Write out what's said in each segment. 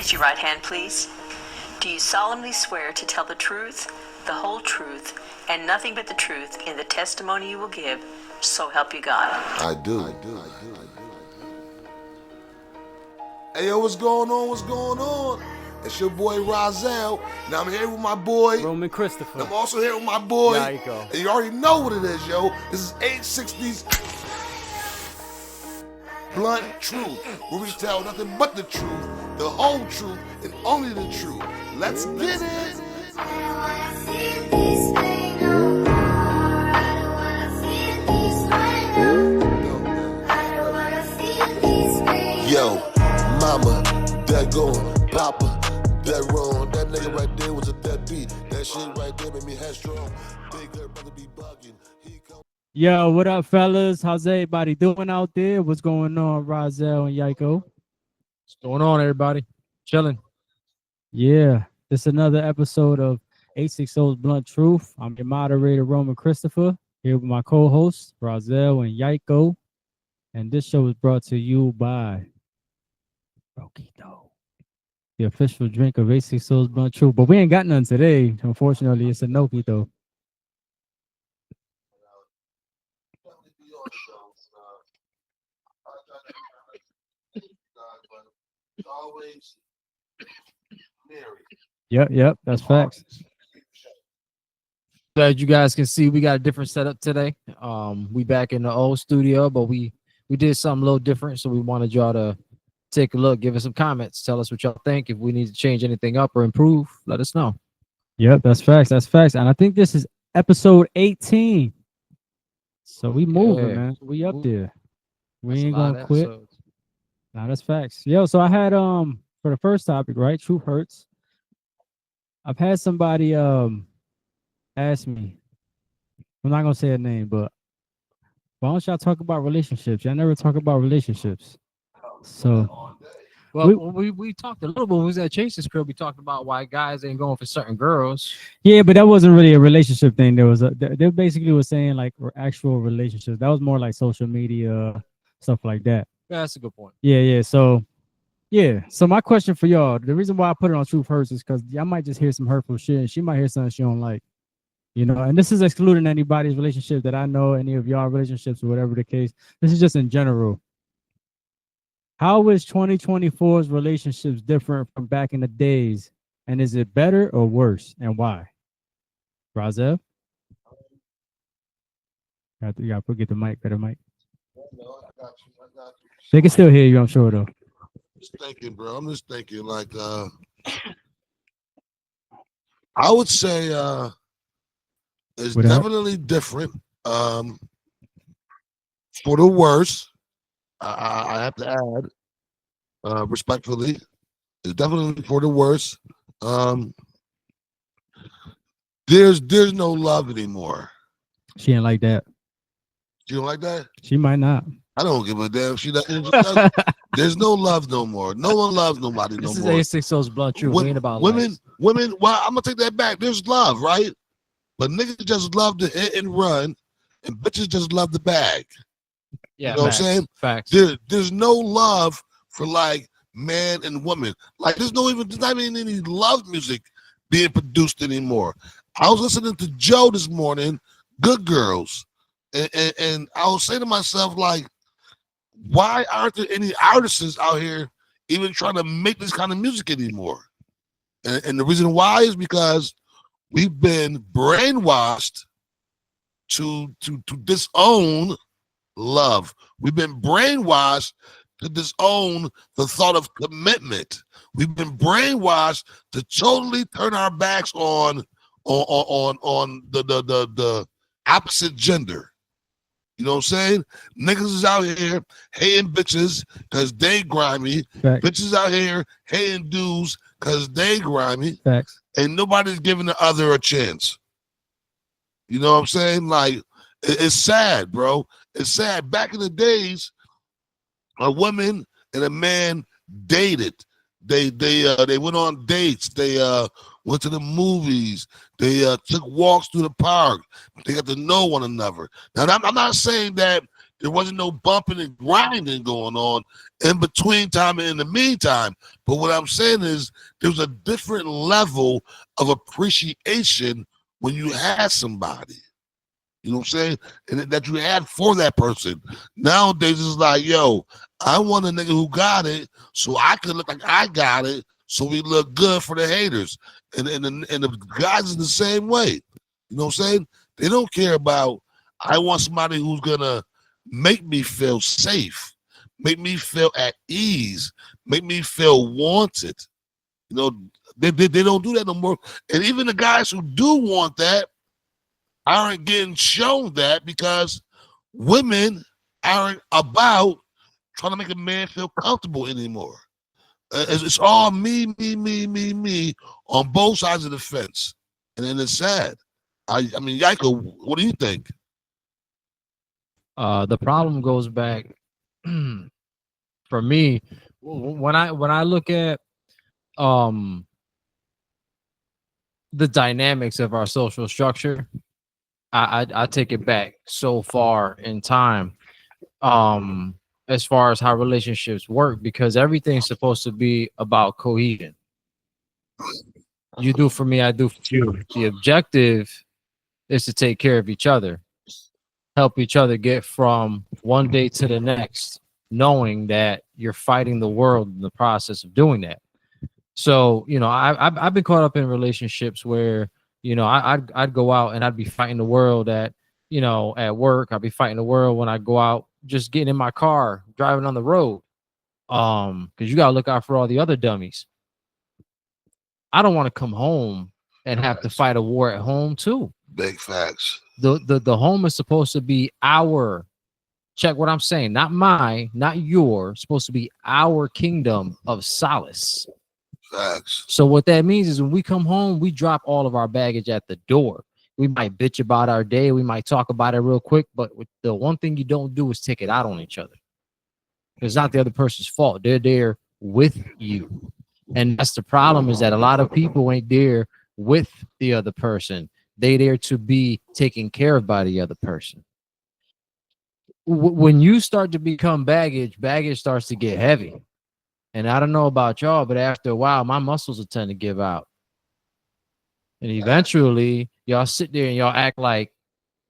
Raise your right hand, please. Do you solemnly swear to tell the truth, the whole truth, and nothing but the truth in the testimony you will give, so help you God? I do. Hey, yo, what's going on? What's going on? It's your boy Rozelle. Now I'm here with my boy Roman Christopher. I'm also here with my boy. Yiko. And you already know what it is, yo. This is 860's Blunt Truth, where we tell nothing but the truth, the whole truth, and only the truth. Let's get it. Yo, mama, that going, papa, that wrong. That nigga right there was a deadbeat. That shit right there made me headstrong. Big girl brother be bugging. Yo, what up, fellas? How's everybody doing out there? What's going on, Rozelle and Yiko? What's going on, everybody? Chilling. Yeah, this is another episode of 860's Blunt Truth. I'm your moderator, Roman Christopher, here with my co-hosts, Rozelle and Yiko. And this show is brought to you by Rokito, the official drink of 860's Blunt Truth. But we ain't got none today. Unfortunately, it's a Nokito. Yep, that's facts. As you guys can see, we got a different setup today. We back in the old studio, but we did something a little different, so we wanted y'all to take a look, give us some comments, tell us what y'all think. If we need to change anything up or improve, let us know. Yep, that's facts. And I think this is episode 18. So we moving, man. We up there. We ain't gonna quit. Nah, that's facts. Yo, so I had for the first topic, right? Truth hurts. I've had somebody ask me. I'm not gonna say a name, but why don't y'all talk about relationships? Y'all never talk about relationships. So well, we talked a little bit when we was at Chase's crib. We talked about why guys ain't going for certain girls. Yeah, but that wasn't really a relationship thing. They basically was saying like actual relationships. That was more like social media stuff like that. Yeah, that's a good point. Yeah. So my question for y'all, the reason why I put it on Truth Hurts is because y'all might just hear some hurtful shit and she might hear something she don't like, you know, and this is excluding anybody's relationship that I know, any of y'all relationships or whatever the case. This is just in general. How is 2024's relationships different from back in the days? And is it better or worse? And why? Rozelle? You gotta get the mic, better mic. They can still hear you, I'm sure, though. Just thinking, bro. I'm just thinking, like, I would say it's definitely different. For the worse, I have to add, respectfully, it's definitely for the worse. There's no love anymore. She ain't like that. You don't like that? She might not. I don't give a damn. She doesn't. There's no love no more. No one loves nobody no more. This is 860's Blunt Truth. We ain't about women. Well, I'm gonna take that back. There's love, right? But niggas just love to hit and run, and bitches just love the bag. Yeah, you know what I'm saying? Facts. There's no love for like man and woman. Like there's not even any love music being produced anymore. I was listening to Joe this morning, Good Girls, and I was saying to myself like, why aren't there any artists out here even trying to make this kind of music anymore? And the reason why is because we've been brainwashed to disown love. We've been brainwashed to disown the thought of commitment. We've been brainwashed to totally turn our backs on the opposite gender. You know what I'm saying? Niggas is out here hating bitches because they grimy. Facts. Bitches out here hating dudes because they grimy. Facts. And nobody's giving the other a chance. You know what I'm saying? Like, it's sad, bro. It's sad. Back in the days, a woman and a man dated. They went on dates. They went to the movies. They took walks through the park. They got to know one another. Now, I'm not saying that There wasn't no bumping and grinding going on in between time and in the meantime. But what I'm saying is there was a different level of appreciation when you had somebody. You know what I'm saying? And that you had for that person. Nowadays, it's like, yo, I want a nigga who got it so I can look like I got it so we look good for the haters. And the guys is the same way. You know what I'm saying? They don't care about, I want somebody who's going to make me feel safe, make me feel at ease, make me feel wanted. You know, they don't do that no more. And even the guys who do want that aren't getting shown that because women aren't about trying to make a man feel comfortable anymore. It's all me on both sides of the fence. And then it's sad. I mean, Yiko, what do you think? The problem goes back for me when I look at the dynamics of our social structure. I take it back so far in time as far as how relationships work, because everything's supposed to be about cohesion. You do for me, I do for you. The objective is to take care of each other, help each other get from one day to the next, knowing that you're fighting the world in the process of doing that. So, you know, I've been caught up in relationships where, you know, I'd go out and I'd be fighting the world at work. I'd be fighting the world when I go out, just getting in my car, driving on the road. Because you gotta look out for all the other dummies. I don't want to come home and have to fight a war at home too. Big facts. The home is supposed to be our, check what I'm saying, not mine, not yours, supposed to be our kingdom of solace. Facts. So what that means is when we come home, we drop all of our baggage at the door. We might bitch about our day. We might talk about it real quick, but the one thing you don't do is take it out on each other. It's not the other person's fault. They're there with you. And that's the problem, is that a lot of people ain't there with the other person. They there to be taken care of by the other person. When you start to become baggage starts to get heavy. And I don't know about y'all, but after a while, my muscles will tend to give out. And eventually, y'all sit there and y'all act like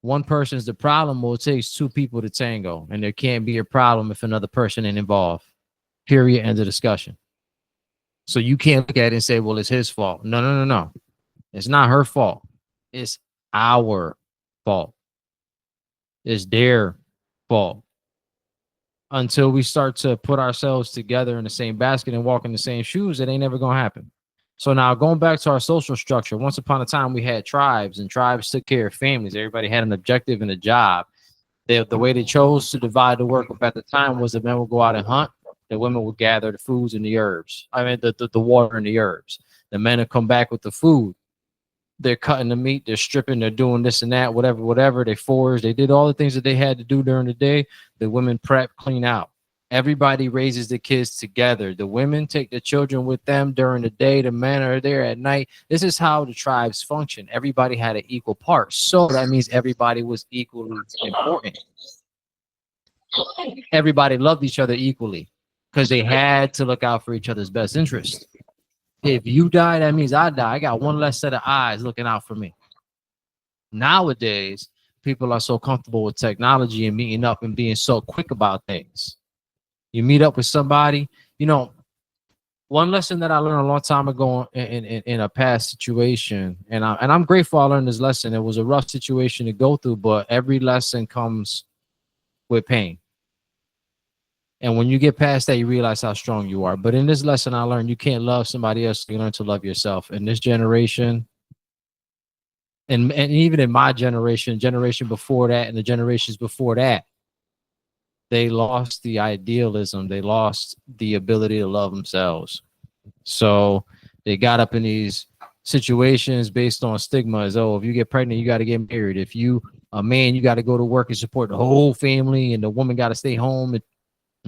one person's the problem. Well, it takes two people to tango. And there can't be a problem if another person ain't involved. Period. End of discussion. So you can't look at it and say, well, it's his fault. No. It's not her fault. It's our fault. It's their fault. Until we start to put ourselves together in the same basket and walk in the same shoes, it ain't never going to happen. So now going back to our social structure, once upon a time we had tribes, and tribes took care of families. Everybody had an objective and a job. The way they chose to divide the work up at the time was the men would go out and hunt. The women would gather the foods and the herbs. I mean, the water and the herbs. The men would come back with the food. They're cutting the meat. They're stripping. They're doing this and that, whatever. They forage. They did all the things that they had to do during the day. The women prep, clean out. Everybody raises the kids together. The women take the children with them during the day. The men are there at night. This is how the tribes function. Everybody had an equal part. So that means everybody was equally important. Everybody loved each other equally because they had to look out for each other's best interest. If you die, that means I die. I got one less set of eyes looking out for me. Nowadays, people are so comfortable with technology and meeting up and being so quick about things. You meet up with somebody, you know, one lesson that I learned a long time ago in a past situation, and I'm grateful I learned this lesson. It was a rough situation to go through, but every lesson comes with pain. And when you get past that, you realize how strong you are. But in this lesson, I learned you can't love somebody else. You learn to love yourself. In this generation, and even in my generation before that, and the generations before that, they lost the idealism. They lost the ability to love themselves. So they got up in these situations based on stigma as, oh, if you get pregnant, you got to get married. If you a man, you got to go to work and support the whole family, and the woman got to stay home and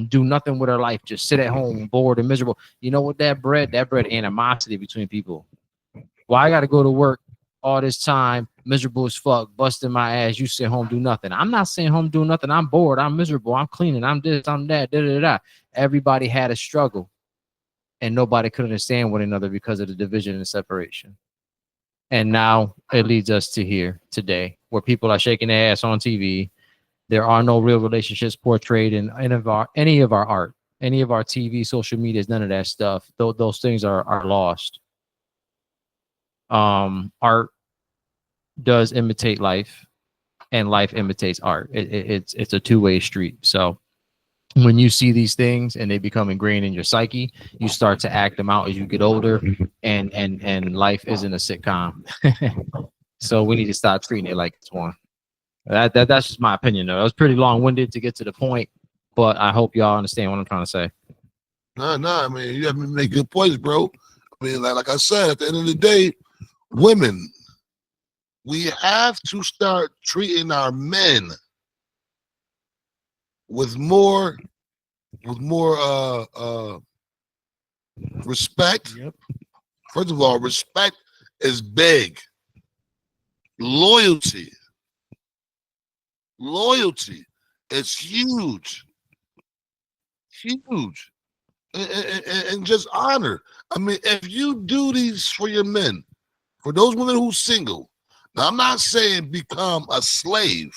do nothing with her life, just sit at home bored and miserable. You know what that bred animosity between people. Why I got to go to work all this time, miserable as fuck, busting my ass. You sit home, do nothing. I'm not sitting home doing nothing. I'm bored. I'm miserable. I'm cleaning. I'm this. I'm that. Da da da. Everybody had a struggle, and nobody could understand one another because of the division and separation. And now it leads us to here today, where people are shaking their ass on TV. There are no real relationships portrayed in any of our art, any of our TV, social medias, none of that stuff. Those things are lost. Art does imitate life, and life imitates art. It's a two-way street. So when you see these things and they become ingrained in your psyche, you start to act them out as you get older, and life isn't a sitcom. So we need to stop treating it like it's one. That's just my opinion, though. That was pretty long-winded to get to the point, but I hope y'all understand what I'm trying to say. No, I mean, you have to make good points, bro. I mean, like I said, at the end of the day, women, we have to start treating our men with more respect. Yep. First of all, respect is big. Loyalty is huge. And just honor. I mean, if you do these for your men, for those women who's single, now I'm not saying become a slave.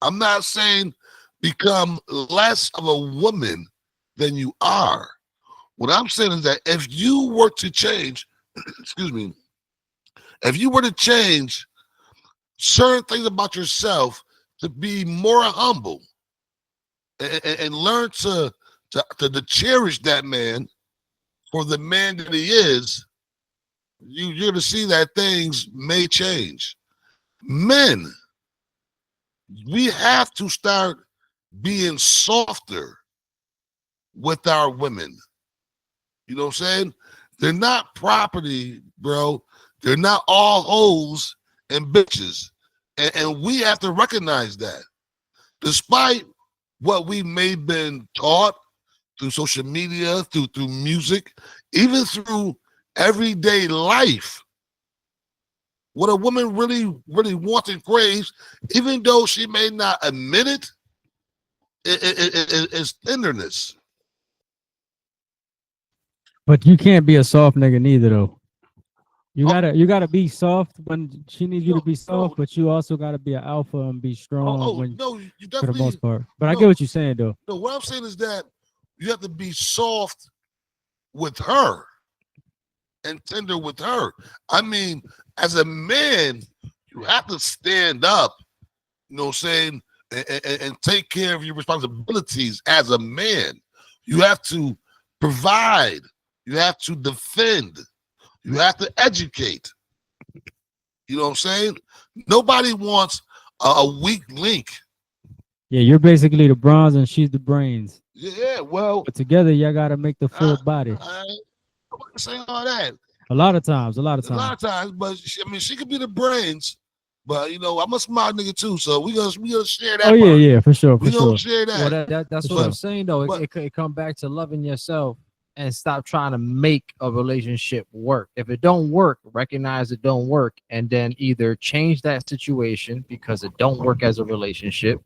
I'm not saying become less of a woman than you are. What I'm saying is that if you were to change, excuse me, if you were to change certain things about yourself to be more humble and learn to cherish that man for the man that he is, you're going to see that things may change. Men, we have to start being softer with our women. You know what I'm saying? They're not property, bro. They're not all hoes and bitches. And we have to recognize that. Despite what we may have been taught through social media, through music, even through everyday life, what a woman really wants and craves, even though she may not admit it, is tenderness. But you can't be a soft nigga neither, though. You gotta be soft when she needs you to be soft, but you also gotta be an alpha and be strong You for the most part. But I get what you're saying, though. No, what I'm saying is that you have to be soft with her and tender with her. I mean, as a man, you have to stand up, you know what I'm saying, and take care of your responsibilities as a man. You have to provide. You have to defend. You have to educate. You know what I'm saying? Nobody wants a weak link. Yeah, you're basically the bronze and she's the brains. Yeah, well. But together, y'all got to make the full body. I'm not saying all that. A lot of times, but she could be the brains. But I'm a smart nigga too, so we gonna share that. Oh yeah, for sure. We gonna share that. Well, that's what I'm saying though. It come back to loving yourself and stop trying to make a relationship work. If it don't work, recognize it don't work, and then either change that situation because it don't work as a relationship,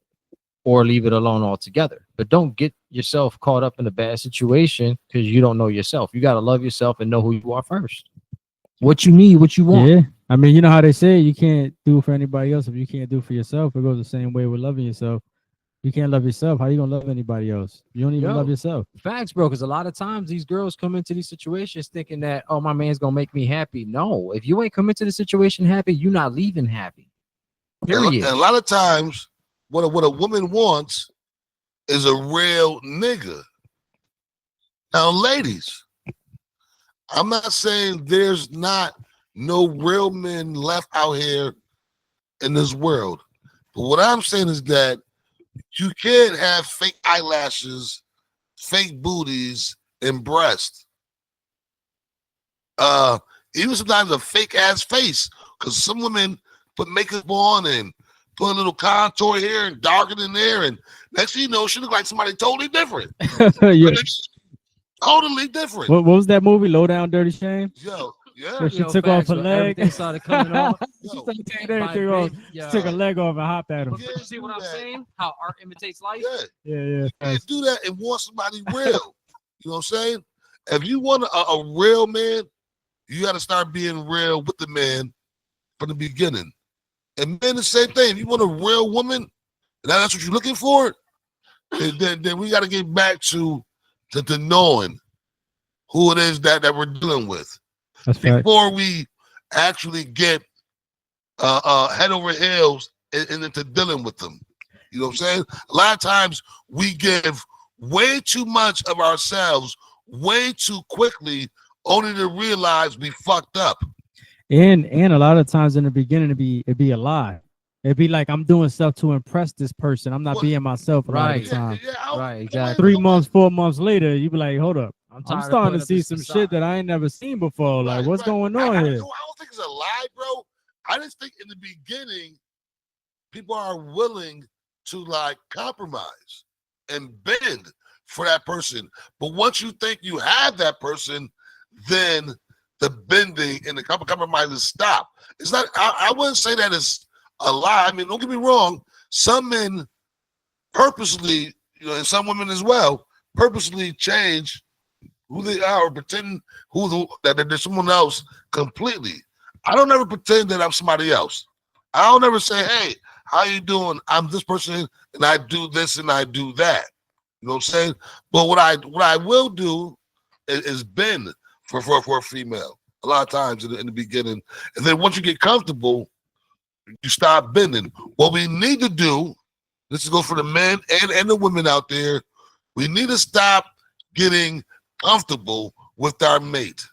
or leave it alone altogether. But don't get yourself caught up in a bad situation because you don't know yourself. You gotta love yourself and know who you are first. What you need, what you want. Yeah. I mean, you know how they say you can't do for anybody else if you can't do for yourself. It goes the same way with loving yourself. You can't love yourself. How you gonna love anybody else? You don't even love yourself. Facts, bro. Because a lot of times these girls come into these situations thinking that, oh, my man's gonna make me happy. No, if you ain't come into the situation happy, you're not leaving happy. Period. And a lot of times, what a woman wants is a real nigga. Now, ladies, I'm not saying there's not no real men left out here in this world. But what I'm saying is that you can't have fake eyelashes, fake booties, and breasts. Even sometimes a fake ass face, because some women put makeup on and put a little contour here and darken in there, and next thing you know, she look like somebody totally different. Yeah. Totally different. What was that movie? Low Down Dirty Shame? Yo, Yeah. When she Yo, took off facts, her when leg. everything started coming off. She Yo, started taking everything off. Yo. She took her leg off and hopped at him. Yeah. You see what I'm that. saying? How art imitates life? Yeah. Yeah, You yeah. can't do that and want somebody real. You know what I'm saying? If you want a real man, you got to start being real with the man from the beginning. And men, the same thing. If you want a real woman, and that's what you're looking for, then we got to get back to knowing who it is that we're dealing with That's fact. before we actually get head over heels into dealing with them. You know what I'm saying? A lot of times we give way too much of ourselves way too quickly, only to realize we fucked up. And a lot of times in the beginning it'd be a lie. It'd be like I'm doing stuff to impress this person. I'm not Well, being myself a lot of right. the time. Right, exactly. 3 months, 4 months later, you be like, hold up. I'm tired of starting putting to up see this some facade. shit that I ain't never seen before. Like, what's going on I here? don't think it's a lie, bro. I just think in the beginning, people are willing to like compromise and bend for that person. But once you think you have that person, then the bending and the compromises stop. It's not, I wouldn't say that it's a lie. I mean, don't get me wrong. Some men purposely, and some women as well, purposely change who they are or pretend that they're someone else completely. I don't ever pretend that I'm somebody else. I don't ever say, hey, how you doing? I'm this person and I do this and I do that. You know what I'm saying? But what I will do is bend for a female a lot of times in the beginning. And then once you get comfortable, you stop bending. What we need to do, this is go for the men and the women out there, we need to stop getting comfortable with our mate.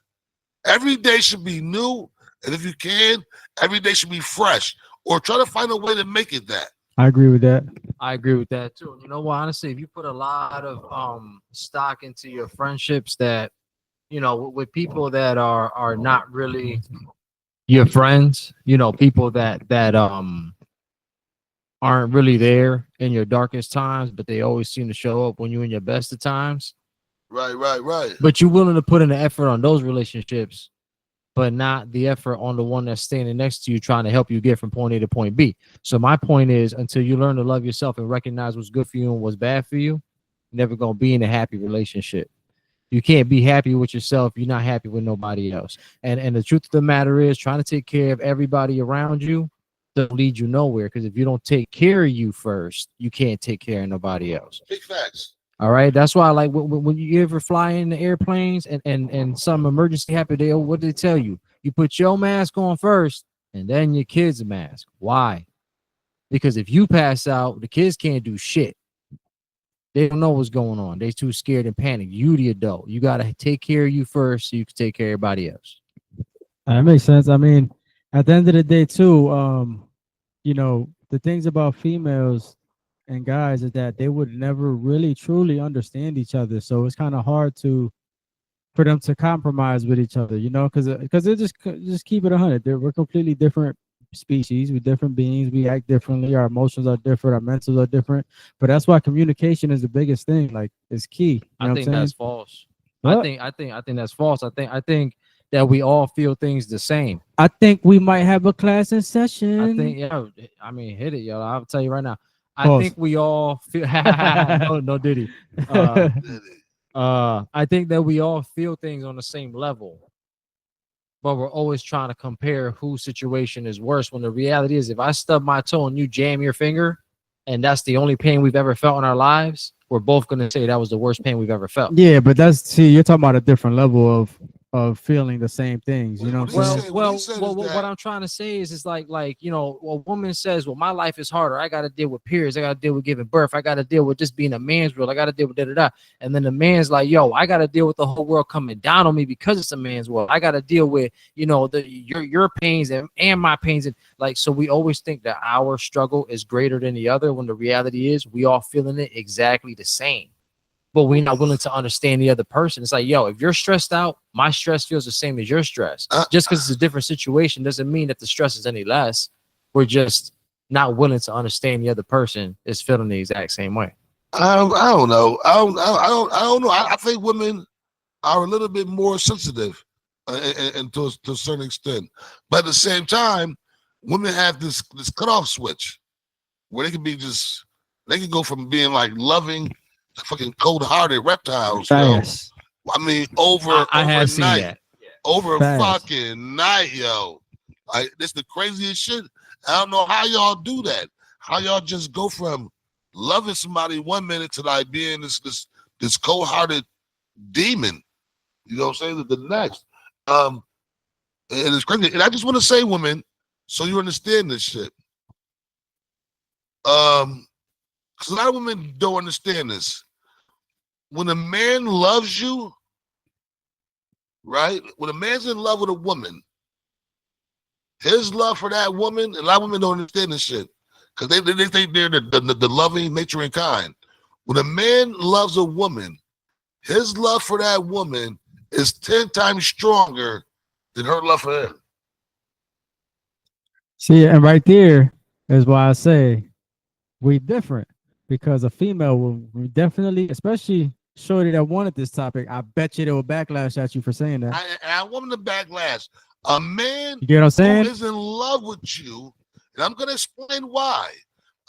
Every day should be new, and if you can, every day should be fresh, or try to find a way to make it that. I agree with that. I agree with that too. You know what? Honestly, if you put a lot of stock into your friendships, that with people that are not really your friends, people that aren't really there in your darkest times, but they always seem to show up when you're in your best of times. Right. But you're willing to put in the effort on those relationships, but not the effort on the one that's standing next to you trying to help you get from point A to point B. So my point is, until you learn to love yourself and recognize what's good for you and what's bad for you, you're never going to be in a happy relationship. You can't be happy with yourself. You're not happy with nobody else. And the truth of the matter is, trying to take care of everybody around you doesn't lead you nowhere, because if you don't take care of you first, you can't take care of nobody else. Big facts. All right. That's why, like, when you ever fly in the airplanes and some emergency happen, what do they tell you? You put your mask on first and then your kid's mask. Why? Because if you pass out, the kids can't do shit. They don't know what's going on. They're too scared and panicked. You, the adult, you got to take care of you first so you can take care of everybody else. That makes sense. I mean, at the end of the day, too, the things about females and guys is that they would never really truly understand each other. So it's kind of hard for them to compromise with each other, because they just keep it 100. We're completely different species. We're different beings. We act differently. Our emotions are different. Our mentals are different. But that's why communication is the biggest thing. Like, it's key. I think that's false. What? I think that's false. I think that we all feel things the same. I think we might have a class in session. I think, hit it, yo. I'll tell you right now. I Pause. think we all feel no Diddy. I think that we all feel things on the same level, but we're always trying to compare whose situation is worse, when the reality is, if I stub my toe and you jam your finger and that's the only pain we've ever felt in our lives, we're both going to say that was the worst pain we've ever felt. Yeah, but you're talking about a different level of feeling the same things. You know what I'm saying? What I'm trying to say is like, a woman says, well, my life is harder. I got to deal with periods. I got to deal with giving birth. I got to deal with just being a man's world. I got to deal with da-da-da. And then the man's like, yo, I got to deal with the whole world coming down on me because it's a man's world. I got to deal with, your pains and my pains. And like, so we always think that our struggle is greater than the other, when the reality is we all feeling it exactly the same. But we're not willing to understand the other person. It's like, yo, if you're stressed out, my stress feels the same as your stress. Just because it's a different situation doesn't mean that the stress is any less. We're just not willing to understand the other person is feeling the exact same way. I don't know. I don't know. I think women are a little bit more sensitive and to a certain extent. But at the same time, women have this cutoff switch where they can go from being like loving to fucking cold-hearted reptiles. Fast. Yo. I mean, I have seen that. Over Fast. a fucking night, yo. Like, this the craziest shit. I don't know how y'all do that. How y'all just go from loving somebody 1 minute to like being this cold-hearted demon. You know what I'm saying? The next. And it's crazy. And I just want to say, women, so you understand this shit. Because a lot of women don't understand this. When a man loves you, right? When a man's in love with a woman, his love for that woman, and a lot of women don't understand this shit because they think they're the loving, nurturing kind. When a man loves a woman, his love for that woman is 10 times stronger than her love for him. See, and right there is why I say we different, because a female will definitely, especially shorty that wanted this topic, I bet you they will backlash at you for saying that. I want them to backlash. A man You get what I'm saying? who is in love with you, and I'm going to explain why.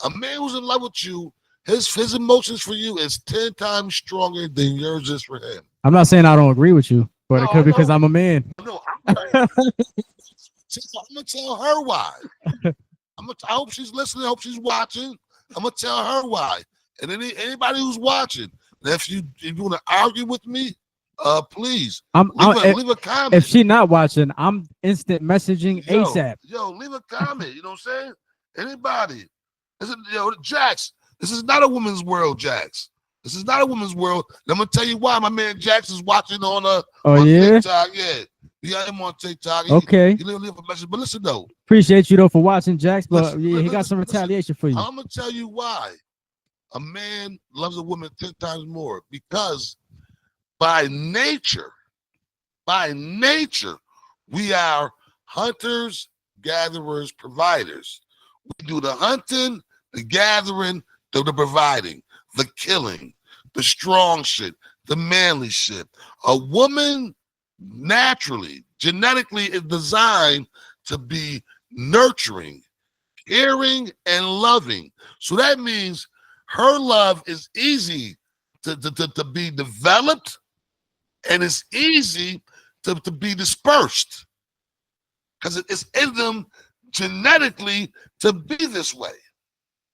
A man who's in love with you, his emotions for you is 10 times stronger than yours is for him. I'm not saying I don't agree with you, but No, it could be because no. I'm a man. No, I'm going to tell her why. I hope she's listening. I hope she's watching. I'm going to tell her why. And anybody who's watching, if you want to argue with me, please leave a comment. If she not watching, I'm instant messaging ASAP. Yo, leave a comment. You know what I'm saying? Anybody. Jax, this is not a woman's world, Jax. This is not a woman's world. And I'm going to tell you why. My man Jax is watching on TikTok. Yeah. We got him on TikTok. Okay. He leave a message. But listen, though. Appreciate you, though, for watching, Jax, but Listen, he got some retaliation for you. I'm going to tell you why. A man loves a woman 10 times more because by nature, we are hunters, gatherers, providers. We do the hunting, the gathering, the providing, the killing, the strong shit, the manly shit. A woman naturally, genetically is designed to be nurturing, caring, and loving. So that means her love is easy to be developed, and it's easy to be dispersed because it's in them genetically to be this way.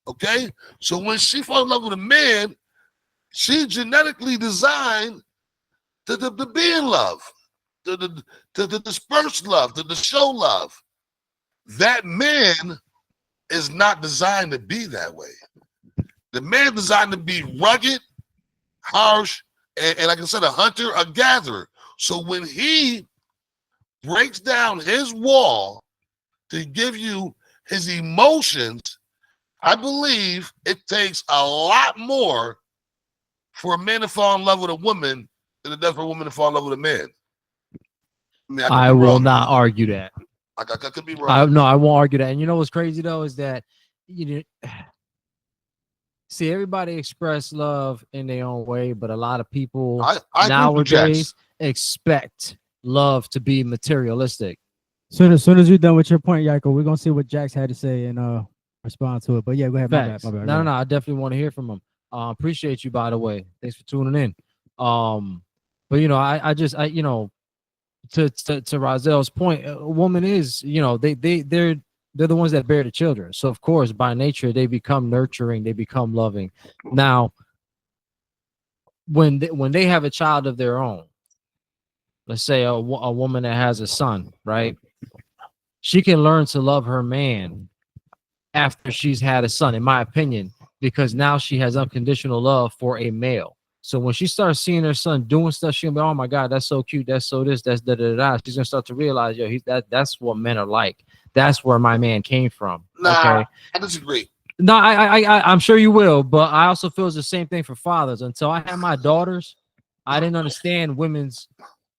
Okay? So when she falls in love with a man, she's genetically designed to be in love, to disperse love, to show love. That man is not designed to be that way. The man is designed to be rugged, harsh, and like I said, a hunter, a gatherer. So when he breaks down his wall to give you his emotions, I believe it takes a lot more for a man to fall in love with a woman than it does for a woman to fall in love with a man. I will not argue that. I could be wrong. No, I won't argue that. And you know what's crazy though is that see, everybody express love in their own way, but a lot of people nowadays expect love to be materialistic. Soon as you're done with your point, Yako, we're gonna see what Jax had to say and respond to it. But yeah, go ahead. My bad. No, I definitely want to hear from him. Appreciate you, by the way. Thanks for tuning in. But I to Razel's point, a woman is, they're the ones that bear the children. So of course, by nature, they become nurturing, they become loving. Now, when they have a child of their own, let's say a woman that has a son, right? She can learn to love her man after she's had a son, in my opinion, because now she has unconditional love for a male. So when she starts seeing her son doing stuff, she'll be, oh my God, that's so cute. That's so this, that's da da da. She's gonna start to realize, that's what men are like. That's where my man came from. Nah, okay? I disagree. No, I'm sure you will, but I also feel it's the same thing for fathers. Until I had my daughters, I didn't understand women's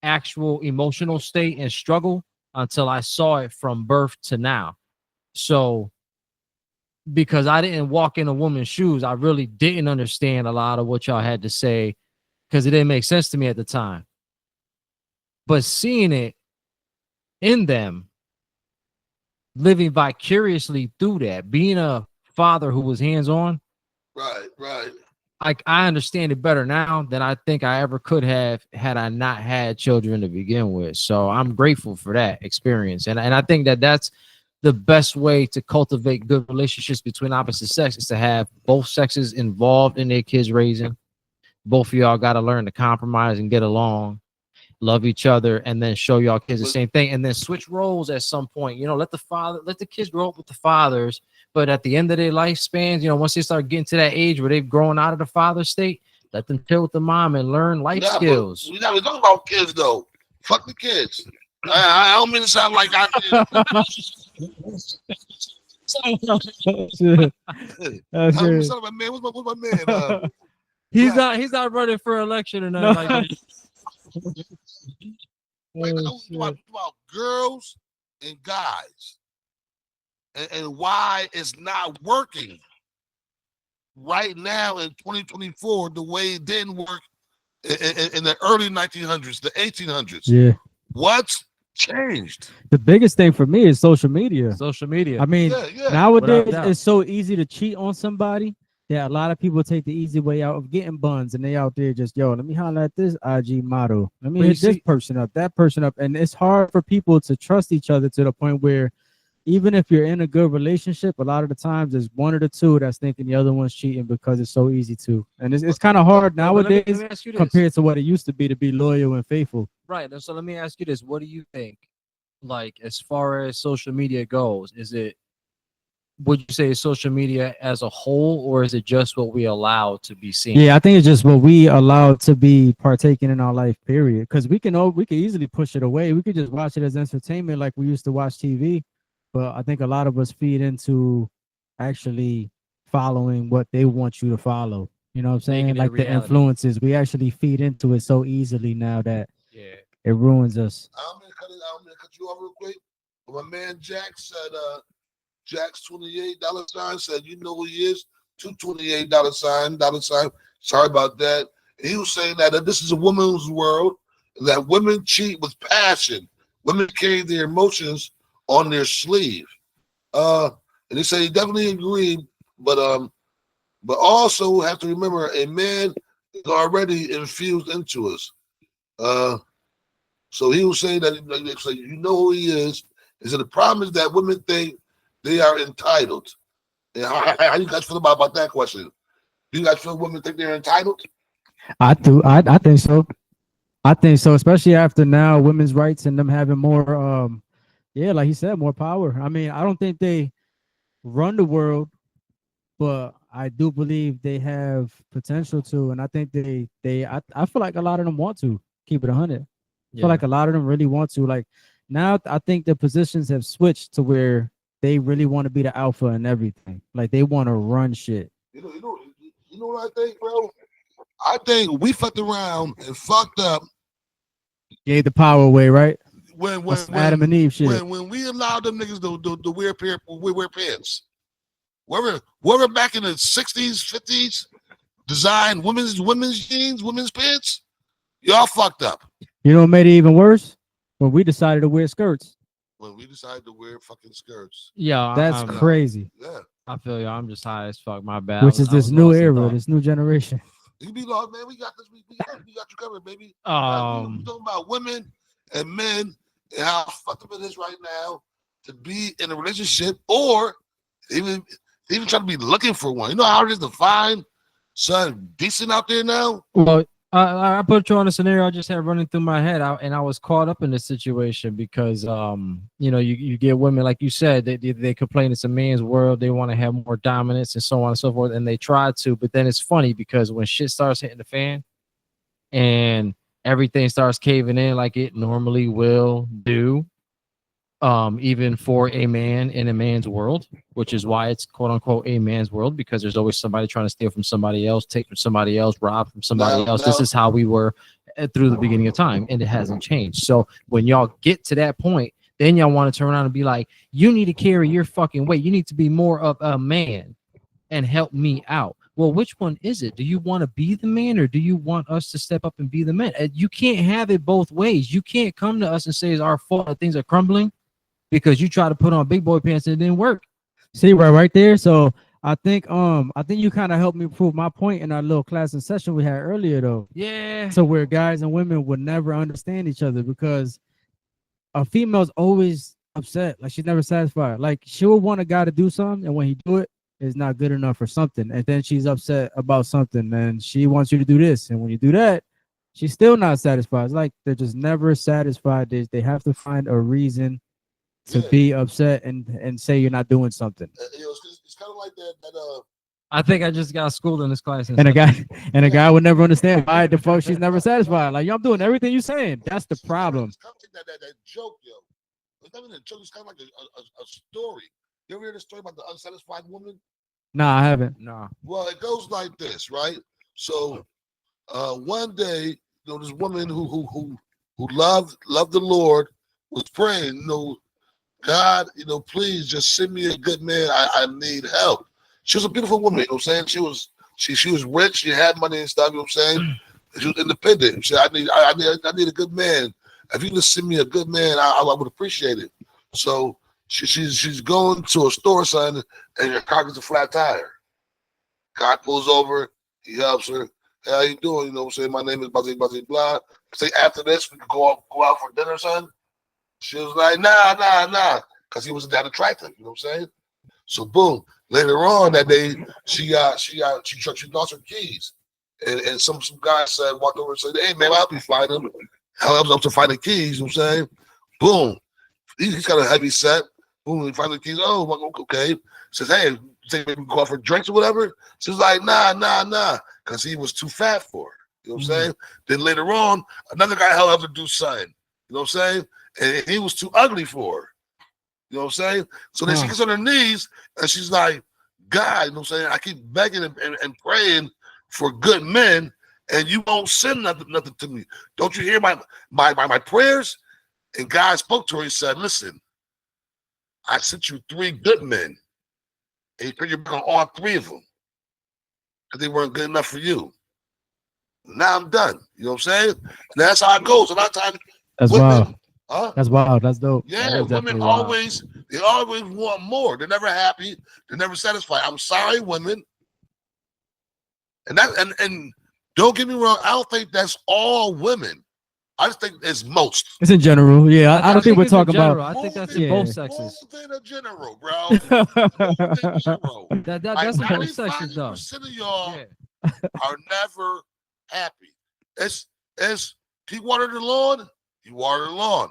actual emotional state and struggle until I saw it from birth to now. So because I didn't walk in a woman's shoes, I really didn't understand a lot of what y'all had to say because it didn't make sense to me at the time. But seeing it in them, living vicariously through that, being a father who was hands-on. Right. I understand it better now than I think I ever could have had I not had children to begin with. So I'm grateful for that experience. And I think that that's the best way to cultivate good relationships between opposite sex is to have both sexes involved in their kids' raising. Both of y'all got to learn to compromise and get along, love each other, and then show y'all kids the same thing. And then switch roles at some point. You know, let the kids grow up with the fathers. But at the end of their lifespans, you know, once they start getting to that age where they've grown out of the father state, let them chill with the mom and learn life skills. We're not talking about kids, though. Fuck the kids. I don't mean to sound like I. That's I'm good. my man. What's my man? He's not running for election or nothing like that. I'm about girls and guys. And why it's not working right now in 2024 the way it didn't work in the early 1900s, the 1800s. Yeah. What's changed? The biggest thing for me is social media. Social media. I mean, Yeah. nowadays Without doubt. it's so easy to cheat on somebody that a lot of people take the easy way out of getting buns, and they out there just, yo, let me holler at this IG model. Let me But you hit this see- person up, that person up. And it's hard for people to trust each other to the point where even if you're in a good relationship, a lot of the times there's one of the two that's thinking the other one's cheating because it's so easy to. And it's kind of hard No, but let nowadays me ask you this. compared to what it used to be loyal and faithful. Right. So let me ask you this. What do you think, like, as far as social media goes, would you say social media as a whole, or is it just what we allow to be seen? Yeah, I think it's just what we allow to be partaking in our life, period. Because we can easily push it away. We could just watch it as entertainment like we used to watch TV. But I think a lot of us feed into actually following what they want you to follow. You know what I'm saying? Making it Like the reality. influences, we actually feed into it so easily now that Yeah. it ruins us. I'm gonna cut you off real quick. My man Jack said, Jack's $28 said, you know who he is? $228 $. Sorry about that. He was saying that this is a woman's world, that women cheat with passion. Women carry their emotions on their sleeve. And he said he definitely agreed, but also have to remember a man is already infused into us. So he was saying that, like, you know who he is. He said the problem is that women think they are entitled. And how you guys feel about that question? Do you guys feel women think they're entitled? I do. I think so. I think so, especially after now women's rights and them having more yeah, like he said, more power. I mean, I don't think they run the world, but I do believe they have potential to, and I think I feel like a lot of them want to keep it 100. I feel like a lot of them really want to. Like now, I think the positions have switched to where they really want to be the alpha and everything. Like they want to run shit. You know what I think, bro? I think we fucked around and fucked up Gave the power away, right? when Adam and Eve shit. when we allowed them niggas to wear pants. Whoever back in the 60s, 50s designed women's jeans, women's pants, y'all fucked up. You know what made it even worse? When we decided to wear skirts. When we decided to wear fucking skirts. Yeah. That's I'm- crazy. Yeah. I feel you. I'm just high as fuck. My bad. Which is I this was new lost in era, thought. this new generation. You be like, man, we got this. We got you covered, baby. We talking about women and men and how fucked up it is right now to be in a relationship or even trying to be looking for one. You know how hard it is to find something decent out there now? Well, I put you on a scenario I just had running through my head, and I was caught up in this situation because, you know, you get women, like you said, they complain it's a man's world. They want to have more dominance and so on and so forth, and they try to. But then it's funny because when shit starts hitting the fan and everything starts caving in like it normally will do, even for a man in a man's world, which is why it's quote unquote a man's world, because there's always somebody trying to steal from somebody else, take from somebody else, rob from somebody else. This is how we were through the beginning of time, and it hasn't changed. So when y'all get to that point, then y'all want to turn around and be like, you need to carry your fucking weight. You need to be more of a man and help me out. well, which one is it? Do you want to be the man, or do you want us to step up and be the man? And you can't have it both ways. You can't come to us and say it's our fault that things are crumbling because you try to put on big boy pants and it didn't work. See, right there. So I think you kind of helped me prove my point in our little class and session we had earlier, though. Yeah. So where guys and women would never understand each other because a female's always upset, like she's never satisfied. Like she'll want a guy to do something, and when he do it, it's not good enough for something, and then she's upset about something, and she wants you to do this, and when you do that, she's still not satisfied. It's like they're just never satisfied. They have to find a reason to be upset and say you're not doing something. It's kind of like that. I think I just got schooled in this class. And a guy would never understand why the fuck she's never satisfied. Like, yo, I'm doing everything you're saying. That's the problem. It's kind of like that joke, yo. It's not even a joke. It's kind of like a story. You ever hear the story about the unsatisfied woman? Nah, I haven't. Nah. Well, it goes like this, right? So, one day, this woman who loved the Lord was praying, God, please just send me a good man. I need help. She was a beautiful woman, you know what I'm saying? She was rich, she had money and stuff, you know what I'm saying? She was independent. She said, I need a good man. If you just send me a good man, I would appreciate it. So she's going to a store, son, and her car gets a flat tire. Guy pulls over, he helps her. Hey, how you doing? You know what I'm saying? My name is blah. Say after this, we can go out for dinner, son. She was like, nah, because he wasn't that attractive, you know what I'm saying? So boom, later on that day, she lost her keys. And some guy walked over and said, hey man, I'll help you find them. I'll help to find the keys, you know what I'm saying? Boom. He's got a heavy set. Boom, he finds the keys. Oh, okay. Says, hey, think maybe go out for drinks or whatever? She's like, nah, because he was too fat for her. You know what I'm saying? Then later on, another guy helped her do something. You know what I'm saying? And he was too ugly for her. You know what I'm saying? So then she gets on her knees and she's like, God, you know what I'm saying? I keep begging and praying for good men, and you won't send nothing to me. Don't you hear my prayers? And God spoke to her. He said, listen, I sent you 3 good men. And you put your back on all 3 of them. Because they weren't good enough for you. Now I'm done. You know what I'm saying? And that's how it goes. A lot of times, that's women, wild. Huh? That's wild. That's dope. Yeah, women always want more. They're never happy. They're never satisfied. I'm sorry, women. And don't get me wrong, I don't think that's all women. I just think it's most. It's in general. Yeah, I don't think we're talking about. I think that's in both sexes. More than a general, bro. More than general. That's in both sexes, though. 90% of y'all are never happy. It's you water the lawn, you water the lawn.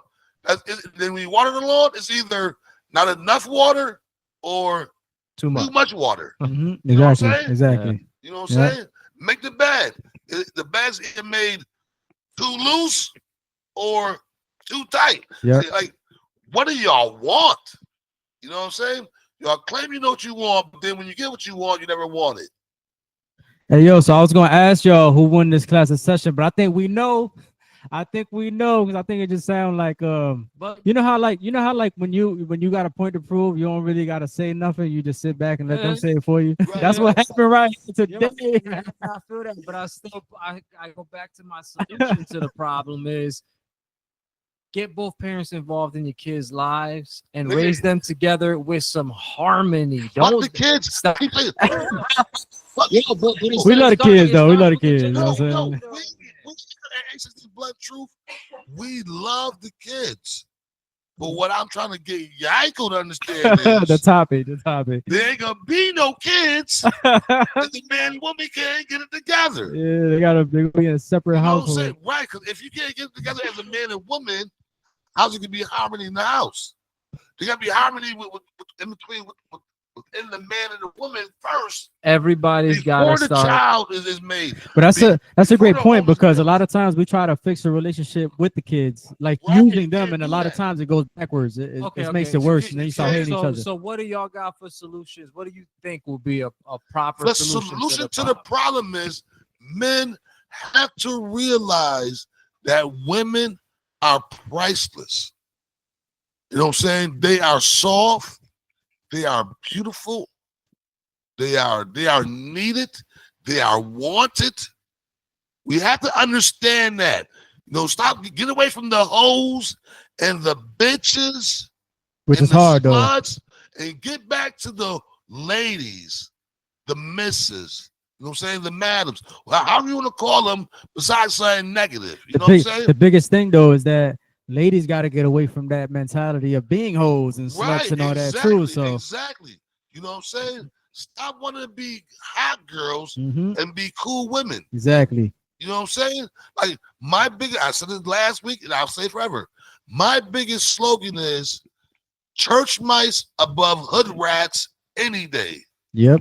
Then when you water the lawn, it's either not enough water or too much water. Mm-hmm. You know what I'm saying? Exactly. You know what I'm saying? Make the bed. The bed's either made too loose or too tight. Yeah. Like, what do y'all want? You know what I'm saying? Y'all claim you know what you want, but then when you get what you want, you never want it. Hey, yo, so I was going to ask y'all who won this class of session, but I think we know because I think it just sounds like but you know how like when you got a point to prove, you don't really got to say nothing, you just sit back and let them say it for you. Right, that's what happened right today. I feel that, but I go back to my solution to the problem is get both parents involved in your kids' lives and raise them together with some harmony. Don't the kids stop. We love the kids though. We love the kids. You know what I'm saying? Blood truth, we love the kids. But what I'm trying to get Yaiko to understand is the topic. There ain't gonna be no kids if the man and woman can't get it together. Yeah, they gotta be in a separate household. Right, because if you can't get it together as a man and woman, how's it gonna be harmony in the house? There gotta be harmony within the man and the woman first. Everybody's got to start. Before the child is made. But that's a great point, because a lot of times we try to fix a relationship with the kids, like using them, and a lot of times it goes backwards. It makes it worse, and then you start hating each other. So what do y'all got for solutions? What do you think will be a proper solution? The solution to the problem is men have to realize that women are priceless. You know what I'm saying? They are soft. They are beautiful. They are needed. They are wanted. We have to understand that. Get away from the hoes and the bitches, which and is hard the though. sluts, and get back to the ladies, the misses. You know what I'm saying? The madams. Well, how do you want to call them besides something negative? You know what I'm saying? The biggest thing though is that ladies got to get away from that mentality of being hoes and sluts and all that too. So exactly. You know what I'm saying? Stop wanting to be hot girls Mhm. and be cool women. Exactly. You know what I'm saying? Like I said it last week and I'll say it forever. My biggest slogan is church mice above hood rats any day. Yep.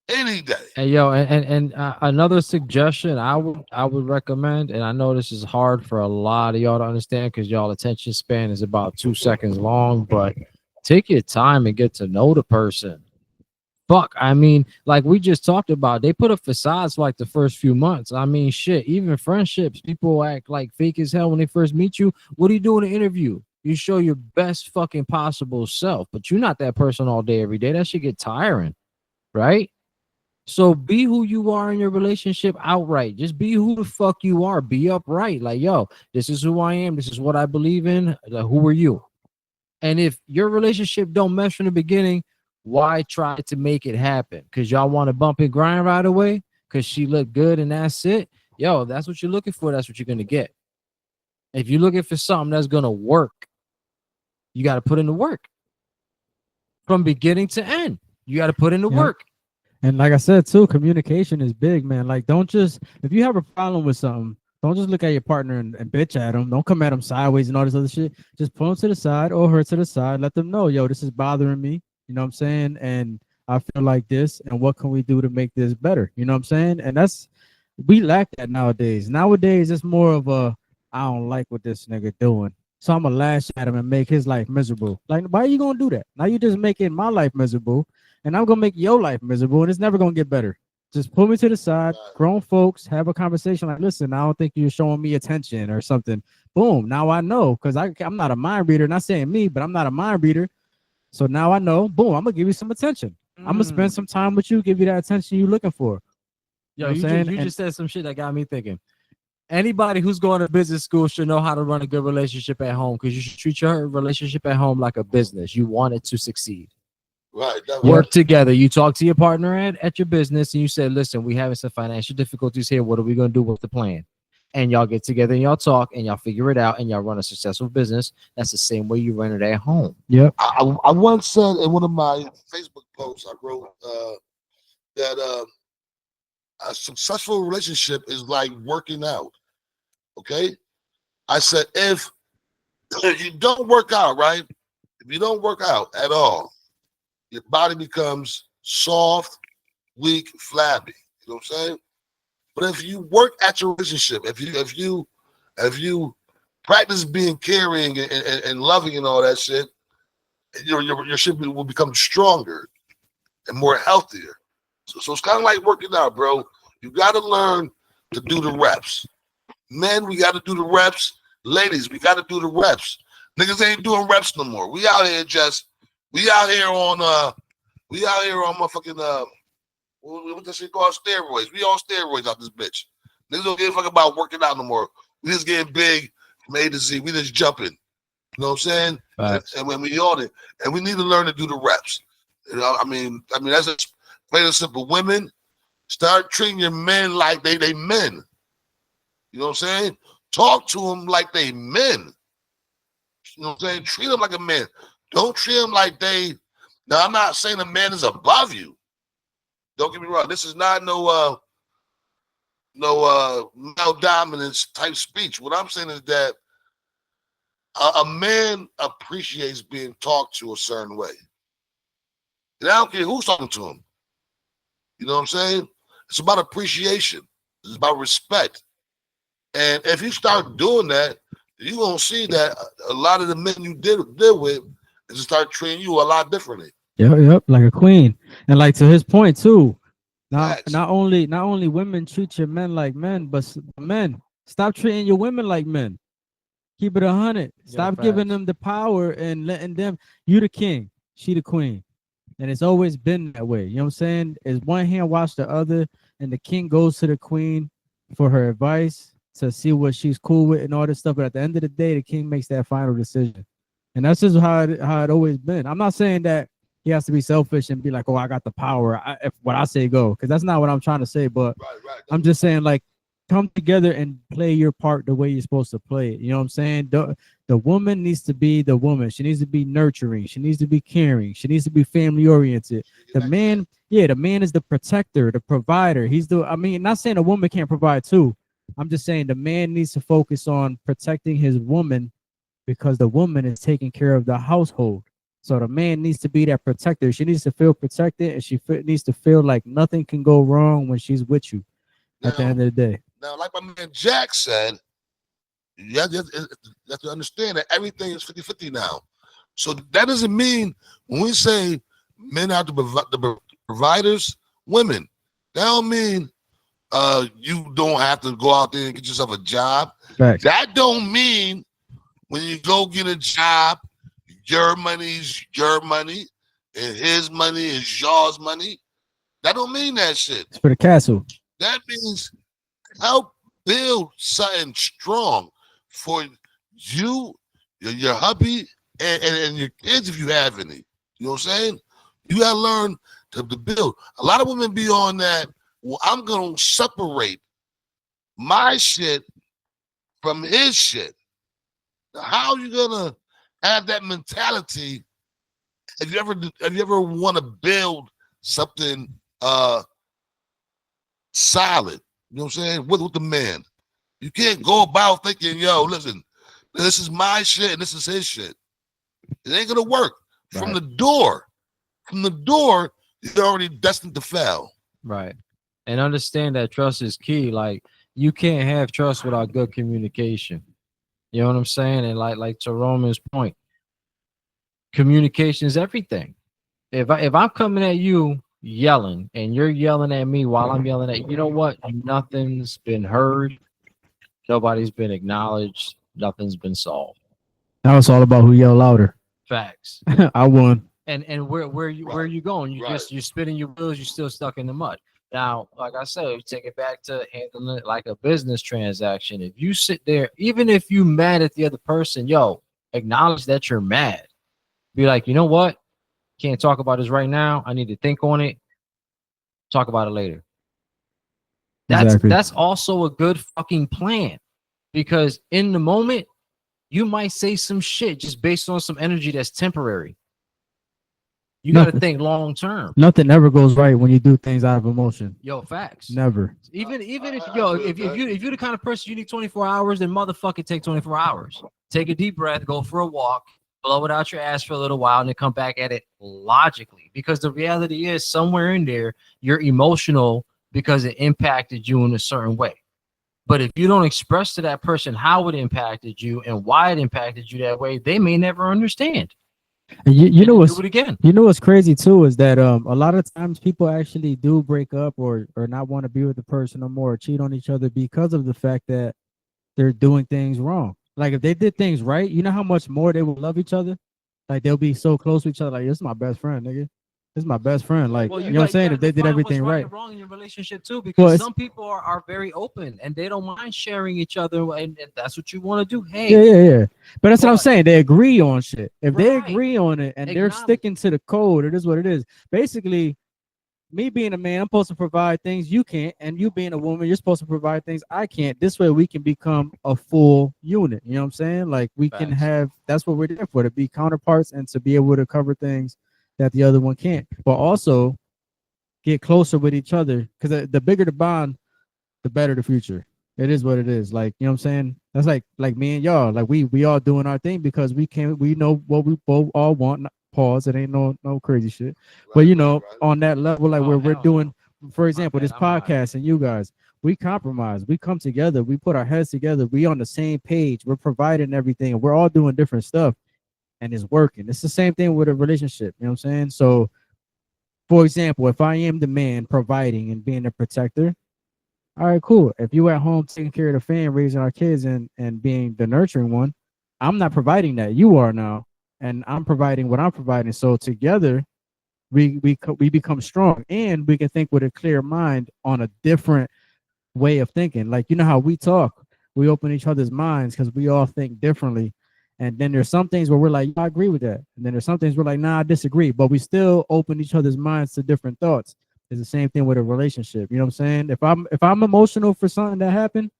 Any day. And yo, and another suggestion I would recommend, and I know this is hard for a lot of y'all to understand because y'all attention span is about 2 seconds long, but take your time and get to know the person. Fuck, I mean, like we just talked about, they put up facades for like the first few months. I mean, shit, even friendships, people act like fake as hell when they first meet you. What do you do in an interview? You show your best fucking possible self, but you're not that person all day, every day. That shit get tiring, right? So be who you are in your relationship outright. Just be who the fuck you are. Be upright. Like, yo, this is who I am. This is what I believe in. Who are you? And if your relationship don't mesh from the beginning, why try to make it happen? Because y'all want to bump and grind right away? Because she looked good and that's it? Yo, if that's what you're looking for, that's what you're going to get. If you're looking for something that's going to work, you got to put in the work. From beginning to end, you got to put in the work. And like I said too, communication is big, man. Like, don't just, if you have a problem with something, don't just look at your partner and bitch at them. Don't come at them sideways and all this other shit. Just pull them to the side or her to the side. Let them know, yo, this is bothering me. You know what I'm saying? And I feel like this. And what can we do to make this better? You know what I'm saying? And we lack that nowadays. Nowadays, it's more of a, I don't like what this nigga doing, so I'm gonna lash at him and make his life miserable. Like, why are you gonna do that? Now you just making my life miserable, and I'm gonna make your life miserable, and it's never gonna get better. Just pull me to the side, grown folks, have a conversation. Like, listen, I don't think you're showing me attention or something. Boom. Now I know, because I'm not a mind reader. Not saying me, but I'm not a mind reader. So now I know. Boom. I'm gonna give you some attention. I'm gonna spend some time with you, give you that attention you're looking for. Yo, you just said some shit that got me thinking. Anybody who's going to business school should know how to run a good relationship at home, because you should treat your relationship at home like a business. You want it to succeed. Right. Work together. You talk to your partner at your business and you say, listen, we having some financial difficulties here. What are we going to do? What's the plan? And y'all get together and y'all talk and y'all figure it out and y'all run a successful business. That's the same way you run it at home. Yep. I once said in one of my Facebook posts, I wrote that a successful relationship is like working out. Okay? I said, if you don't work out, right? If you don't work out at all, your body becomes soft, weak, flabby. You know what I'm saying? But if you work at your relationship, if you practice being caring and loving and all that shit, your shit will become stronger and more healthier. So it's kind of like working out, bro. You got to learn to do the reps. Men, we got to do the reps. Ladies, we got to do the reps. Niggas ain't doing reps no more. We out here on motherfucking what that shit called, steroids. We on steroids out this bitch. Niggas don't give a fuck about working out no more. We just getting big from A to Z. We just jumping. You know what I'm saying? And when we on it, and we need to learn to do the reps. You know, I mean that's just plain and simple. Women, start treating your men like they men. You know what I'm saying? Talk to them like they men. You know what I'm saying? Treat them like a man. Don't treat them like they. Now, I'm not saying a man is above you. Don't get me wrong. This is not no male dominance type speech. What I'm saying is that a man appreciates being talked to a certain way. And I don't care who's talking to him. You know what I'm saying? It's about appreciation. It's about respect. And if you start doing that, you're going to see that a lot of the men you deal with is to start treating you a lot differently. Yep, like a queen. And like to his point too, not only women treat your men like men, but men, stop treating your women like men. Keep it 100. Stop giving them the power and letting them, you the king, she the queen. And it's always been that way. You know what I'm saying? Is one hand wash the other, and the king goes to the queen for her advice to see what she's cool with and all this stuff. But at the end of the day, the king makes that final decision. And that's just how it always been. I'm not saying that he has to be selfish and be like, oh, I got the power. If what I say go, because that's not what I'm trying to say. But Right. I'm just saying, like, come together and play your part the way you're supposed to play it. You know what I'm saying? The woman needs to be the woman. She needs to be nurturing. She needs to be caring. She needs to be family oriented. The man, yeah, the man is the protector, the provider. I mean, not saying a woman can't provide too. I'm just saying the man needs to focus on protecting his woman because the woman is taking care of the household. So the man needs to be that protector. She needs to feel protected, and she needs to feel like nothing can go wrong when she's with you at the end of the day. Now, like my man Jack said, you have to understand that everything is 50-50 now. So that doesn't mean when we say men are the providers, women, that don't mean you don't have to go out there and get yourself a job. Facts. That don't mean when you go get a job, your money's your money and his money is yours money. That don't mean that shit. It's for the castle. That means help build something strong for you, your hubby, and your kids if you have any. You know what I'm saying? You gotta learn to build. A lot of women be on that, well, I'm gonna separate my shit from his shit. Now, how are you gonna have that mentality if you ever want to build something solid? You know what I'm saying? With the man. You can't go about thinking, yo, listen, this is my shit and this is his shit. It ain't gonna work. From the door, you're already destined to fail. Right. And understand that trust is key. Like, you can't have trust without good communication. You know what I'm saying? And like to Roman's point, communication is everything. If I'm coming at you yelling and you're yelling at me while I'm yelling at you know what? Nothing's been heard. Nobody's been acknowledged. Nothing's been solved. Now it's all about who yell louder. Facts. I won. And where are you going? You're spinning your wheels. You're still stuck in the mud. Now, like I said, you take it back to handling it like a business transaction. If you sit there, even if you mad at the other person, yo, acknowledge that you're mad. Be like, you know what? Can't talk about this right now. I need to think on it. Talk about it later. That's also a good fucking plan, because in the moment, you might say some shit just based on some energy that's temporary. You got to think long term. Nothing ever goes right when you do things out of emotion. Yo, facts. Never. Even if you're the kind of person you need 24 hours, then motherfucking take 24 hours. Take a deep breath, go for a walk, blow it out your ass for a little while, and then come back at it logically. Because the reality is, somewhere in there, you're emotional because it impacted you in a certain way. But if you don't express to that person how it impacted you and why it impacted you that way, they may never understand. And you know what's do it again. You know what's crazy too is that a lot of times people actually do break up or not want to be with the person no more, or cheat on each other because of the fact that they're doing things wrong. Like if they did things right, you know how much more they would love each other. Like they'll be so close to each other. Like, this is my best friend, nigga. This is my best friend. Like, you know what I'm saying? If they did everything right. Wrong in your relationship too, because some people are very open and they don't mind sharing each other, and if that's what you want to do, hey. Yeah. But that's what I'm saying. They agree on shit. If they agree on it and they're sticking to the code, it is what it is. Basically, me being a man, I'm supposed to provide things you can't, and you being a woman, you're supposed to provide things I can't. This way we can become a full unit. You know what I'm saying? Like we can have, that's what we're there for, to be counterparts and to be able to cover things that the other one can't, but also get closer with each other, because the bigger the bond, the better the future. It is what it is. Like, you know what I'm saying? That's like me and y'all, like we all doing our thing because we know what we both all want. Pause. It ain't no crazy shit. But you know, on that level, like where we're doing, for example, this podcast and you guys, we compromise, we come together, we put our heads together, we on the same page, we're providing everything, and we're all doing different stuff. And it's working. It's the same thing with a relationship. You know what I'm saying? So, for example, if I am the man providing and being a protector, all right, cool. If you at home taking care of the family, raising our kids, and being the nurturing one, I'm not providing that. You are now. And I'm providing what I'm providing. So together, we become strong, and we can think with a clear mind on a different way of thinking. Like, you know how we talk, we open each other's minds because we all think differently. And then there's some things where we're like, I agree with that. And then there's some things we're like, nah, I disagree. But we still open each other's minds to different thoughts. It's the same thing with a relationship. You know what I'm saying? If I'm emotional for something that happened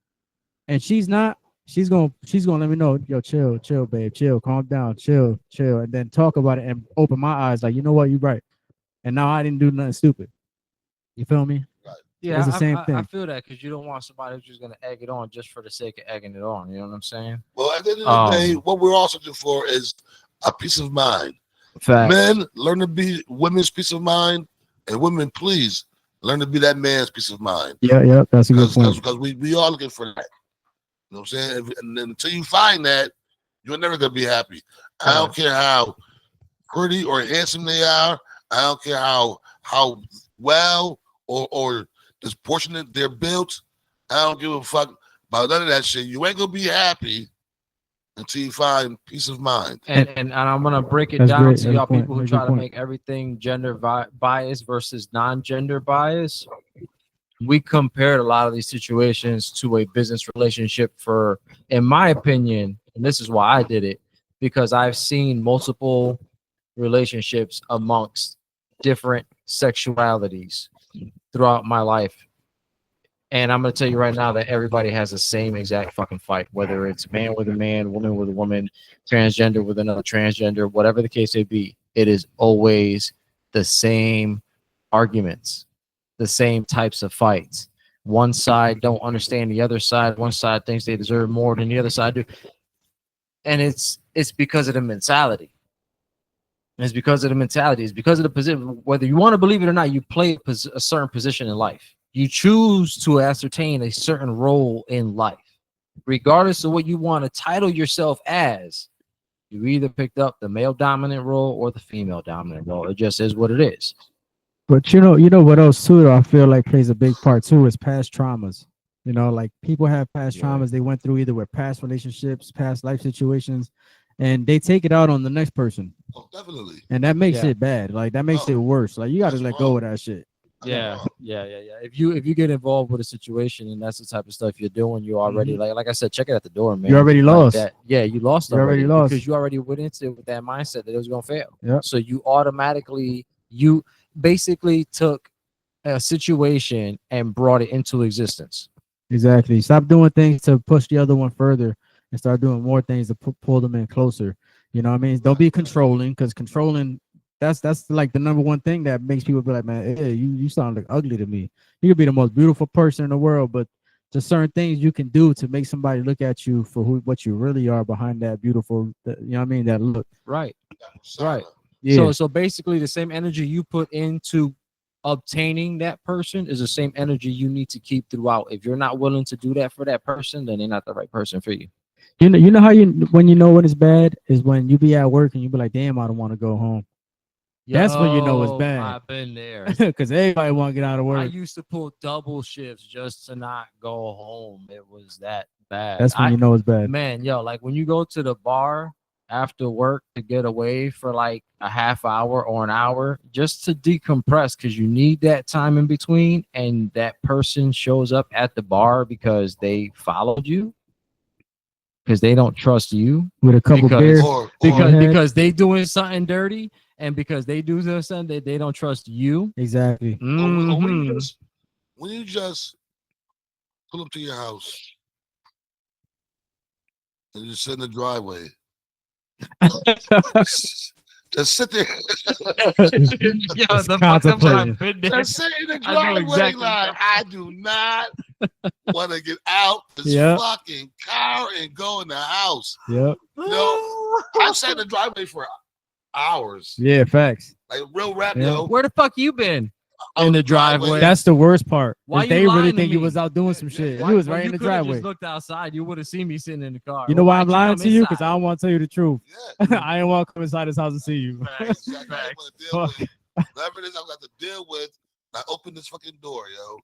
and she's not, she's gonna let me know, yo, chill, babe, chill, calm down, chill, and then talk about it and open my eyes, like, you know what, you're right. And now I didn't do nothing stupid. You feel me? Yeah, It's the same I thing. feel that because you don't want somebody who's just gonna egg it on just for the sake of egging it on. You know what I'm saying? Well, at the end of the day, what we're also looking for is a peace of mind. Facts. Men, learn to be women's peace of mind, and women, please learn to be that man's peace of mind. Yeah, that's a good point. Because we are looking for that. You know what I'm saying? And until you find that, you're never gonna be happy. I don't care how pretty or handsome they are. I don't care how well or disproportionate they're built. I don't give a fuck about none of that shit. You ain't gonna be happy until you find peace of mind. And I'm gonna break it That's down great. to That's y'all a point. people who Very try good to point. make everything gender bias versus non-gender bias. We compared a lot of these situations to a business relationship for, in my opinion, and this is why I did it, because I've seen multiple relationships amongst different sexualities throughout my life. And I'm going to tell you right now that everybody has the same exact fucking fight, whether it's man with a man, woman with a woman, transgender with another transgender, whatever the case may be. It is always the same arguments, the same types of fights. One side don't understand the other side. One side thinks they deserve more than the other side do. And it's because of the mentality. It's because of the mentality. It's because of the position. Whether you want to believe it or not, you play a certain position in life. You choose to ascertain a certain role in life. Regardless of what you want to title yourself as, you either picked up the male dominant role or the female dominant role. It just is what it is. But you know what else too, though, I feel like plays a big part too, is past traumas. You know, like people have past traumas they went through either with past relationships, past life situations, and they take it out on the next person. Oh, definitely. And that makes it bad. Like that makes it worse. Like you got to let go of that shit. Yeah. If you get involved with a situation and that's the type of stuff you're doing, you already like I said, check it at the door, man. You already lost. That. Yeah, you lost. You already lost because you already went into it with that mindset that it was gonna fail. Yeah. So you automatically basically took a situation and brought it into existence. Exactly. Stop doing things to push the other one further and start doing more things to pull them in closer. You know what I mean? Don't be controlling, because controlling, that's like the number one thing that makes people be like, man, hey, you sound like ugly to me. You could be the most beautiful person in the world, but just certain things you can do to make somebody look at you for what you really are behind that beautiful, you know what I mean, that look. Right. Yeah. So basically the same energy you put into obtaining that person is the same energy you need to keep throughout. If you're not willing to do that for that person, then they're not the right person for you. You know how when you know when it's bad is when you be at work and you be like, damn, I don't want to go home. That's when you know it's bad. I've been there. Because everybody want to get out of work. I used to pull double shifts just to not go home. It was that bad. That's when you know it's bad. Man, like when you go to the bar after work to get away for like a half hour or an hour just to decompress, because you need that time in between, and that person shows up at the bar because they followed you, because they don't trust you with a couple beers, because they doing something dirty, and because they do something they don't trust you. Exactly. When you just pull up to your house and you sit in the driveway, just sit there. Just sit in the driveway like, I do not want to get out this fucking car and go in the house. Yep. No, I sat in the driveway for hours. Yeah, facts. Like real rap, yo. Where the fuck you been? In the driveway. That's the worst part. Why they you really lying think to you me? was out doing some shit. You was right in the driveway. Just looked outside. You would have seen me sitting in the car. You know why I'm lying to you? Because I don't want to tell you the truth. Yeah. I ain't want to come inside this house and see you. Facts. Whatever it is I've got to deal with, I open this fucking door, yo.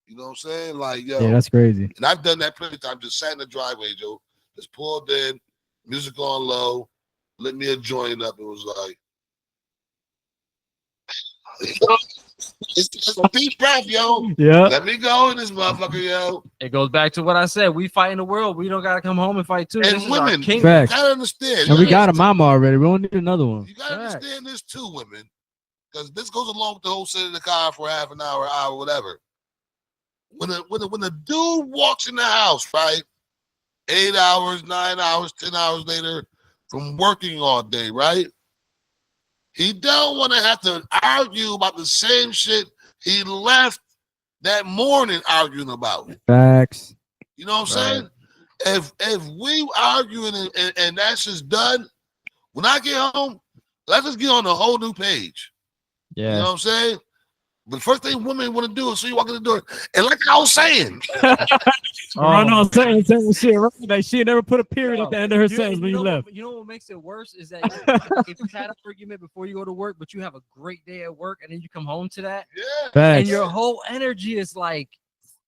You know what I'm saying? Like, yo. Yeah, that's crazy. And I've done that plenty of times. Just sat in the driveway, Joe. Just pulled in, music on low, lit me a joint up. It was like, It's a deep breath, yo. Yeah. Let me go in this motherfucker, yo. It goes back to what I said. We fight in the world. We don't gotta come home and fight too. And This is our women, kingdom. you Facts. gotta understand. And we got a understand- mama already. We don't need another one. You gotta Facts. understand this too, women. Because this goes along with the whole sitting in the car for half an hour, whatever. When a dude walks in the house, right? 8 hours, 9 hours, 10 hours later from working all day, right? He don't want to have to argue about the same shit he left that morning arguing about. Facts. You know what I'm saying? If we arguing and that's just done, when I get home, let's just get on a whole new page. You know Yeah. what I'm saying? But the first thing women want to do is see you walk in the door. And like I was saying, I know, saying shit. Right? Like she never put a period at the end of her sentence when you left. You know what makes it worse is that if you had an argument before you go to work, but you have a great day at work, and then you come home to that, yeah. and Facts. your whole energy is like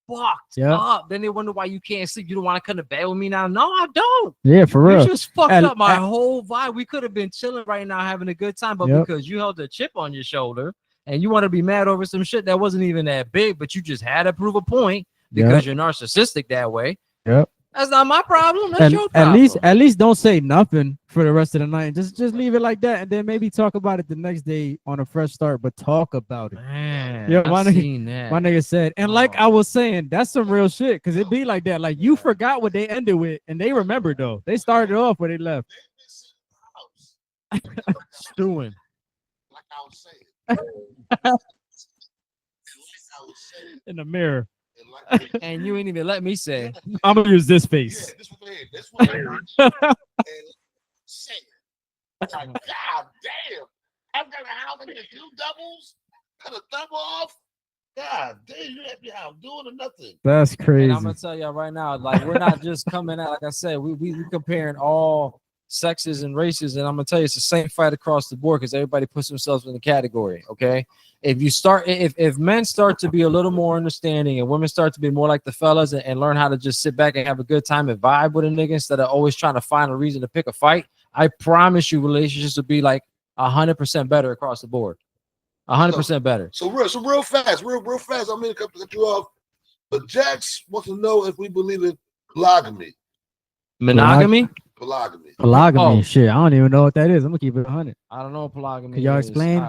fucked Yeah. up. Then they wonder why you can't sleep. You don't want to come to bed with me now. No, I don't. Yeah, for You real. just fucked And- up my and- whole vibe. We could have been chilling right now, having a good time, but Yep. because you held a chip on your shoulder and you want to be mad over some shit that wasn't even that big, but you just had to prove a point because you're narcissistic that way. Yep. That's not my problem. That's And your problem. at least don't say nothing for the rest of the night. Just leave it like that, and then maybe talk about it the next day on a fresh start. But talk about it. Man, Yeah, I've my nigga- seen that. My nigga said, and like Oh. I was saying, that's some real shit. Cause it be like that. Like you forgot what they ended with, and they remembered though. They started off where they left. Stewing. Like I was saying. In the mirror. And you ain't even let me say. I'm gonna use this Yeah, face. this one here. This one here. And say it. God damn. I've got how many few doubles? Cut a thumb off? God damn, you happy how I'm doing or nothing. That's crazy. And I'm gonna tell y'all right now, like we're not just coming out. Like I said, we comparing all sexes and races, and I'm gonna tell you, it's the same fight across the board because everybody puts themselves in the category. Okay, if men start to be a little more understanding and women start to be more like the fellas and learn how to just sit back and have a good time and vibe with a nigga instead of always trying to find a reason to pick a fight, I promise you, relationships will be like 100% better across the board. 100% better. So real fast, real fast. I'm gonna cut you off. But Jax wants to know if we believe in polygamy. Monogamy? Polygamy. Polygamy, Oh. shit. I don't even know what that is. I'm gonna keep it 100. I don't know what polygamy. Can y'all is. explain?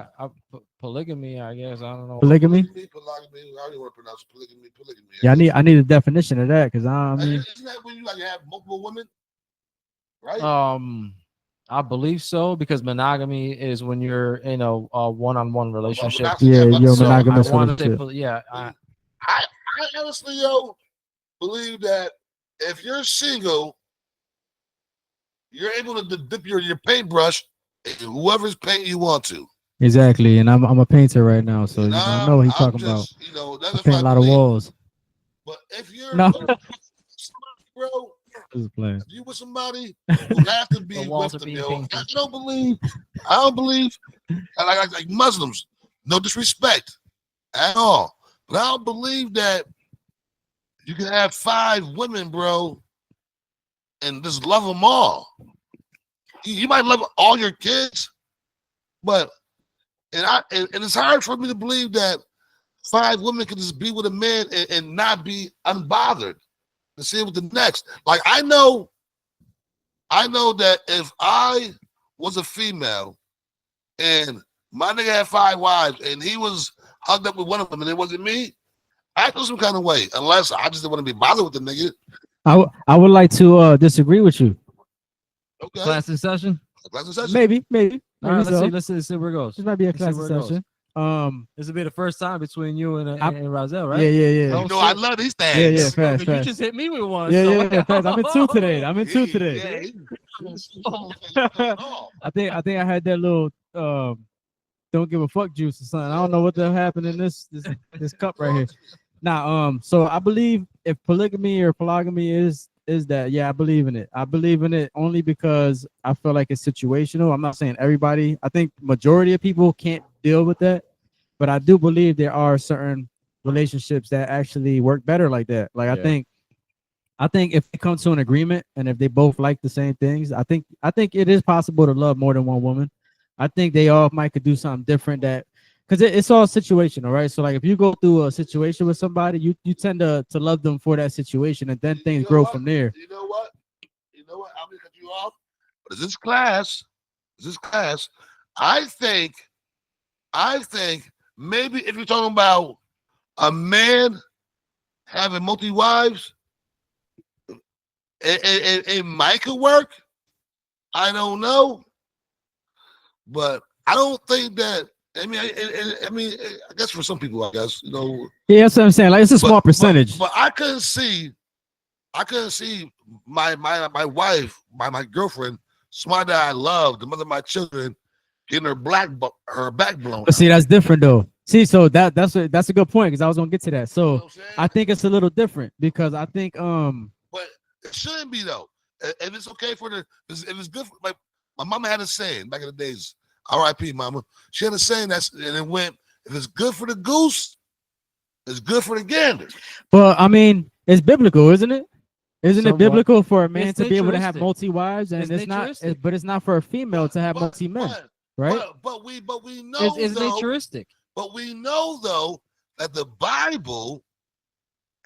Polygamy, I guess. I don't know. Polygamy? Polygamy. I don't even want to pronounce polygamy. Yeah, I need a definition of that because I mean, Isn't that when you like have multiple women? Right? I believe so because monogamy is when you're in a one-on-one relationship. yeah, you're So, monogamous I wanna say relationship. yeah. I honestly, believe that if you're single, you're able to dip your paintbrush in whoever's paint you want to. Exactly, and I'm a painter right now, so you know, I know what he's I'm talking about. just, you know, that's I paint a lot of walls. But if you're No. bro, Just playing. if you with somebody, you have to be The with walls are them, being yo. painted. I don't believe like Muslims, no disrespect at all. But I don't believe that you can have 5 women, bro, and just love them all. You might love all your kids, but and it's hard for me to believe that 5 women can just be with a man and not be unbothered. To see it with the next. Like I know that if I was a female and my nigga had 5 wives and he was hugged up with one of them and it wasn't me, I feel some kind of way. Unless I just didn't want to be bothered with the nigga. I would like to disagree with you. Okay. Class in session. Class of session. Maybe All right, so. let's see where it goes. This might be a Let's see class where it goes. session. This will be the first time between you and I'm- Razel, right? Yeah. You know, I love these things. Yeah, Because fast, you fast. just hit me with one. Yeah, so- yeah, fast. I'm in 2 today. I'm in 2 today. Yeah. I think I had that little don't give a fuck juice or something. I don't know what the happened in this cup right here. Now, so I believe if polygamy or polygamy is that, yeah, I believe in it. I believe in it only because I feel like it's situational. I'm not saying everybody. I think majority of people can't deal with that, but I do believe there are certain relationships that actually work better like that. Like Yeah. I think if they come to an agreement and if they both like the same things, I think it is possible to love more than one woman. I think they all might could do something different that because it's all situational, right? So like if you go through a situation with somebody, you tend to love them for that situation, and then things grow from there. You know what? I'm gonna cut you off. But this class, I think maybe if you're talking about a man having multi wives, it might could work. I don't know, but I don't think that. I mean, I guess for some people, I guess Yeah, that's what I'm saying. Like it's a small percentage. But I couldn't see my wife, my girlfriend, somebody that I love, the mother of my children, getting her back blown. But see, that's different though. See, so that's a good point because I was gonna get to that. So I think it's a little different because I think But it shouldn't be though. If it's okay if it's good for, like my mama had a saying back in the days. R.I.P. Mama. She had a saying and it went, if it's good for the goose, it's good for the gander. But I mean, it's biblical, isn't it? Isn't Somewhat. it biblical for a man It's to be able to have naturistic. multi wives, and it's not? naturistic. But it's not for a female to have multi men, right? But we know It's though, naturistic. but we know though that the Bible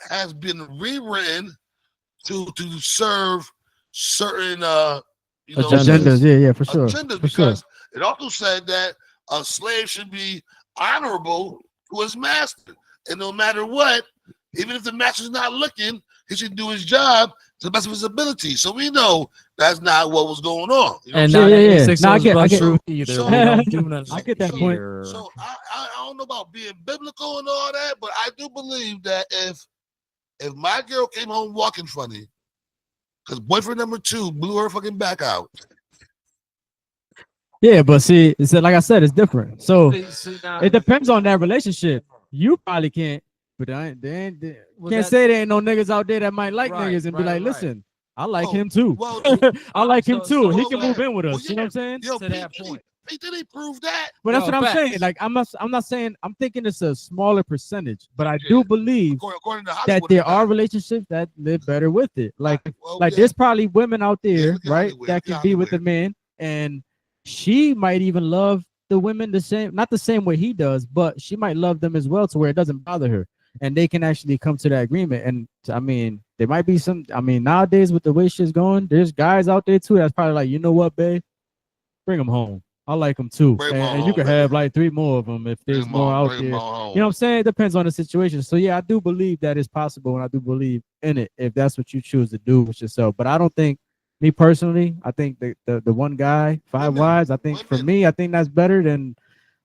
has been rewritten to serve certain Agendas, yeah, for sure. agendas, For sure. because it also said that a slave should be honorable to his master, and no matter what, even if the master's not looking, he should do his job to the best of his ability. So we know that's not what was going on. You know And what I'm not yeah, yeah. six No, I months get- I plus get- truth either. so- We don't do nothing I get that point. here. So I don't know about being biblical and all that, but I do believe that if my girl came home walking funny, because boyfriend number 2 blew her fucking back out. Yeah, but see, it's like I said, it's different. So See, now- it depends on that relationship. You probably can't, but they Well, can't that- say there ain't no niggas out there that might like Right, niggas and be right, like, right. listen, I like Oh, him too. Well, I like him so- too. so- He can move in with us. well, You know what I'm saying? yo, To that point. Pete, did he prove that? But that's Yo, what I'm facts. saying. Like I'm not saying I'm thinking it's a smaller percentage, but I Yeah. do believe According to that Hollywood, there it's are not. relationships that live better with it. Like Well, like yeah. there's probably women out there, look at right, Hollywood, that look can at be with the Hollywood. man, and she might even love the women not the same way he does, but she might love them as well to where it doesn't bother her, and they can actually come to that agreement. And I mean, there might be some. I mean, nowadays with the way shit's going, there's guys out there too that's probably like, you know what, babe, bring them home. I like them too, Bring 'em and you home, can baby. have like 3 more of them if there's Bring 'em more on, out bring 'em there. on home. You know what I'm saying? It depends on the situation. So yeah, I do believe that it's possible, and I do believe in it if that's what you choose to do with yourself. But I don't think, me personally, I think the one guy, 5 Women, wives. I think for women. me, I think that's better than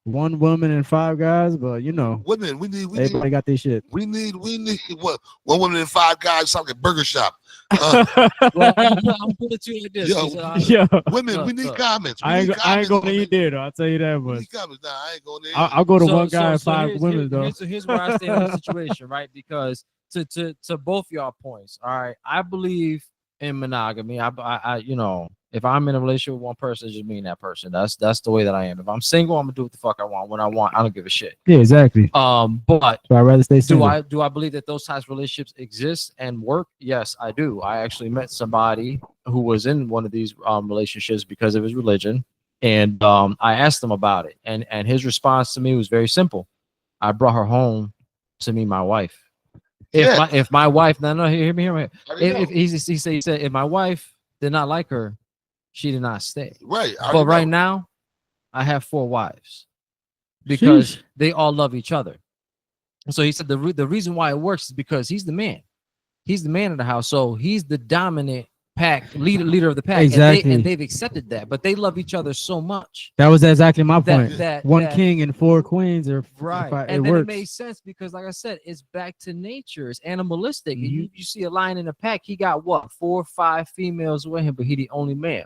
1 woman and 5 guys. But you know, Women, we need everybody got their shit. we need what? 1 woman and 5 guys sound like a burger shop. Well, I'll put it to you like this. Yo, 'cause I- Yeah, Women, Look, we need look. comments. We I need ain't comments going to on eat it. there though. I'll tell you that. We But need comments. Nah, I ain't going there. I'll go to 1 guy and 5 here's- women though. Here's where I stand on the situation, right? Because to both y'all points, all right, I believe in monogamy. I you know, if I'm in a relationship with one person, it's just me and that person. That's the way that I am. If I'm single, I'm gonna do what the fuck I want when I want. I don't give a shit. Yeah, exactly. But So I'd rather stay single. do I believe that those types of relationships exist and work? Yes, I do. I actually met somebody who was in one of these relationships because of his religion, and I asked him about it, and his response to me was very simple. I brought her home to meet my wife. Yeah. If my wife, no, hear me. I already If know. he said if my wife did not like her, she did not stay. Right. I But already right know. now, I have 4 wives because Sheesh. they all love each other. So he said the reason why it works is because he's the man. He's the man of the house. So he's the dominant leader of the pack. Exactly. And they've accepted that. But they love each other so much. That was exactly my That- point. that- 1 that- king and 4 queens, or Right. it And then works. it made sense because, like I said, it's back to nature. It's animalistic. Mhm. You see a lion in a pack, he got what, 4 or 5 females with him, but he the only male.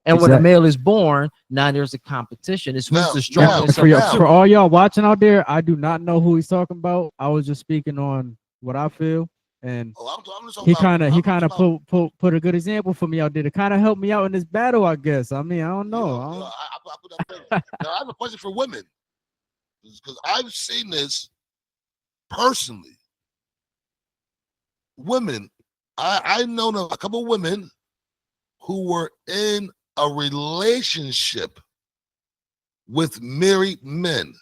And when a Exactly. male is born, now there's a competition. It's who's Now- the Now, strongest. for, of the y'all, two. for all y'all watching out there, I do not know who he's talking about. I was just speaking on what I feel, and Oh, I'm just he talking about- kind of I'm talking put a good example for me out there to kind of help me out in this battle, I guess. I mean, I don't know. I Yo, don't- I put that thing. Now I have a question for women, because I've seen this personally. Women, I know a couple women who were in a relationship with married men,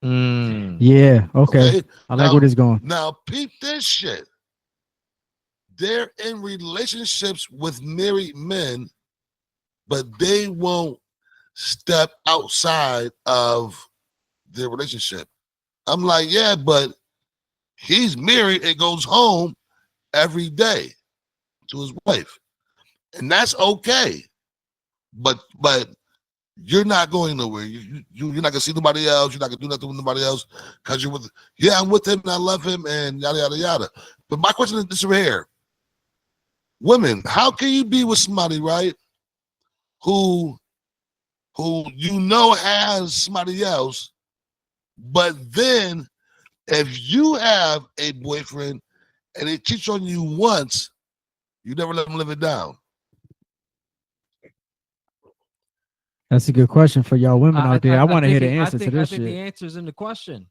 Yeah. Okay. I like where this going. Now, peep this shit. They're in relationships with married men, but they won't step outside of their relationship. I'm like, yeah, but he's married and goes home every day to his wife, and that's okay. But you're not going nowhere. You're not gonna see nobody else. You're not gonna do nothing with nobody else because you're with. Yeah, I'm with him and I love him and yada yada yada. But my question is this right here: women, how can you be with somebody, right, who you know has somebody else, but then if you have a boyfriend and he cheats on you once, you never let him live it down? That's a good question for y'all women out there. I want to hear the answer to this I think the answer's in the question.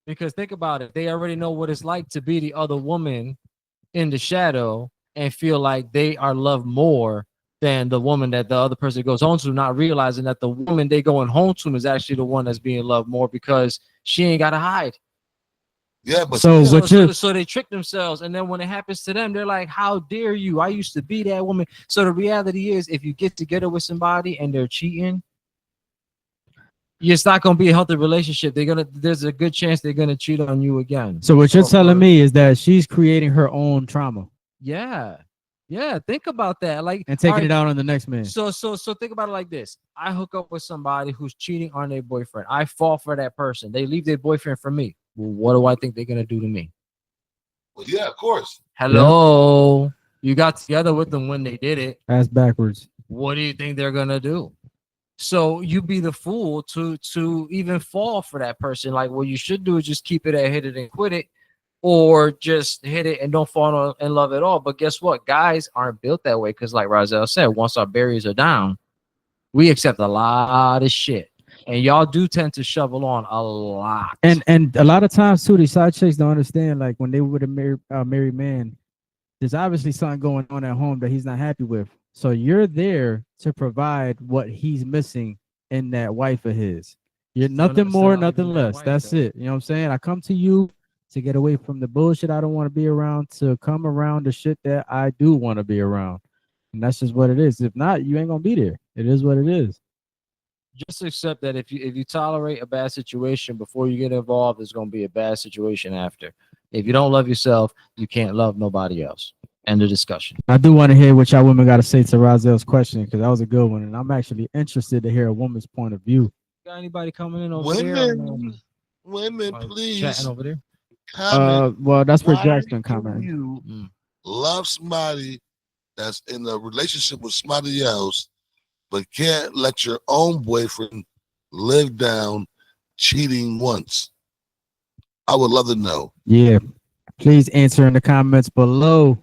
Because think about it. They already know what it's like to be the other woman in the shadow and feel like they are loved more than the woman that the other person goes home to, not realizing that the woman they going home to is actually the one that's being loved more because she ain't got to hide. Yeah, but so they trick themselves, and then when it happens to them, they're like, "How dare you? I used to be that woman." So the reality is, if you get together with somebody and they're cheating, it's not gonna be a healthy relationship. There's a good chance they're gonna cheat on you again. So what you're telling me is that she's creating her own trauma. Yeah. Think about that, like, and taking it out on the next man. So think about it like this: I hook up with somebody who's cheating on their boyfriend. I fall for that person. They leave their boyfriend for me. Well, what do I think they're gonna do to me? Well, yeah, of course. Hello, yep. You got together with them when they did it. Ass backwards. What do you think they're gonna do? So you be the fool to even fall for that person. Like, what you should do is just keep it at hit it and quit it, or just hit it and don't fall in love at all. But guess what? Guys aren't built that way because, like Rozelle said, once our barriers are down, we accept a lot of shit. And y'all do tend to shovel on a lot. And a lot of times too, these side chicks don't understand. Like when they were with a married man, there's obviously something going on at home that he's not happy with. So you're there to provide what he's missing in that wife of his. You're nothing more, nothing less. That's it. You know what I'm saying? I come to you to get away from the bullshit I don't want to be around, to come around the shit that I do want to be around. And that's just what it is. If not, you ain't gonna be there. It is what it is. Just accept that if you tolerate a bad situation before you get involved, there's gonna be a bad situation after. If you don't love yourself, you can't love nobody else. End of discussion. I do want to hear what y'all women got to say to Rozelle's question, because that was a good one, and I'm actually interested to hear a woman's point of view. Got anybody coming in over there? Women, please. Chatting over there. Well, that's where Jackson commented. You love somebody that's in a relationship with somebody else, but can't let your own boyfriend live down cheating once. I would love to know. Yeah, please answer in the comments below.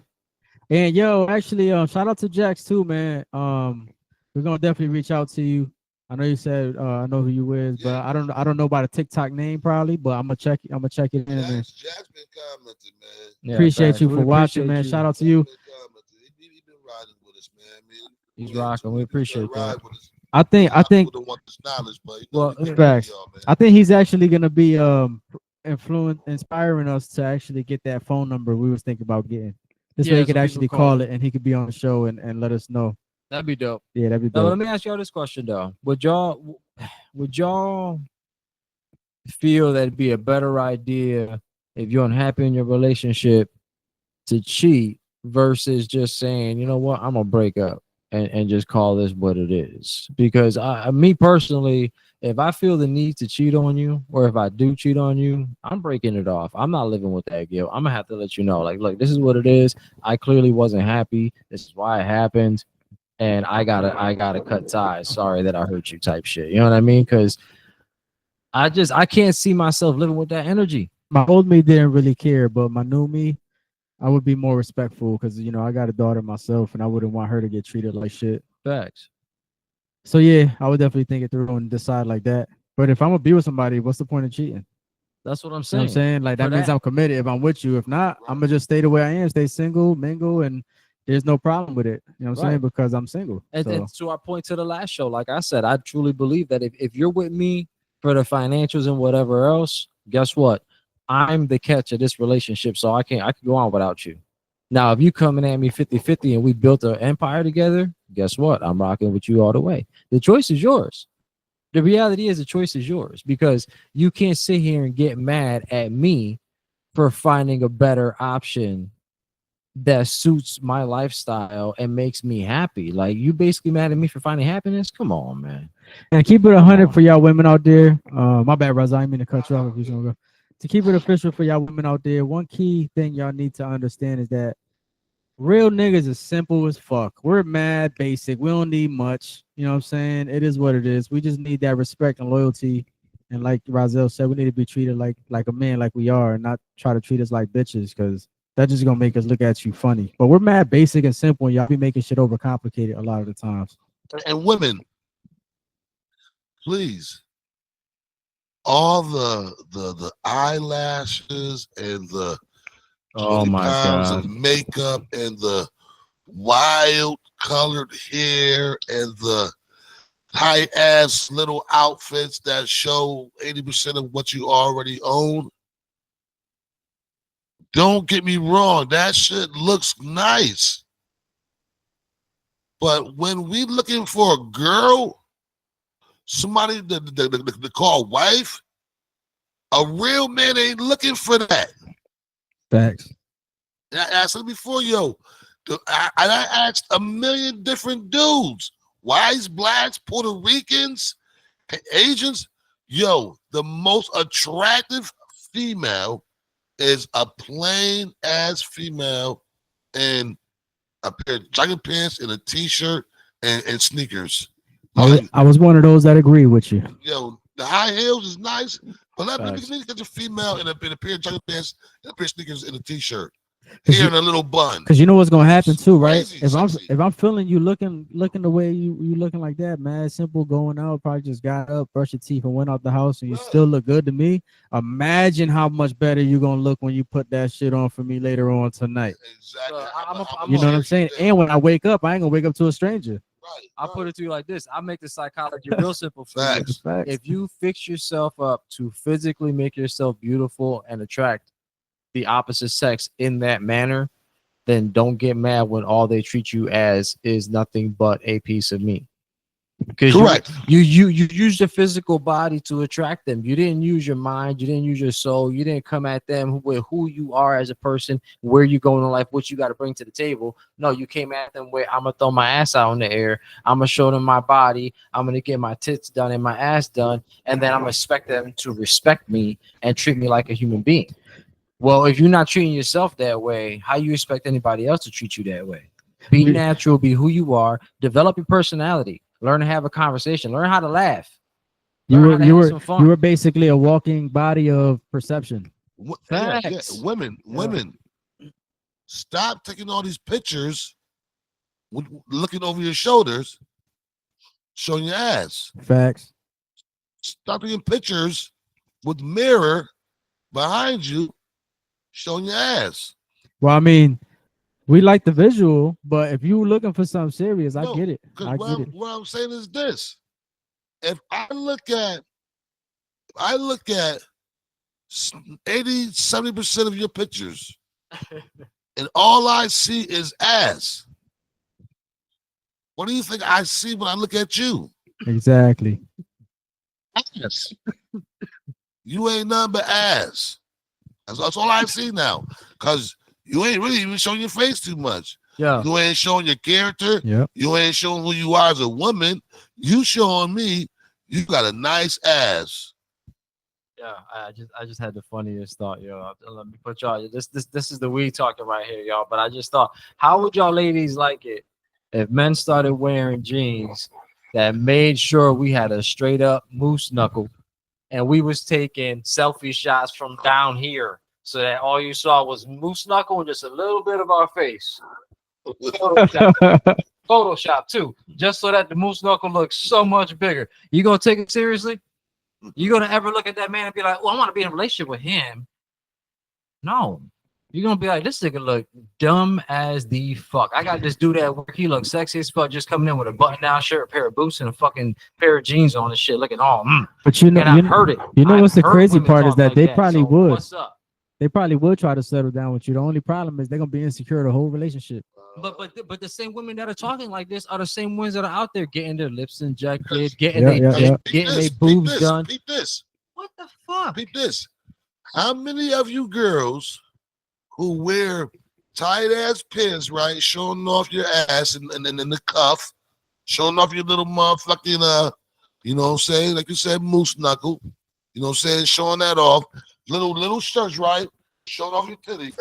And yo, actually, shout out to Jax too, man. We're gonna definitely reach out to you. I know you said I know who you is, but I don't know about a TikTok name probably, but I'm gonna check it in. Jack's been commenting, man. Yeah, appreciate you for watching, man. Shout out to you. He been riding with us, man. He's rocking. We appreciate that. I think well, facts. I think he's actually gonna be inspiring us to actually get that phone number we was thinking about getting. This way he could actually call it and he could be on the show and let us know. That'd be dope. Yeah, that'd be dope. Now, let me ask y'all this question though. Would y'all feel that it'd be a better idea if you're unhappy in your relationship to cheat versus just saying, you know what, I'm gonna break up and just call this what it is? Because me personally, if I feel the need to cheat on you, or if I do cheat on you, I'm breaking it off. I'm not living with that guilt. I'm gonna have to let you know, like, look, this is what it is. I clearly wasn't happy. This is why it happened, and I gotta cut ties. Sorry that I hurt you, type shit. You know what I mean? Because I can't see myself living with that energy. My old me didn't really care, but my new me, I would be more respectful because, you know, I got a daughter myself and I wouldn't want her to get treated like shit. Facts. So yeah, I would definitely think it through and decide like that. But if I'm gonna be with somebody, what's the point of cheating? That's what I'm saying. You know what I'm saying? Like that means I'm committed if I'm with you. If not, I'm gonna just stay the way I am, stay single, mingle, and there's no problem with it. You know what I'm saying? Because I'm single. And then to our point to the last show, like I said, I truly believe that if you're with me for the financials and whatever else, guess what? I'm the catch of this relationship, so I can go on without you. Now, if you coming at me 50-50 and we built an empire together, guess what? I'm rocking with you all the way. The choice is yours. The reality is the choice is yours, because you can't sit here and get mad at me for finding a better option that suits my lifestyle and makes me happy. Like, you basically mad at me for finding happiness? Come on, man. And keep it 100 for y'all women out there. My bad, Raza. I didn't mean to cut you off if you're gonna go. To keep it official for y'all women out there, one key thing y'all need to understand is that real niggas is simple as fuck. We're mad basic. We don't need much. You know what I'm saying? It is what it is. We just need that respect and loyalty. And like Razel said, we need to be treated like a man, like we are, and not try to treat us like bitches, because that's just gonna make us look at you funny. But we're mad basic and simple, and y'all be making shit overcomplicated a lot of the times. And women, please, all the eyelashes and the Oh my pounds God. of makeup and the wild colored hair and the high ass little outfits that show 80% of what you already own. Don't get me wrong, that shit looks nice. But when we looking for a girl, somebody to call wife, a real man ain't looking for that. Facts. And I asked him before, I asked a million different dudes, whites, blacks, Puerto Ricans, Asians. The most attractive female is a plain ass female in a pair of jogging pants and a t-shirt and sneakers. I was one of those that agree with you. The high heels is nice, but let me Facts. get a female in a pair of jogging pants and a pair of sneakers and a t-shirt. Here in a little bun. Because you know what's gonna happen too, right? Crazy, If I'm feeling you looking the way you looking like that, man, simple going out, probably just got up, brushed your teeth, and went out the house, and you still look good to me. Imagine how much better you're gonna look when you put that shit on for me later on tonight. Exactly. You know what I'm saying? And when I wake up, I ain't gonna wake up to a stranger. Right. I'll put it to you like this. I make the psychology real simple for you. Facts. Facts. If you fix yourself up to physically make yourself beautiful and attract the opposite sex in that manner, then don't get mad when all they treat you as is nothing but a piece of meat. Because Correct. You use your physical body to attract them. You didn't use your mind. You didn't use your soul. You didn't come at them with who you are as a person, where you going in life, what you got to bring to the table. No, you came at them with, I'm gonna throw my ass out in the air. I'm gonna show them my body. I'm gonna get my tits done and my ass done, and then I'm gonna expect them to respect me and treat me like a human being. Well, if you're not treating yourself that way, how you expect anybody else to treat you that way? Be natural, be who you are, develop your personality, learn to have a conversation, learn how to laugh. You Learn how to were have some fun. you were basically a walking body of perception. Facts. Women, stop taking all these pictures, looking over your shoulders, showing your ass. Facts. Stop taking pictures with mirror behind you, showing your ass. Well, I mean, we like the visual, but if you looking for something serious, I No, get it. Because I get it. what I'm saying is this: if I look at 80-70% of your pictures, and all I see is ass, what do you think I see when I look at you? Exactly. Ass. You ain't nothing but ass. That's all I see now. Because you ain't really even showing your face too much. Yeah. You ain't showing your character. Yep. You ain't showing who you are as a woman. You showing me you got a nice ass. Yeah, I just had the funniest thought, yo. Let me put y'all. This is the weed talking right here, y'all. But I just thought, how would y'all ladies like it if men started wearing jeans that made sure we had a straight up moose knuckle, and we was taking selfie shots from down here, so that all you saw was moose knuckle and just a little bit of our face. Photoshop too, just so that the moose knuckle looks so much bigger. You gonna take it seriously? You gonna ever look at that man and be like, "Oh, I want to be in a relationship with him"? No, You're gonna be like, this nigga look dumb as the fuck. I got this dude at work. He looks sexy as fuck, just coming in with a button-down shirt, a pair of boots, and a fucking pair of jeans on and shit, looking all. But you know, And I've heard it. You know I've what's the heard crazy women part is talk that like they that. probably So would. What's up? They probably would try to settle down with you. The only problem is they're gonna be insecure the whole relationship. But the same women that are talking like this are the same ones that are out there getting their lips injected, getting Yeah, their yeah, yeah. getting their boobs done. Peep this. What the fuck? Peep this. How many of you girls who wear tight ass pins, right, showing off your ass and the cuff, showing off your little motherfucking you know what I'm saying? Like you said, moose knuckle. You know what I'm saying? Showing that off. Little shirts, right? Showing off your titty.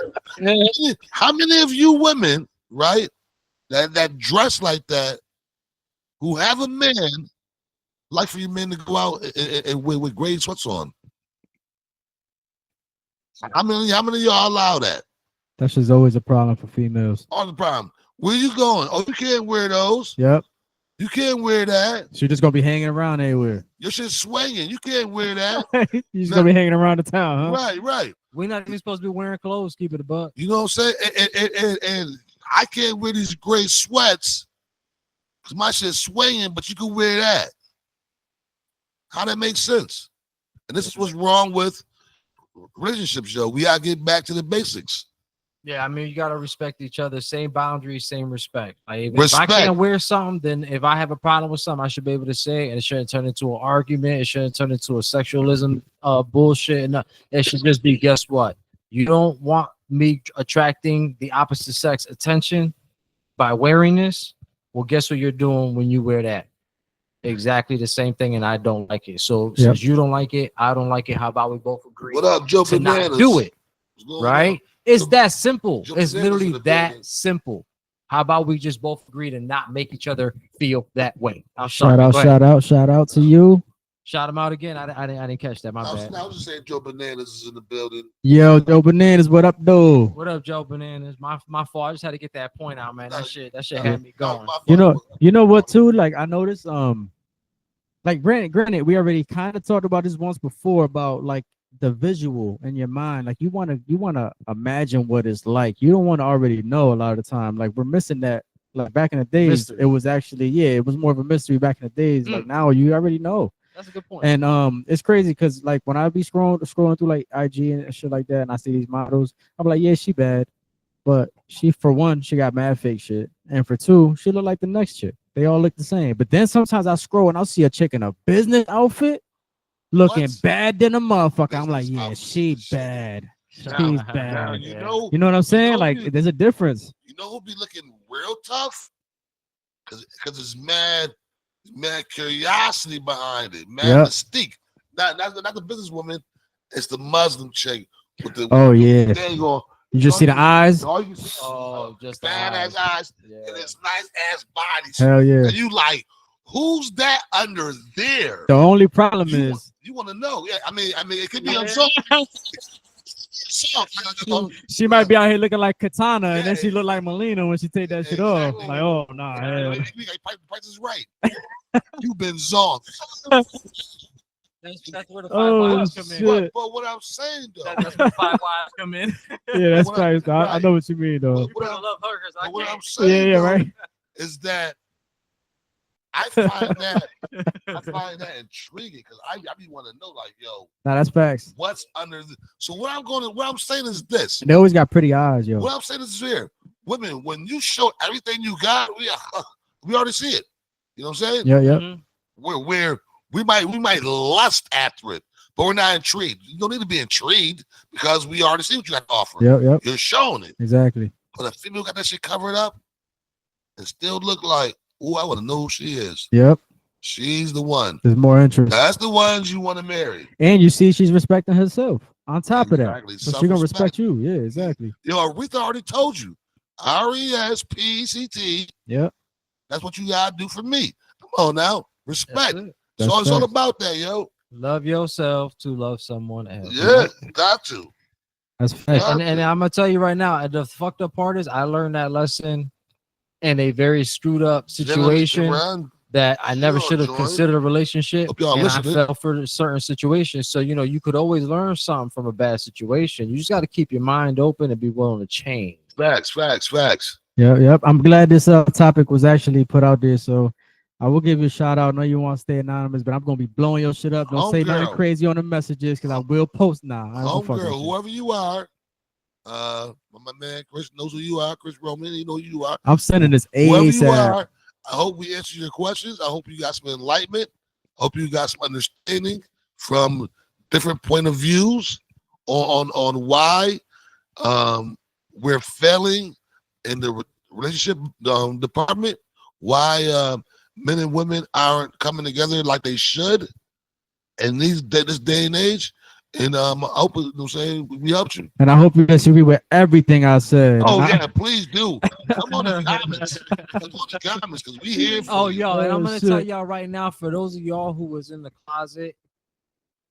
How many of you women, right, that dress like that, who have a man, like for you men to go out and with gray sweats on? How many of y'all allow that? That's just always a problem for females. All the problem. Where you going? Oh, you can't wear those. Yep. You can't wear that. So you're just gonna be hanging around everywhere. Your shit's swinging. You can't wear that. You're just gonna be hanging around the town, huh? Right. We're not even supposed to be wearing clothes. Keep it a buck. You know what I'm saying? And I can't wear these gray sweats because my shit's swinging, but you can wear that. How that makes sense? And this is what's wrong with relationships, yo. We gotta get back to the basics. Yeah, I mean, you gotta respect each other. Same boundaries, same respect. Like, if I can't wear something, then if I have a problem with something, I should be able to say it, and it shouldn't turn into an argument. It shouldn't turn into a sexualism bullshit. And it should just be, guess what? You don't want me attracting the opposite sex attention by wearing this. Well, guess what you're doing when you wear that? Exactly the same thing, and I don't like it. So since you don't like it, I don't like it. How about we both agree? What up, Joe to Bananas? not do it, right? On? It's that simple. Joe It's Bananas literally that simple. How about we just both agree to not make each other feel that way? Shout out to you. Shout him out again. I didn't catch that. My bad. I was just saying Joe Bananas is in the building. Yo, Joe Bananas, what up, dude? What up, Joe Bananas? My fault. I just had to get that point out, man. That shit had me going. You know what too? Like I noticed, like granted, we already kind of talked about this once before about like the visual in your mind. Like you wanna imagine what it's like. You don't want to already know a lot of the time. Like we're missing that. Like back in the days, mystery. It was actually it was more of a mystery back in the days. Like now you already know. That's a good point. And it's crazy because like when I be scrolling through like IG and shit like that, and I see these models, I'm like, yeah, she bad, but she, for one, she got mad fake shit, and for two, she look like the next chick. They all look the same. But then sometimes I scroll and I'll see a chick in a business outfit looking bad than a motherfucker. I'm like, yeah, she bad. She's bad. You know what I'm saying? Like, there's a difference. You know who be looking real tough? Because it's mad curiosity behind it, mad mystique. Not the businesswoman, it's the Muslim chick with the there you go. You just see the eyes. All you see just bad ass eyes and this nice ass body. Hell yeah. And you like, who's that under there? The only problem is you want to know. Yeah, I mean, it could be unsolved. She might be out here looking like Katana, and then she look like Melina when she take that shit off. Like, oh nah, price is right. You've been zonked. That's where the 5 wives come in. But what I'm saying though, that's where the 5 wives come in. Yeah, that's right. I know what you mean though. What I'm saying, right, is that I find that intriguing because I be want to know, like, yo, that's facts. What's under so what I'm saying is this. They always got pretty eyes, yo. What I'm saying is here, women, when you show everything you got, we already see it. You know what I'm saying? Yeah. Mm-hmm. We might lust after it, but we're not intrigued. You don't need to be intrigued because we already see what you got to offer. Yep. You're showing it. Exactly. But a female got that shit covered up and still look like, oh, I want to know who she is. Yep. She's the one. There's more interest. That's the ones you want to marry. And you see she's respecting herself on top of that. So she's going to respect you. Yeah, exactly. Yo, Aretha already told you. RESPCT. Yep. That's what you got to do for me. Come on now. Respect. So it's all about that, yo. Love yourself to love someone else. Yeah, got to. That's fact. And I'm going to tell you right now, the fucked up part is I learned that lesson in a very screwed up situation that I never Sure, should have Joy. considered a relationship, Hope y'all and I listening. fell for certain situations. So you could always learn something from a bad situation. You just got to keep your mind open and be willing to change. Facts. Yep. I'm glad this topic was actually put out there. So I will give you a shout out. I know you want to stay anonymous, but I'm gonna be blowing your shit up. Don't say nothing Homegirl. crazy on the messages because I will post now. I ain't gonna fuck with Homegirl, you. whoever you are, my man Chris knows who you are. Chris Roman, you know who you are. I'm sending this Whoever you ASAP. are, I hope we answer your questions. I hope you got some enlightenment. I hope you got some understanding from different point of views on why we're failing in the relationship department, why men and women aren't coming together like they should in this day and age. And I hope we helped you. And I hope you disagree with everything I said. Oh yeah, please do. Come on the comments. Come on the comments because we here for you. And I'm Oh, gonna shit. tell y'all right now, for those of y'all who was in the closet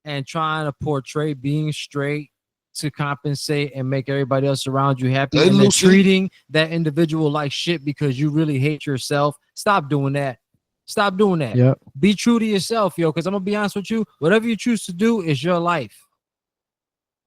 and trying to portray being straight to compensate and make everybody else around you happy, Hey, and then Lucy. treating that individual like shit because you really hate yourself, stop doing that. Stop doing that. Yep. Be true to yourself, yo, because I'm gonna be honest with you, whatever you choose to do is your life.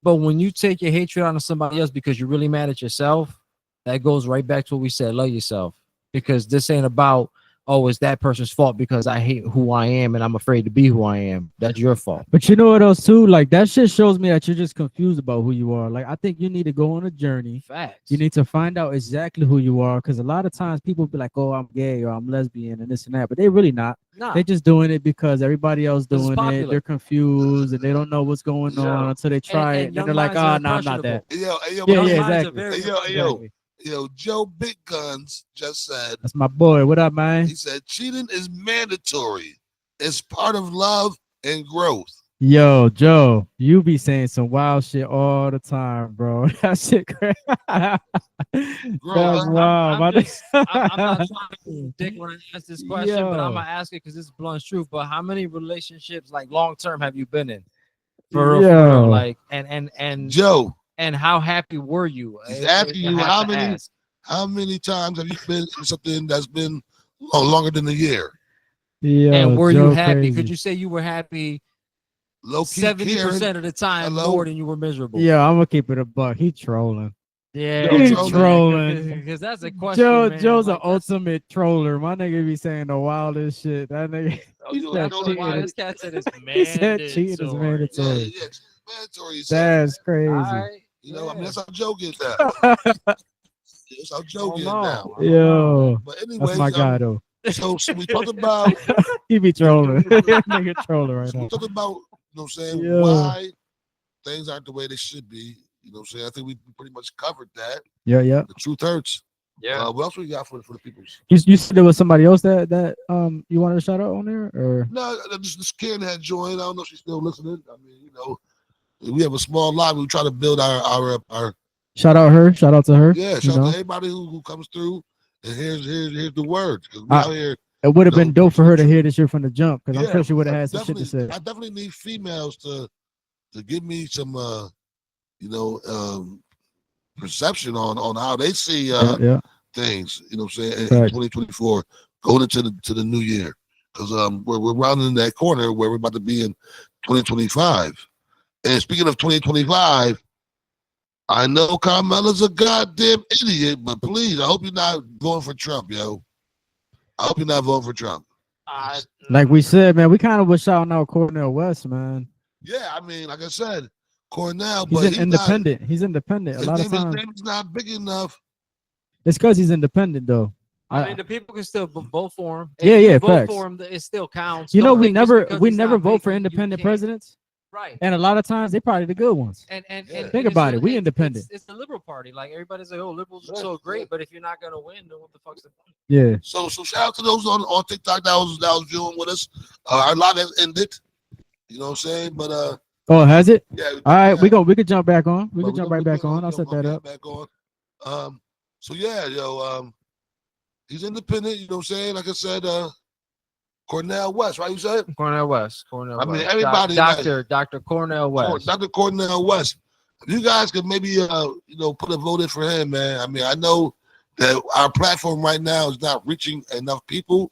But when you take your hatred out on somebody else because you're really mad at yourself, that goes right back to what we said, love yourself. Because this ain't about, oh, it's that person's fault because I hate who I am and I'm afraid to be who I am. That's your fault. But you know what else too? Like that shit shows me that you're just confused about who you are. Like I think you need to go on a journey. Facts. You need to find out exactly who you are, because a lot of times people be like, "Oh, I'm gay or I'm lesbian and this and that," but they really not. Nah. They're just doing it because everybody else 'Cause it's doing it. popular. They're confused and they don't know what's going Yeah. on until they try it. And young they're like, minds are "Oh, no, I'm not that." impressionable. Hey, yo, Yeah, my yeah, man, minds are exactly. very Exactly. yo, Joe Big Guns just said, That's my boy. What up, man? he said, cheating is mandatory. It's part of love and growth. Yo, Joe, you be saying some wild shit all the time, bro. That shit crazy. That's I'm- wild. I'm my just- I'm not trying to dick when I ask this question, but I'm Yo. gonna ask it because it's blunt truth. But how many relationships, like long term, have you been in? For real, Yo. like, and Joe, how happy were you? He's If asking I you have how to many- ask. how many times have you been in something that's been longer than a year? Yo, And were you Joe happy? crazy. Could you say you were happy Low key 70% of the time Hello? more than you were miserable? Yeah, I'm gonna keep it a buck. He trolling. Yeah, He trolling. because that's a question. man. Joe's Like, an ultimate troller. My nigga be saying the wildest shit. That nigga, Oh, he you said know I don't know why cheating this is- cat said it's he said cheating is mandatory. mandatory. Yeah, it's mandatory. He said. That's crazy. All right. You know, I mean, Yeah. that's how Joe gets down. That's how Joe gets down. Yo, But anyway, that's my guy though. so we talked about He be trolling. Nigga trolling right so we now. talked about, you know what I'm saying, Yeah. why things aren't the way they should be. You know what I'm saying? I think we pretty much covered that. Yeah, yeah. The truth hurts. Yeah. What else we got for the peoples? You said there was somebody else that you wanted to shout out on there, or No, this Karen had joined. I don't know if she's still listening. I mean, you know, we have a small live. We try to build our shout out her, shout out to her. yeah. you Shout out know? to everybody who comes through. And here's the words. 'Cause we I- out here. It would have No, been dope for her to hear this shit from the jump, because I'm Yeah, sure she would have I had some shit to say. I definitely need females to give me some perception on how they see Yeah. things, you know what I'm saying, in Correct. 2024 going into the new year. Because we're rounding that corner where we're about to be in 2025. And speaking of 2025, I know Carmela's a goddamn idiot, but please, I hope you're not voting for Trump, yo. I hope you're not voting for Trump. Like we said, man, we kind of was shouting out Cornel West, man. Yeah, I mean, like I said, Cornell, He's but an independent. He's independent. A lot of his times, name is not big enough. it's because he's independent, though. I mean, the people can still vote for him. Yeah, If you yeah, vote facts. for him, it still counts. You know, Don't we think just never because we he's never not vote big, for you independent can't. presidents, Right. and a lot of times they probably the good ones. And Think it's about a- it, we it's- independent. It's the liberal party. Like everybody's like, oh, liberals are Yeah, so great, yeah. but if you're not gonna win, then what the fuck's the point? Yeah, So shout out to those on TikTok that was viewing with us. Our live has ended. You know what I'm saying? But Oh, has it? yeah. All right, yeah. we could jump back on. We But can jump gonna- right back gonna- on. I'll set gonna that get up. Back on. So yeah, he's independent. You know what I'm saying? Like I said, Cornell West, right? You said Cornell West. Cornell I mean, West. everybody, Dr. Cornell West. Dr. Cornell West. If you guys could maybe put a vote in for him, man. I mean, I know that our platform right now is not reaching enough people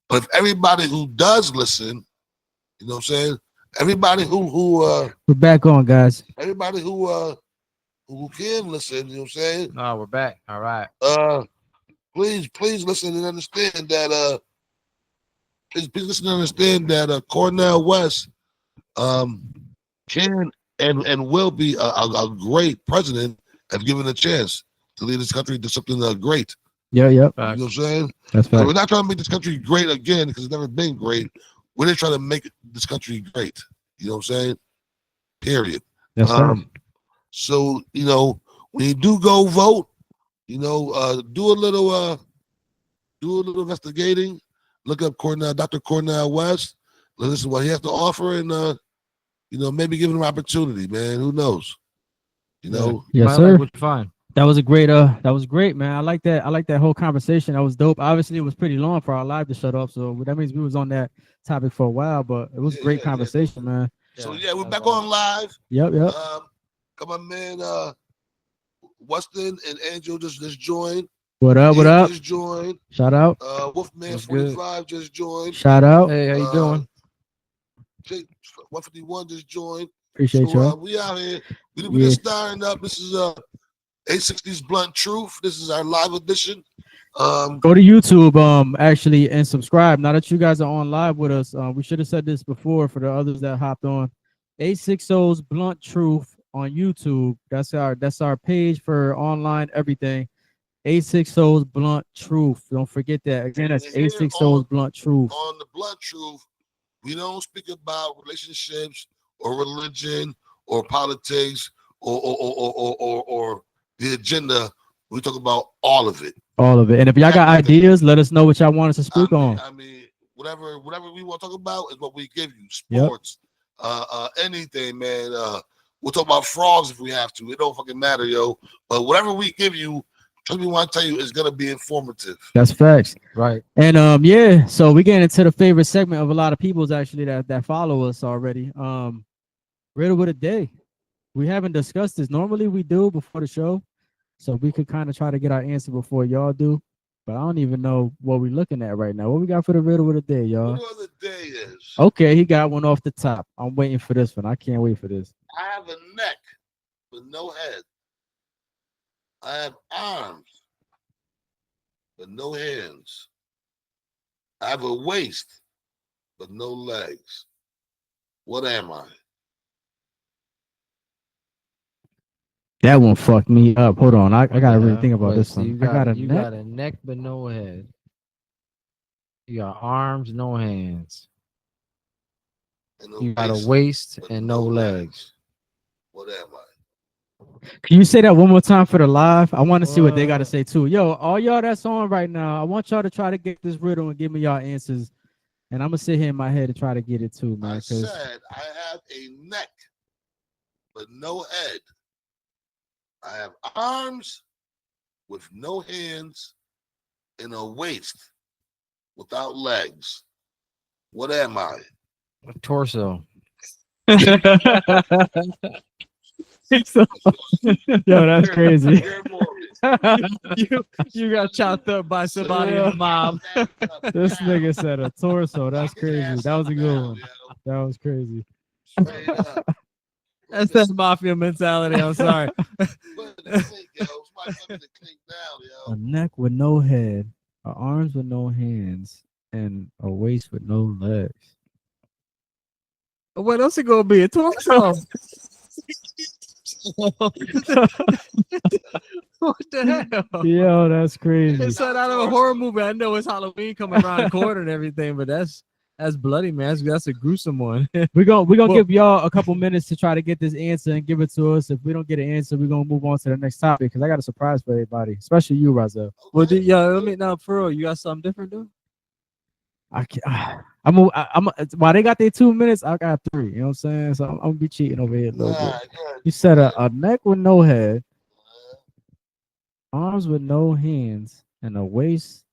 But if everybody who does listen, you know what I'm saying? Everybody who We're back on, guys. everybody who can listen, you know what I'm saying? No, we're back. All right. Please listen and understand that please listen and understand that Cornel West can and will be a great president if given a chance to lead this country to something great. Yeah, yep. You know what I'm saying? That's So right. we're not trying to make this country great again because it's never been great. We're just trying to make this country great. You know what I'm saying? Period. That's right. So, you know, when you do go vote, you know, do a little investigating. Look up Dr. Cornel West. Listen to what he has to offer, and you know, maybe give him an opportunity, man. Who knows? You know, Yes, Might sir. like what you find. That was great, man. I like that whole conversation. That was dope. Obviously, it was pretty long for our live to shut off, so that means we was on that topic for a while. But it was great conversation, man. So yeah, we're back on live. Yep. Come on, man. Weston and Angel just joined. What up? What up? Just joined. Shout out. Wolfman 45 just joined. Shout out. Hey, how you doing? Jake 151 just joined. Appreciate So, y'all. we out here. We just starting up. This is 860's Blunt Truth. This is our live edition. Go to YouTube, actually, and subscribe. Now that you guys are on live with us, we should have said this before for the others that hopped on. 860's Blunt Truth on YouTube. That's our page for online everything. 860's Blunt Truth. Don't forget that. Again, that's 860's Blunt Truth. On the Blunt Truth, we don't speak about relationships or religion or politics or the agenda. We talk about all of it. All of it. And if y'all got ideas, let us know what y'all want us to speak on. I mean, whatever we want to talk about is what we give you. Sports, anything, man. We'll talk about frogs if we have to. It don't fucking matter, yo. But whatever we give you, we want to tell you is gonna be informative. That's facts. Right. And yeah, so we get into the favorite segment of a lot of people's actually that follow us already. Riddle of the day. We haven't discussed this. Normally we do before the show. So we could kind of try to get our answer before y'all do. But I don't even know what we're looking at right now. What we got for the riddle of the day, y'all? Riddle of the day is okay, he got one off the top. I'm waiting for this one. I can't wait for this. I have a neck with no head. I have arms but no hands. I have a waist but no legs. What am I? That one fucked me up. Hold on. I gotta really think about this one. You got a neck but no head. You got arms, no hands. You got a waist and no legs. What am I? Can you say that one more time for the live? I want to see what they got to say too. Yo, all y'all that's on right now, I want y'all to try to get this riddle and give me y'all answers. And I'm gonna sit here in my head and try to get it too, man. I said I have a neck but no head. I have arms with no hands and a waist without legs. What am I? A torso. Yo, that's crazy. you got chopped up by somebody's mom. This nigga said a torso. That's crazy. That was a good one. That was crazy. That's that mafia mentality. I'm sorry. A neck with no head, arms with no hands, and a waist with no legs. What else it gonna be? A torso. What the hell? Yo, that's crazy. It's out of a horror movie. I know it's Halloween coming around the corner and everything, but that's bloody, man. That's a gruesome one. We're gonna give y'all a couple minutes to try to get this answer and give it to us. If we don't get an answer, we're gonna move on to the next topic because I got a surprise for everybody, especially you, Razel. Well, let me now, for real, you got something different, dude? I can't. While they got their 2 minutes, I got 3. You know what I'm saying? So I'm gonna be cheating over here a little bit. You said a neck with no head, arms with no hands, and a waist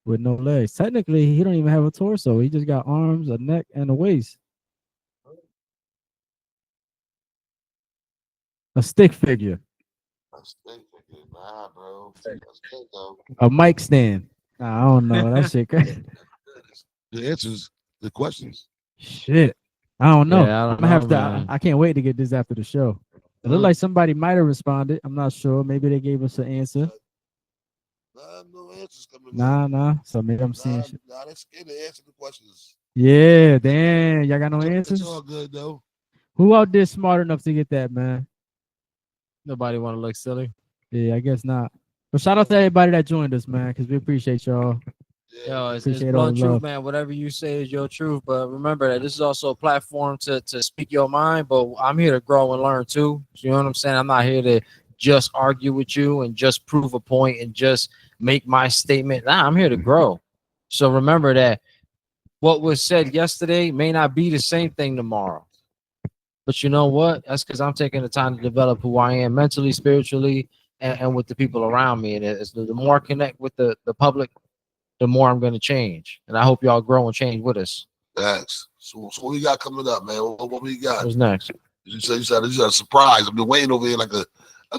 with no legs. Technically, he don't even have a torso. He just got arms, a neck, and a waist. A stick figure. A stick figure, nah, bro. A mic stand. Nah, I don't know. That shit crazy. The answers, the questions. Shit. I don't know. Yeah, I don't I'm gonna have know, to. man. I can't wait to get this after the show. It looked like somebody might have responded. I'm not sure. Maybe they gave us an answer. Nah, no answers coming Nah. So maybe I'm seeing shit. Nah, they're scared to answer the questions. Yeah, damn. Y'all got no It's answers? all good though. Who out there smart enough to get that, man? Nobody want to look silly. Yeah, I guess not. But shout out to everybody that joined us, man, because we appreciate y'all. Yeah. Yo, it's Appreciate all blunt the truth, love. man. Whatever you say is your truth, but remember that this is also a platform to speak your mind. But I'm here to grow and learn too. You know what I'm saying? I'm not here to just argue with you and just prove a point and just make my statement. Nah, I'm here to grow. So remember that what was said yesterday may not be the same thing tomorrow. But you know what? That's because I'm taking the time to develop who I am mentally, spiritually, and with the people around me. And it's the more I connect with the public, the more I'm going to change. And I hope y'all grow and change with us. Thanks. So what we got coming up, man? What we got? What's next? You said a surprise. I've been waiting over here like a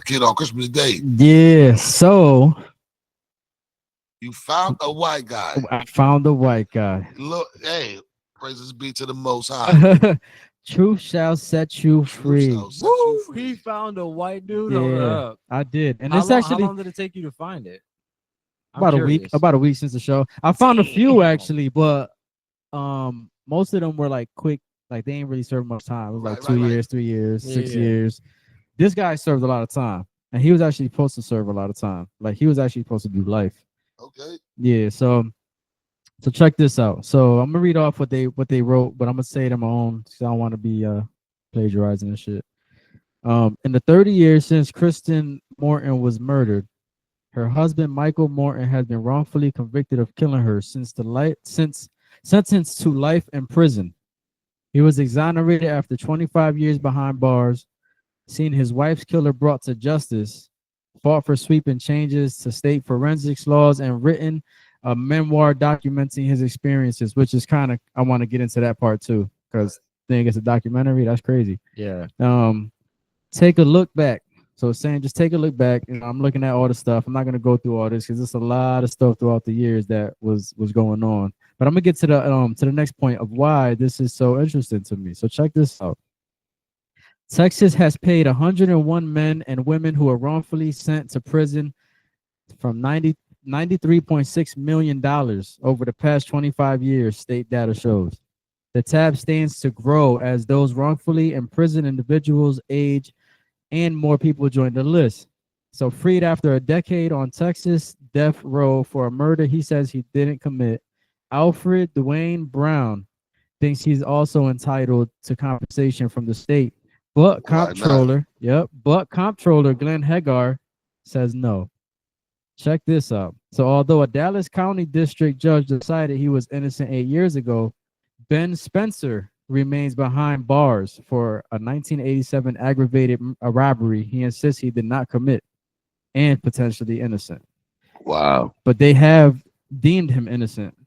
kid on Christmas Day. Yeah, so You found a white guy. I found a white guy. Look, hey, praises be to the Most High. Truth shall set you free. Shall set you Woo! free. He found a white dude. Yeah, Hold up. I did, and How it's long, actually how long did it take you to find it? I'm about curious. a week since the show. I found a few Damn. actually, but most of them were like quick, like they ain't really served much time. It was like 2 years, 3 years, 6 Yeah. years. This guy served a lot of time, and he was actually supposed to serve a lot of time. Like he was actually supposed to do life. Okay. Yeah, so check this out. So I'm gonna read off what they wrote, but I'm gonna say it on my own because I don't want to be plagiarizing and shit. In the 30 years since Kristen Morton was murdered, her husband Michael Morton has been wrongfully convicted of killing her since sentenced to life in prison. He was exonerated after 25 years behind bars, seen his wife's killer brought to justice, fought for sweeping changes to state forensics laws, and written a memoir documenting his experiences, which is kind of, I want to get into that part too, because I think it's a documentary. That's crazy. Yeah. Take a look back. So it's saying just take a look back. And I'm looking at all the stuff. I'm not gonna go through all this because there's a lot of stuff throughout the years that was going on. But I'm gonna get to the next point of why this is so interesting to me. So check this out. Texas has paid 101 men and women who are wrongfully sent to prison from $93.6 million over the past 25 years, state data shows. The tab stands to grow as those wrongfully imprisoned individuals age and more people join the list. So freed after a decade on Texas death row for a murder he says he didn't commit, Alfred Dwayne Brown thinks he's also entitled to compensation from the state. But comptroller Glenn Hagar says no. Check this out. So although a Dallas County District judge decided he was innocent 8 years ago, Ben Spencer remains behind bars for a 1987 aggravated robbery he insists he did not commit and potentially innocent. Wow. But they have deemed him innocent,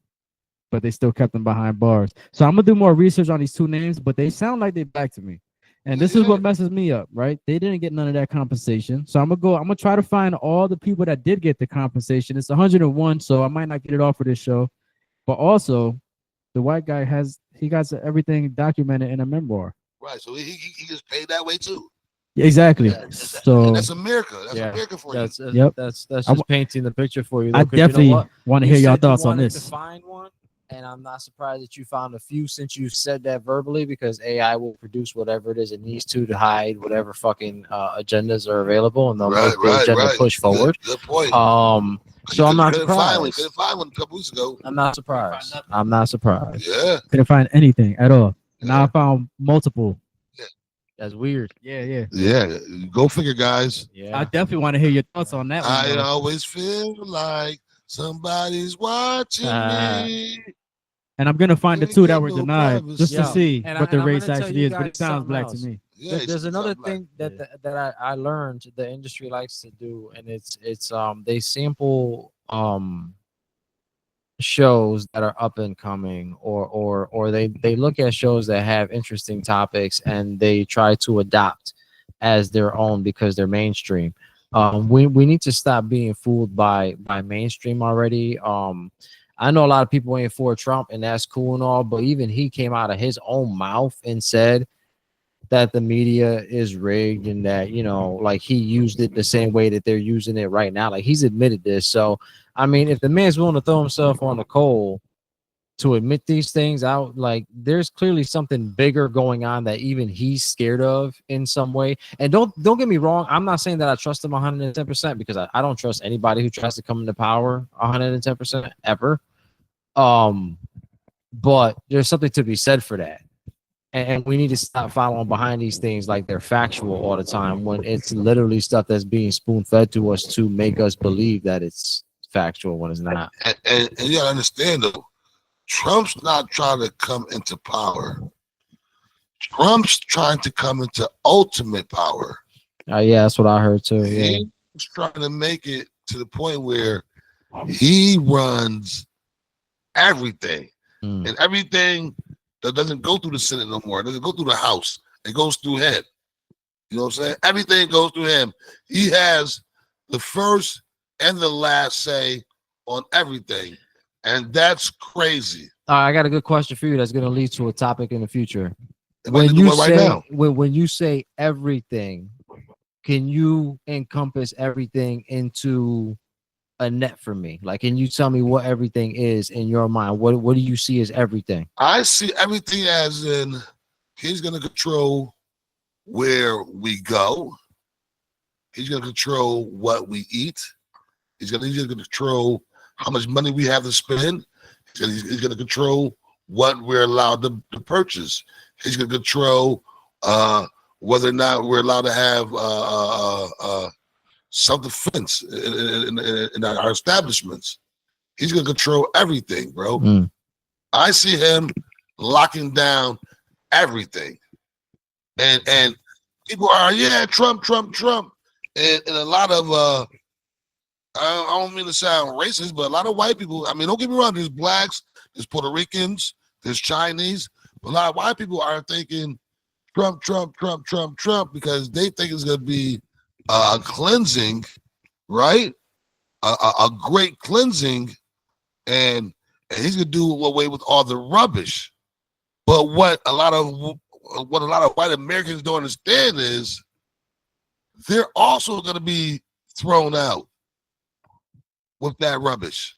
but they still kept him behind bars. So I'm going to do more research on these two names, but they sound like they back to me. And this is what messes me up, right? They didn't get none of that compensation. So I'm going to try to find all the people that did get the compensation. It's 101, so I might not get it all for this show. But also, the white guy got everything documented in a memoir. Right. So he gets paid that way too. Exactly. Yeah, so that's America. That's America for you. That's just painting the picture for you. I definitely want to hear your thoughts on this. To find one, and I'm not surprised that you found a few since you said that verbally, because AI will produce whatever it is it needs to hide whatever fucking agendas are available, and they'll make the agenda push forward. Good point. So I'm not surprised. Couldn't find one a couple weeks ago. I'm not surprised. I'm not surprised. Yeah. Couldn't find anything at all. And now I found multiple. That's weird. Yeah. Yeah. Go figure, guys. Yeah. I definitely want to hear your thoughts on that one. I always feel like somebody's watching me. And I'm gonna find the two that were denied just to see and what the I'm race gonna tell actually you is. But it guys sounds something black else. to me. Yeah, There's another something thing that I learned the industry likes to do, and it's they sample shows that are up and coming, or they look at shows that have interesting topics and they try to adopt as their own because they're mainstream. We need to stop being fooled by mainstream already. I know a lot of people ain't for Trump, and that's cool and all, but even he came out of his own mouth and said that the media is rigged and that, you know, like he used it the same way that they're using it right now. Like he's admitted this. So, I mean, if the man's willing to throw himself on the coal to admit these things out, like there's clearly something bigger going on that even he's scared of in some way. And don't get me wrong, I'm not saying that I trust him 110% because I don't trust anybody who tries to come into power 110% ever. But there's something to be said for that. And we need to stop following behind these things like they're factual all the time when it's literally stuff that's being spoon-fed to us to make us believe that it's factual when it's not. And you gotta understand though, Trump's not trying to come into power. Trump's trying to come into ultimate power. Yeah, that's what I heard too. Yeah. He's trying to make it to the point where he runs everything. And everything that doesn't go through the Senate no more. It doesn't go through the House. It goes through him. You know what I'm saying? Everything goes through him. He has the first and the last say on everything. And that's crazy. All right, I got a good question for you that's going to lead to a topic in the future. When you say everything, can you encompass everything into a net for me? Like, can you tell me what everything is in your mind? What do you see as everything? I see everything as in he's going to control where we go. He's going to control what we eat. He's going to control how much money we have to spend. He's going to control what we're allowed to purchase. He's going to control whether or not we're allowed to have self-defense in our establishments. He's going to control everything, bro. I see him locking down everything. And people are, yeah, Trump. And a lot of, I don't mean to sound racist, but a lot of white people, I mean, don't get me wrong, there's blacks, there's Puerto Ricans, there's Chinese, but a lot of white people are thinking Trump, because they think it's going to be a cleansing, right? A great cleansing, and he's gonna do away with all the rubbish. But what a lot of white Americans don't understand is they're also gonna be thrown out with that rubbish,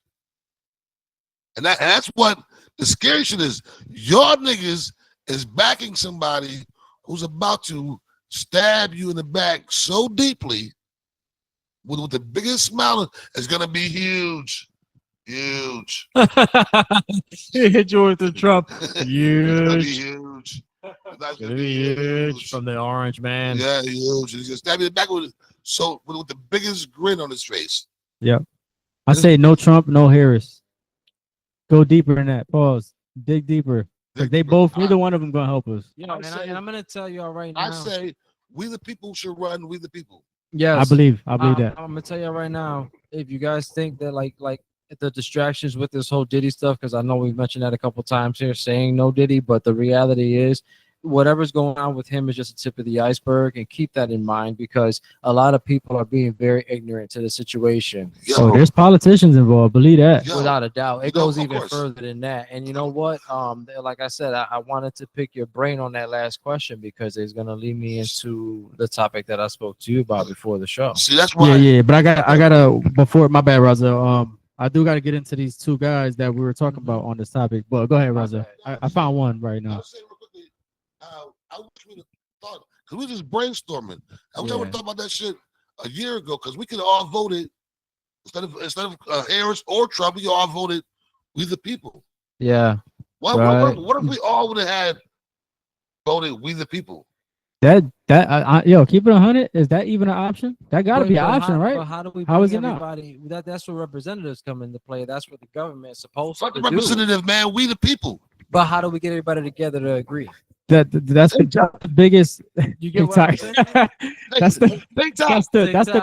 and that's what the scary shit is. Y'all niggas is backing somebody who's about to stab you in the back so deeply with the biggest smile. It's gonna be huge. He hit you with the Trump. Huge. It's gonna be huge from the orange man. Yeah, huge. He's gonna stab you in the back with the biggest grin on his face. Yep. I say no Trump, no Harris. Go deeper in that. Pause. Dig deeper. Because they both, neither one of them gonna help us. You know, and I'm gonna tell you all right now. I say we the people should run. We the people. Yeah, I believe that. I'm gonna tell you right now. If you guys think that like the distractions with this whole Diddy stuff, because I know we've mentioned that a couple times here, saying no Diddy, but the reality is whatever's going on with him is just a tip of the iceberg, and keep that in mind because a lot of people are being very ignorant to the situation. Oh, there's politicians involved. Believe that. Without a doubt. It goes even further than that. And you know what? Like I said, I wanted to pick your brain on that last question because it's gonna lead me into the topic that I spoke to you about before the show. See, that's why. Yeah. But I gotta before my bad, Raza. I do gotta get into these two guys that we were talking about on this topic. But go ahead, Raza. I found one right now. I wish we'd have thought, because we just brainstorming. I wish I would have thought about that shit a year ago, because we could have all voted instead of Harris or Trump. We all voted We the People. Yeah. What if we all would have had voted We the People? Yo, keep it 100. Is that even an option? That got to be an option, right? But how do we? How is it everybody? Not? That's where representatives come into play. That's what the government's supposed to do. Representative, man. We the people. But how do we get everybody together to agree? That's the biggest. You get what I'm saying? That's the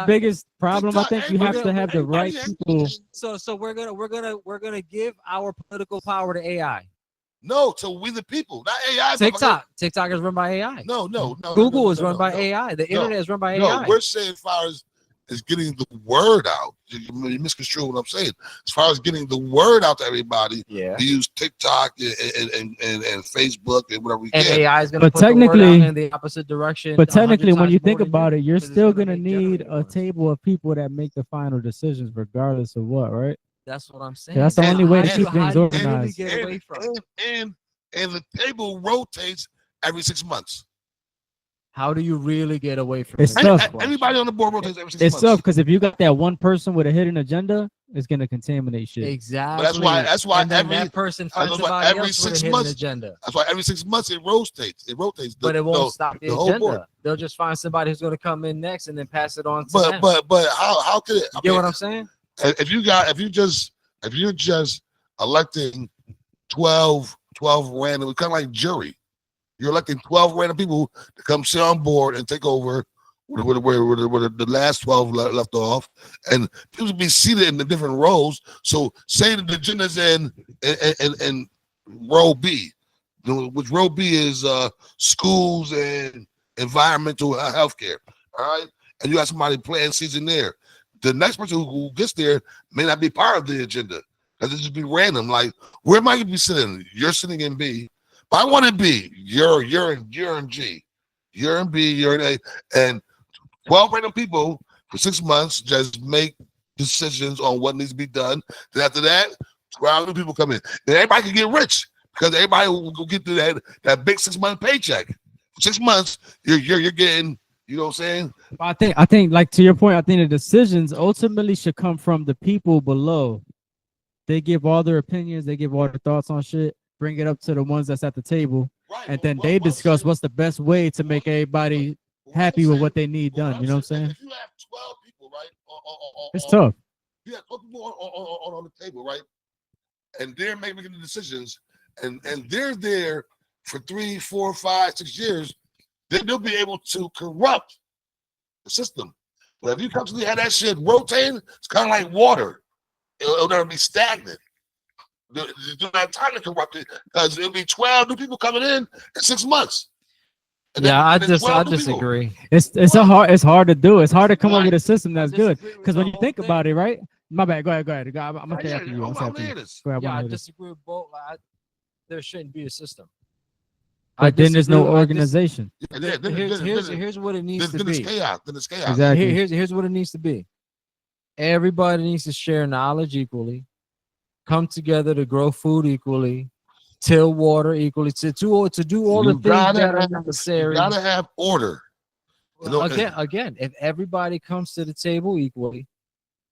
biggest problem. I think you have to have the right people. So we're gonna give our political power to AI. No, to We the People, not AI. TikTok is run by AI. No. Google is run by AI. The internet is run by AI. No, we're saying as far as getting the word out. you misconstrue what I'm saying. As far as getting the word out to everybody, Yeah. we use TikTok and Facebook and whatever we And can. AI is going to But put the word out technically- in the opposite direction. But 100 technically, when times you more think than about you, it, you're 'cause it's still gonna gonna make need generated a ones. table of people that make the final decisions, regardless of what, right? That's what I'm saying. That's the And- only way to and- keep things how do you really organized. get away from it? And the table rotates every 6 months. How do you really get away from It's it? tough. That's the Everybody question. on the board rotates every 6 It's months. tough because if you got that one person with a hidden agenda, it's gonna contaminate shit. Exactly. But that's why and then every that person that's finds why somebody every else with a 6 hidden months- agenda. That's why every 6 months it rotates. It rotates. But it won't stop the whole board. agenda. They'll just find somebody who's going to come in next and then pass it on to them. But how could it? You get what I'm saying? If you're just electing 12 random, kind of like jury, you're electing 12 random people to come sit on board and take over where the last 12 left off, and people be seated in the different rows. So say that the agenda's in row B, which row B is schools and environmental health care. All right, and you got somebody playing season there. The next person who gets there may not be part of the agenda because it just be random. Like, where am I going to be sitting? You're sitting in B, but I want to be. You're in G. You're in B. You're in A, and 12 random people for 6 months just make decisions on what needs to be done. Then after that, 12 new people come in. Then everybody can get rich because everybody will get to that big 6 month paycheck. For 6 months, you're getting. You know what I'm saying? I think, like to your point, I think the decisions ultimately should come from the people below. They give all their opinions, they give all their thoughts on shit, bring it up to the ones that's at the table, Right. and then they discuss what's the best way to make everybody happy with what they need done. You know what I'm saying? If you have 12 people, right? It's tough. You have 12 people on the table, right? And they're making the decisions, and they're there for 3, 4, 5, 6 years. Then they'll be able to corrupt the system. But if you constantly have that shit rotating, it's kind of like water. It'll never be stagnant. You don't have time to corrupt it because it'll be 12 new people coming in 6 months. And Yeah, I then 12 new people. disagree. It's hard to do. It's hard to come up with a system that's good. disagree with Because the when you whole think thing. about it, right? My bad. Go ahead. I'm gonna Right, say yeah, after you. I I'm wanna after you. hear this. Go ahead, I Yeah, wanna I hear this. disagree with both. There shouldn't be a system. But then there's no disagree with- organization. Here's what it needs to Then it's be. chaos. Then it's chaos. Exactly. Here's what it needs to be. Everybody needs to share knowledge equally, come together to grow food equally, till water equally, to do all the You things gotta that are have- necessary. You gotta have order. You know, Again, if everybody comes to the table equally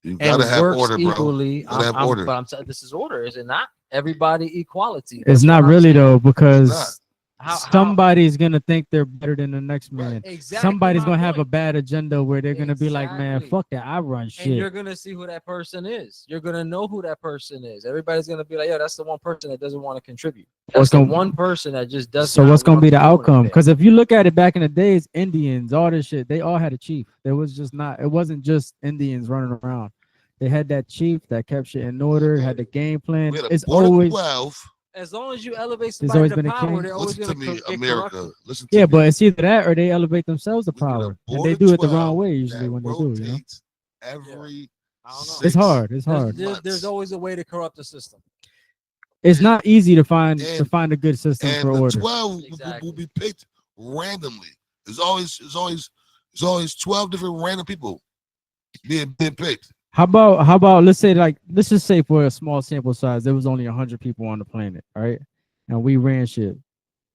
You and gotta have works order, bro. equally, gotta have order. but I'm saying this is order, is it not? Everybody equality. It's That's not what I'm really saying. though, because How- somebody's gonna think they're better than the next man. Exactly Somebody's my gonna have a point. bad agenda where they're gonna be like, man, Exactly. fuck that, I run And shit. you're gonna see who that person is. You're gonna know who that person is. Everybody's gonna be like, "Yo, that's the one person that doesn't want to contribute. What's That's the gonna- one person that just does." So what's gonna be the outcome? Because if you look at it back in the days, Indians, all this shit, they all had a chief. There was just not. It wasn't just Indians running around. They had that chief that kept shit in order, had the game plan. We had a It's board of always 12. as long as you elevate There's somebody always to been a power, king. they're always Listen gonna to me, get America. corrupted. Listen to yeah, me. but it's either that or they elevate themselves to We get a power, and board they of do it the 12 wrong way usually that when they do. You know, rotates every I don't know. it's hard. It's There's, hard. there's always a way to corrupt the system. It's not easy to find And- a good system and for the order. 12 Exactly. will be picked randomly. There's always 12 different random people being picked. How about let's just say for a small sample size, there was only 100 people on the planet, all right? And we ran shit.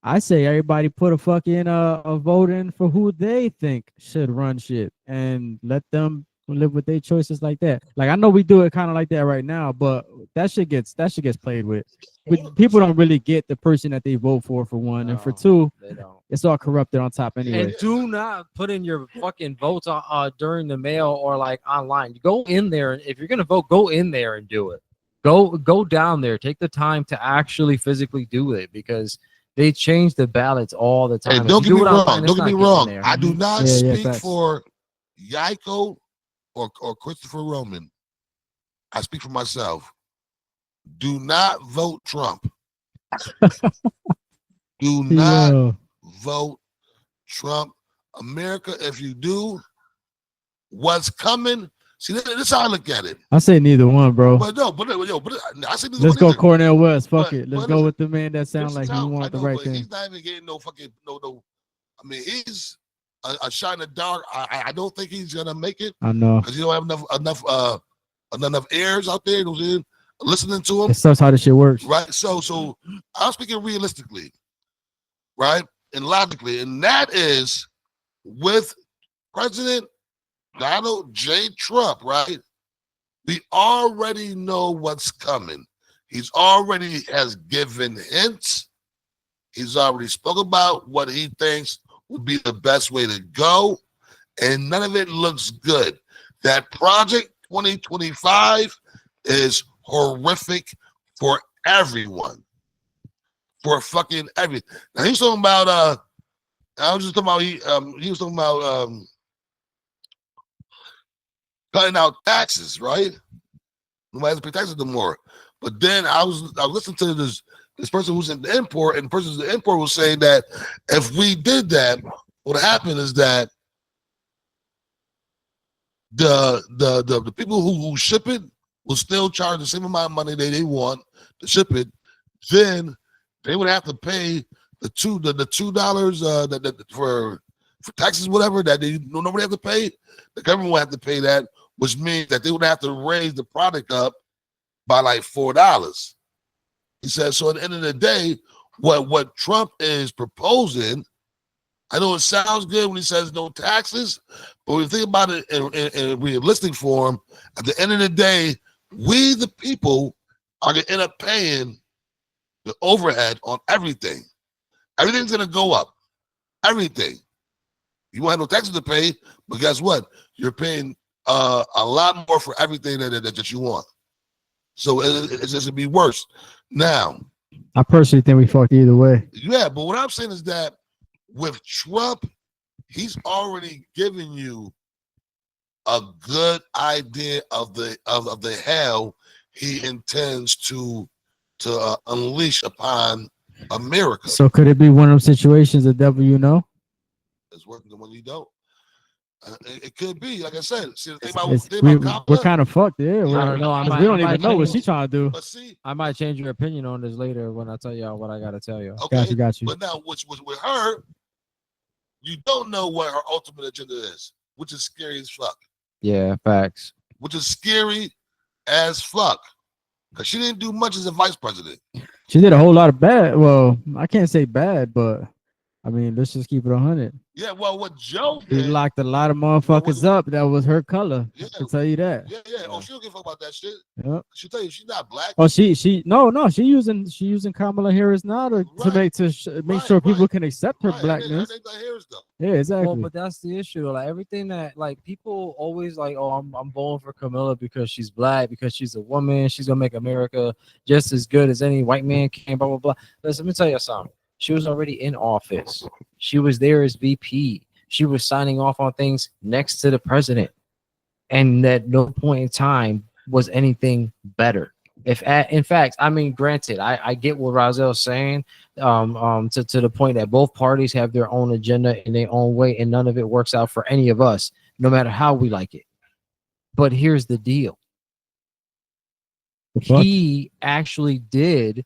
I say everybody put a fucking a vote in for who they think should run shit and let them live with their choices like that. Like I know we do it kind of like that right now, but that shit gets played with. People don't really get the person that they vote for one, and for No, two, they don't. it's all corrupted on top anyway. And do not put in your fucking votes during the mail or like online. Go in there, and if you're gonna vote, go in there and do it. Go down there. Take the time to actually physically do it because they change the ballots all the time. Hey, If don't you get me do it wrong. online, it's Don't get not me getting wrong. there. I do not Yeah, speak facts. for Yaiko or Christopher Roman. I speak for myself. Do not vote Trump. Do not Yo, vote Trump. America, if you do, what's coming See, this is how I look at it. I say neither one, bro. But no, but I say neither Let's one go either. Cornell West. Fuck But- it. Let's but go listen, with the man that sounds like he wanted the right but thing. he's not even getting no fucking no. I mean, he's a shot in the dark. I don't think he's gonna make it I know. because you don't have enough ears out there. You know what I'm saying? Listening to him. It sucks how this shit works. Right. So I'm speaking realistically, right? And logically, and that is with President Donald J. Trump, right? We already know what's coming. He's already has given hints. He's already spoke about what he thinks would be the best way to go, and none of it looks good. That Project 2025 is horrific for everyone. For fucking everything. Now he's talking about I was just talking about he was talking about cutting out taxes, right? Nobody has to pay taxes no more. But then I was listening to this person who's in the import, and the person who's in the import was saying that if we did that, what happened is that the people who ship it will still charge the same amount of money they want to ship it. Then they would have to pay the $2 for taxes, whatever that nobody have to pay. The government would have to pay that, which means that they would have to raise the product up by like $4. He says so. At the end of the day, what Trump is proposing, I know it sounds good when he says no taxes, but when you think about it in a realistic form, at the end of the day, we the people are gonna end up paying the overhead on everything. Everything's gonna go up. Everything. You won't have no taxes to pay, but guess what? You're paying a lot more for everything that you want. So it's just gonna be worse. Now, I personally think we fucked either way. yeah, but what I'm saying is that with Trump, he's already given you a good idea of the hell he intends to unleash upon America. So could it be one of them situations, the devil you know? It's working the one you don't. It could be, like I said. See, the thing It's- about we're Kamala, kind of fucked. Yeah, I don't know. we don't even know what she's trying to do. but see, I might change your opinion on this later when I tell y'all what I gotta tell you. okay, Got you. but now which was with her, you don't know what her ultimate agenda is, which is scary as fuck. Yeah, facts. Which is scary as fuck. Because she didn't do much as a vice president. She did a whole lot of bad. Well, I can't say bad, but I mean, let's just keep it 100. Yeah, well, what Joe She did. locked a lot of motherfuckers up. That was her color. Yeah, I can tell you that. yeah. Oh, she don't give a fuck about that shit. Yep. She'll tell you she's not black. Oh, she she using Kamala Harris now to Right. make sure people can accept her Right, blackness. Her hair is though. Yeah, exactly. Well, but that's the issue. Like everything that like people always like, oh, I'm voting for Camilla because she's black, because she's a woman, she's gonna make America just as good as any white man can. Blah blah blah. Listen, let me tell you something. She was already in office. She was there as VP. She was signing off on things next to the president, and at no point in time was anything better. In fact, I mean, granted, I get what Razel's saying, to the point that both parties have their own agenda in their own way, and none of it works out for any of us, no matter how we like it. But here's the deal: he actually did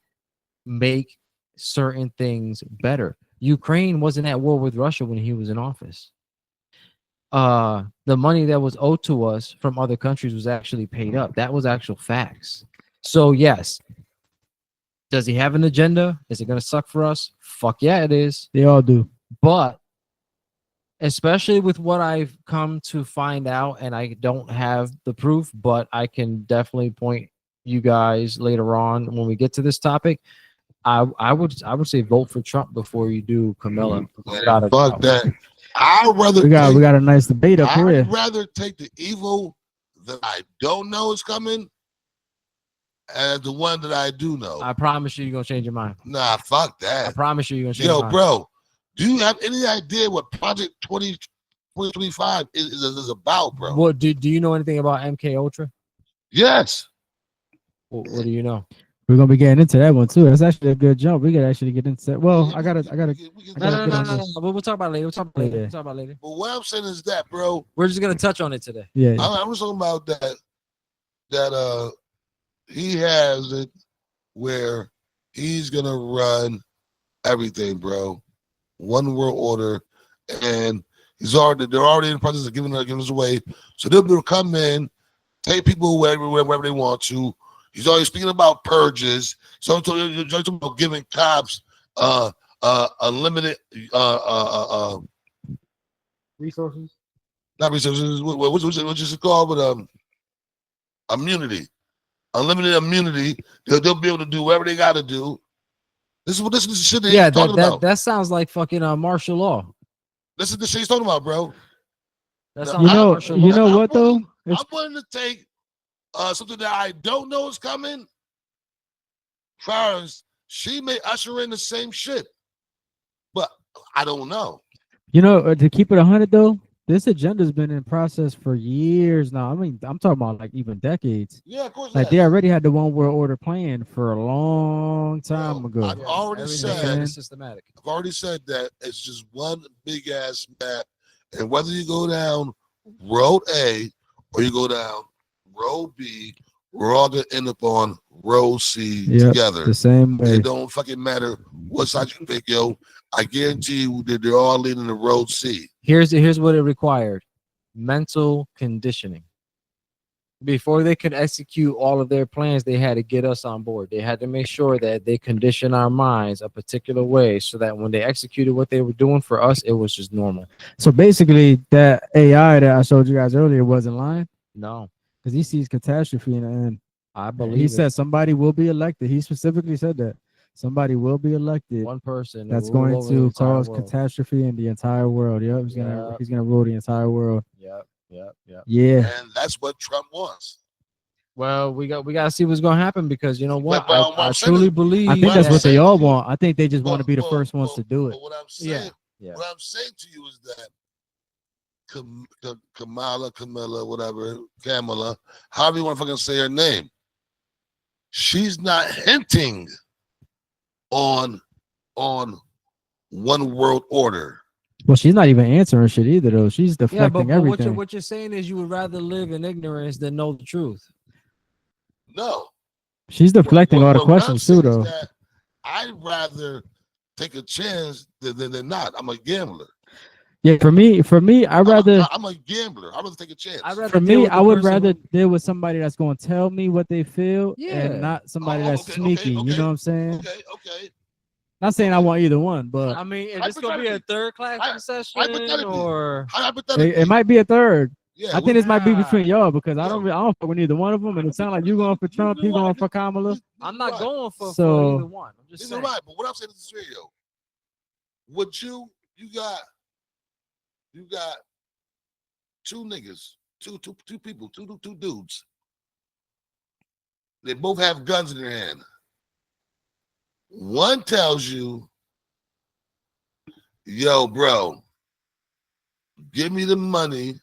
make certain things better. Ukraine wasn't at war with Russia when he was in office. The money that was owed to us from other countries was actually paid up. That was actual facts. So yes, does he have an agenda? Is it gonna suck for us? Fuck yeah, it is. They all do. But especially with what I've come to find out, and I don't have the proof, but I can definitely point you guys later on when we get to this topic. I would say vote for Trump before you do Camilla. Fuck that. I'd rather We got a nice debate up here. I'd rather take the evil that I don't know is coming as the one that I do know. I promise you, you're gonna change your mind. Nah, fuck I that. promise you're gonna change your Yo, mind. bro, do you have any idea what Project 2025 is about, bro? What do you know anything about MK Ultra? Yes. What do you know? We're gonna be getting into that one too. That's actually a good jump. We could actually get into that. Well, Yeah, I gotta. No, no, We'll talk about it later. We'll talk about it later. Yeah. We'll talk about it later. But what I'm saying is that, bro, We're just gonna touch on it today. Yeah. I'm just talking about that he has it where he's gonna run everything, bro. One world order, and they're already in the process of giving us away. So they'll be able to come in, take people wherever they want to. He's always speaking about purges. So you're talking about giving cops unlimited Resources. not resources. What's it called? But immunity, unlimited immunity. They'll be able to do whatever they got to do. This is the shit that he's talking about. That sounds like fucking martial law. This is the shit he's talking about, bro. That No, sounds like martial law. You know I'm what though? willing- It's- I'm willing to take something that I don't know is coming. As far as she may usher in the same shit, but I don't know. You know, to keep it 100 though, this agenda's been in process for years now. I mean, I'm talking about like even decades. Yeah, of course. Like they already had the one world order plan for a long time ago. I've already Everything is said. systematic. I've already said that it's just one big ass map, and whether you go down road A or you go down road B, we're all gonna end up on road C Yep, together. the same way. It don't fucking matter what side you pick, yo. I guarantee you that they're all leading the road C. Here's what it required: mental conditioning. Before they could execute all of their plans, they had to get us on board. They had to make sure that they condition our minds a particular way so that when they executed what they were doing for us, it was just normal. So basically, that AI that I showed you guys earlier wasn't lying No, because he sees catastrophe in the end. I believe He it. said somebody will be elected. He specifically said that somebody will be elected. One person That's will rule going over the to entire cause world. catastrophe in the entire world. Yep, Yep. he's gonna rule the entire world. Yep. Yeah, And that's what Trump wants. Well, we got to see what's gonna happen because you know what? But what I I'm saying truly is- believe I think Well, that's I'm what they saying all to you- want. I think they just want to be the But- first ones to do it. But what I'm saying, Yeah. what I'm saying to you is that Camilla, whatever, Kamala, however you want to fucking say her name, she's not hinting on one world order. Well, she's not even answering shit either, though. She's Yeah, deflecting but everything. what you're saying is you would rather live in ignorance than know the truth. No. She's deflecting all the What I'm questions too, saying is though. that I'd rather take a chance than not. I'm a gambler. Yeah, for me, I'd rather. I'm a gambler. I'd rather take a chance. I'd rather For deal me, with I the would person rather who- deal with somebody that's going to tell me what they feel, Yeah. and not somebody Oh, that's okay, sneaky. You okay. know what I'm saying? Okay. Not saying I want either one, but I mean, is this gonna be a third class concession hypothetically. or? Hypothetically. it might be a third. Yeah, I think this might be Nah. between y'all because I don't fuck with either one of them, and it sounds like you going for Trump, he going for Kamala. I'm not right. going for So- either one. I'm just This is saying. right, but what I'm saying is this video. Would you got two niggas, two people, two dudes. They both have guns in their hand. One tells you, yo, bro, give me the money,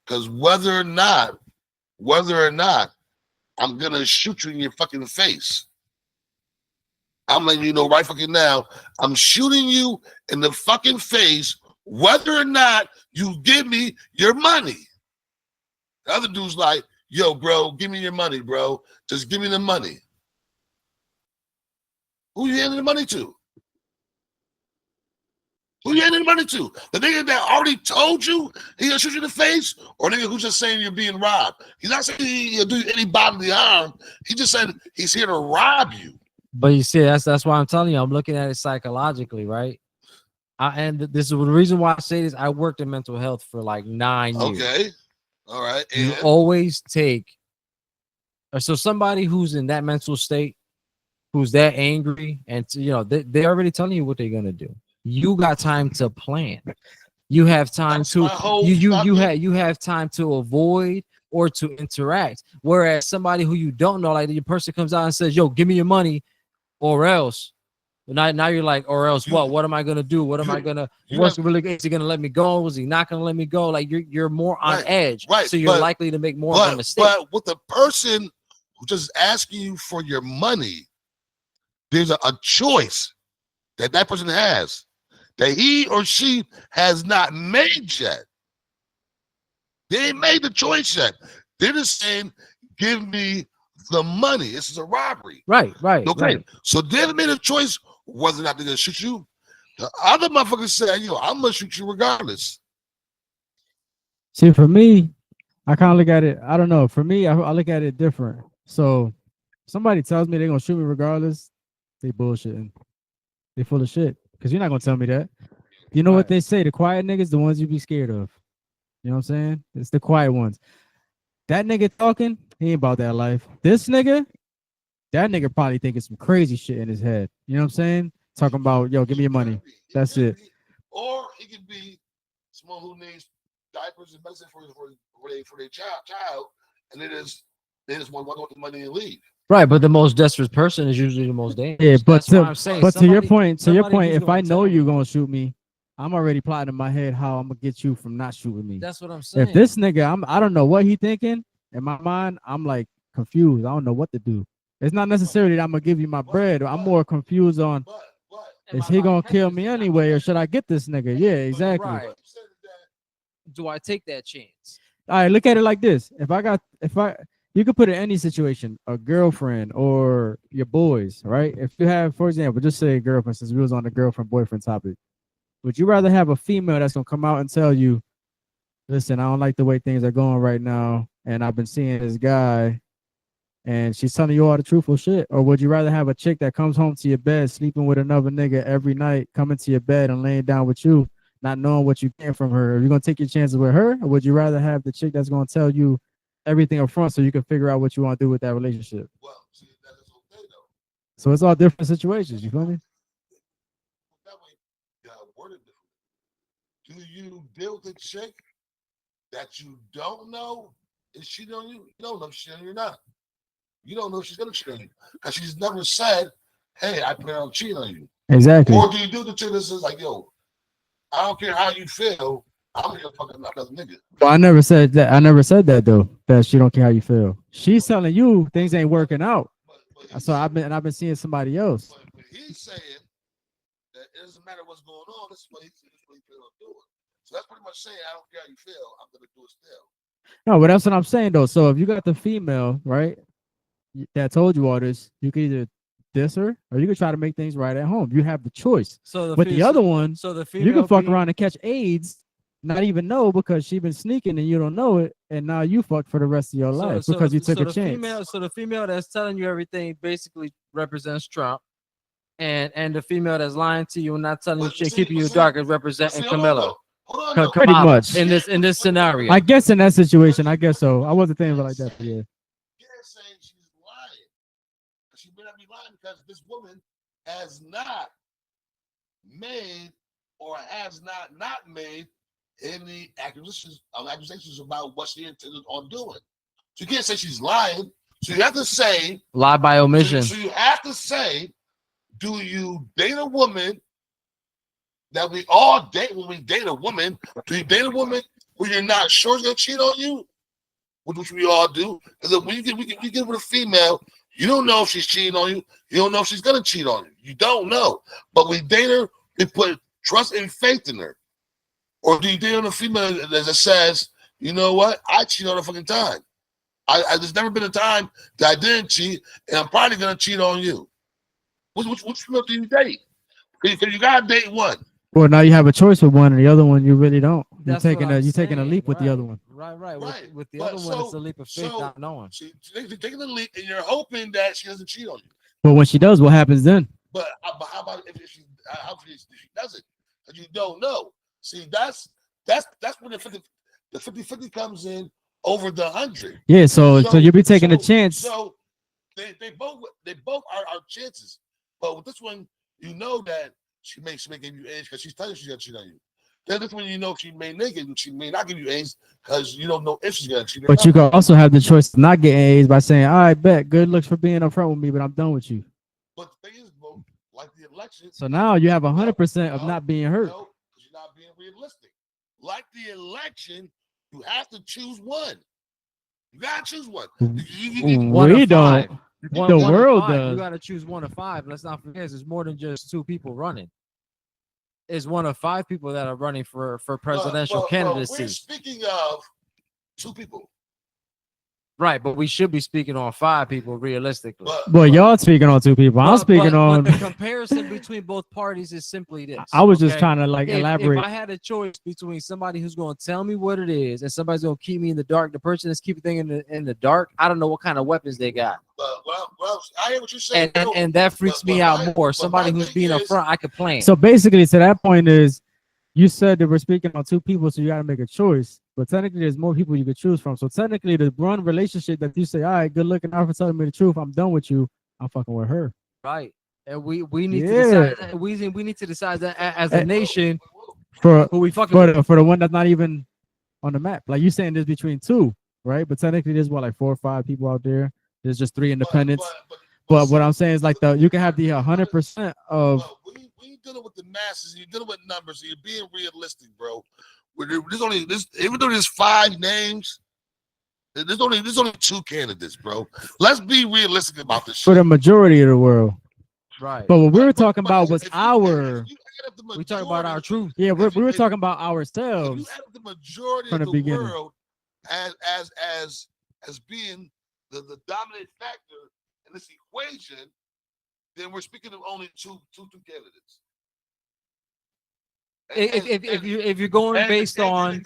because whether or not I'm gonna shoot you in your fucking face. I'm letting you know right fucking now, I'm shooting you in the fucking face, whether or not you give me your money. The other dude's like, yo, bro, give me your money, bro. Just give me the money. Who you handing the money to? Who you handing the money to? The nigga that already told you he gonna shoot you in the face, or nigga who's just saying you're being robbed? He's not saying he'll do you any bodily harm. He just said he's here to rob you. But you see, that's why I'm telling you, I'm looking at it psychologically, right? And this is the reason why I say this. I worked in mental health for like 9 years. Okay. All right. You And always take so somebody who's in that mental state, who's that angry, and you know they're already telling you what they're gonna do. You got time to plan. You have time That's to my whole you fucking- have time to avoid or to interact. Whereas somebody who you don't know, like the person comes out and says, "Yo, give me your money," or else. Now you're like, or else what? What am I gonna do? What am I gonna? you What's have- really? Is he gonna let me go? Was he not gonna let me go? Like you're more on Right, edge, right, so you're but- likely to make more of a mistake. But with the person who just asking you for your money, there's a choice that person has that he or she has not made yet. They ain't made the choice yet. They're just saying, give me the money. This is a robbery. Right. Okay. Right. So they haven't made a choice whether or not they're going to shoot you. The other motherfuckers say, I'm going to shoot you regardless. See, for me, I kind of look at it. I don't know. For me, I look at it different. So somebody tells me they're going to shoot me regardless, they bullshitting. They full of shit. Because you're not going to tell me that. You know what they say? The quiet niggas, the ones you be scared of. You know what I'm saying? It's the quiet ones. That nigga talking, he ain't about that life. This nigga, that nigga probably thinking some crazy shit in his head. You know what I'm saying? Talking about, yo, give me your money. That's it. Or it could be someone who needs diapers and medicine for their child, and they just want the money and leave. Right, but the most desperate person is usually the most dangerous. Yeah, but to your point, if I know you're gonna shoot me, I'm already plotting in my head how I'm gonna get you from not shooting me. That's what I'm saying. If this nigga, I don't know what he thinking. In my mind, I'm like confused. I don't know what to do. It's not necessarily that I'm gonna give you my bread. I'm more confused on is he gonna kill me anyway, or should I get this nigga? Yeah, exactly. Right. Do I take that chance? All right, look at it like this. You could put it in any situation, a girlfriend or your boys, right? If you have, for example, just say a girlfriend, since we was on the girlfriend boyfriend topic. Would you rather have a female that's gonna come out and tell you, listen, I don't like the way things are going right now, and I've been seeing this guy, and she's telling you all the truthful shit? Or would you rather have a chick that comes home to your bed, sleeping with another nigga every night, coming to your bed and laying down with you, not knowing what you get from her? Are you gonna take your chances with her, or would you rather have the chick that's gonna tell you everything up front so you can figure out what you want to do with that relationship? Well, see, that is okay though. So it's all different situations. You feel me? That way, you gotta word it differently. Do you deal with a chick that you don't know is cheating on you? You don't know if she's cheating on you or not. You don't know if she's gonna cheat on you because she's never said, "Hey, I plan on cheating on you." Exactly. Or do you do the chick that says like, "Yo, I don't care how you feel, I'm gonna fucking another nigga." Well, I never said that. I never said that though. That she don't care how you feel. She's telling you things ain't working out. So I've been seeing somebody else. But he's saying that it doesn't matter what's going on. This is what he feels on doing. So that's pretty much saying, I don't care how you feel, I'm gonna do it still. No, but that's what I'm saying though. So if you got the female, right, that told you all this, you can either diss her or you can try to make things right at home. You have the choice. So But the other one, so the you can fuck female around and catch AIDS, not even know because she been sneaking and you don't know it, and now you fucked for the rest of your life because you took a chance. So the female that's telling you everything basically represents Trump, and the female that's lying to you and not telling you shit, keeping you dark, is representing Camilla. Pretty much in this scenario. I guess in that situation, I guess so. I wasn't thinking about it like that, but yeah. You're saying she's lying. She may not be lying because this woman has not made or has not made any accusations about what she intended on doing. So you can't say she's lying. So you have to say lie by omission. So you have to say, do you date a woman that we all date when we date a woman? Do you date a woman who you're not sure is gonna cheat on you? Which we all do. Because when you get with a female, you don't know if she's cheating on you. You don't know if she's gonna cheat on you. You don't know. But we date her, we put trust and faith in her. Or do you date on a female that says, you know what? I cheat all the fucking time. There's never been a time that I didn't cheat, and I'm probably gonna cheat on you. Which female do you date? Because you gotta date one. Well, now you have a choice with one, and the other one you really don't. You're That's taking what I'm taking a leap saying, with the other one. Right. Right. With the But other one, it's a leap of faith, not knowing. You're taking a leap, and you're hoping that she doesn't cheat on you. But when she does, what happens then? But how about if she doesn't? Because you don't know. See, that's when the 50-50 comes in over the 100. Yeah, so you'll be taking a chance. So they both are chances. But with this one, you know that she may give you AIDS because she's telling you she's gonna cheat on you. Then this one, you know she may naked and she may not give you AIDS because you don't know if she's gonna cheat. But you can also have the choice to not get AIDS by saying, "All right, bet, good looks for being upfront with me, but I'm done with you." But the thing is, bro, like the election. So now you have 100% of not being hurt. No, because you're not being realistic. Like the election, you have to choose one. You gotta choose one. One We of don't. five. The One of world five. does. You got to choose one of five. Let's not forget, there's more than just two people running. It's one of five people that are running for presidential candidacy. We're speaking of two people. Right, but we should be speaking on five people realistically. Well, y'all speaking on two people. I'm speaking on. But the comparison between both parties is simply this. I was just okay? trying to like If elaborate. I had a choice between somebody who's going to tell me what it is and somebody's going to keep me in the dark, the person that's keeping things in the dark, I don't know what kind of weapons they got. Well, I hear what you're saying. And that freaks me out more. Somebody who's being up front, I could plan. So basically, to that point is, you said that we're speaking on two people, so you got to make a choice. But technically, there's more people you could choose from. So technically, the one relationship that you say, all right, good looking out for telling me the truth, I'm done with you, I'm fucking with her. Right. And we need to decide. We need to decide that as a nation for who we fucking for the one that's not even on the map. Like you saying, there's between two, right? But technically, there's what, like 4 or 5 people out there. There's just 3 independents. But what I'm saying is like you can have the 100% of. When you're dealing with the masses, you're dealing with numbers, and you're being realistic, bro. Even though there's 5 names, there's only 2 candidates, bro. Let's be realistic about this shit. For the majority of the world. Right. But what we were talking about was our. We talking about our truth. Yeah, we were talking about ourselves. If you add up the majority from of the the beginning. world as being the dominant factor in this equation, then we're speaking of only two candidates. If you're going based on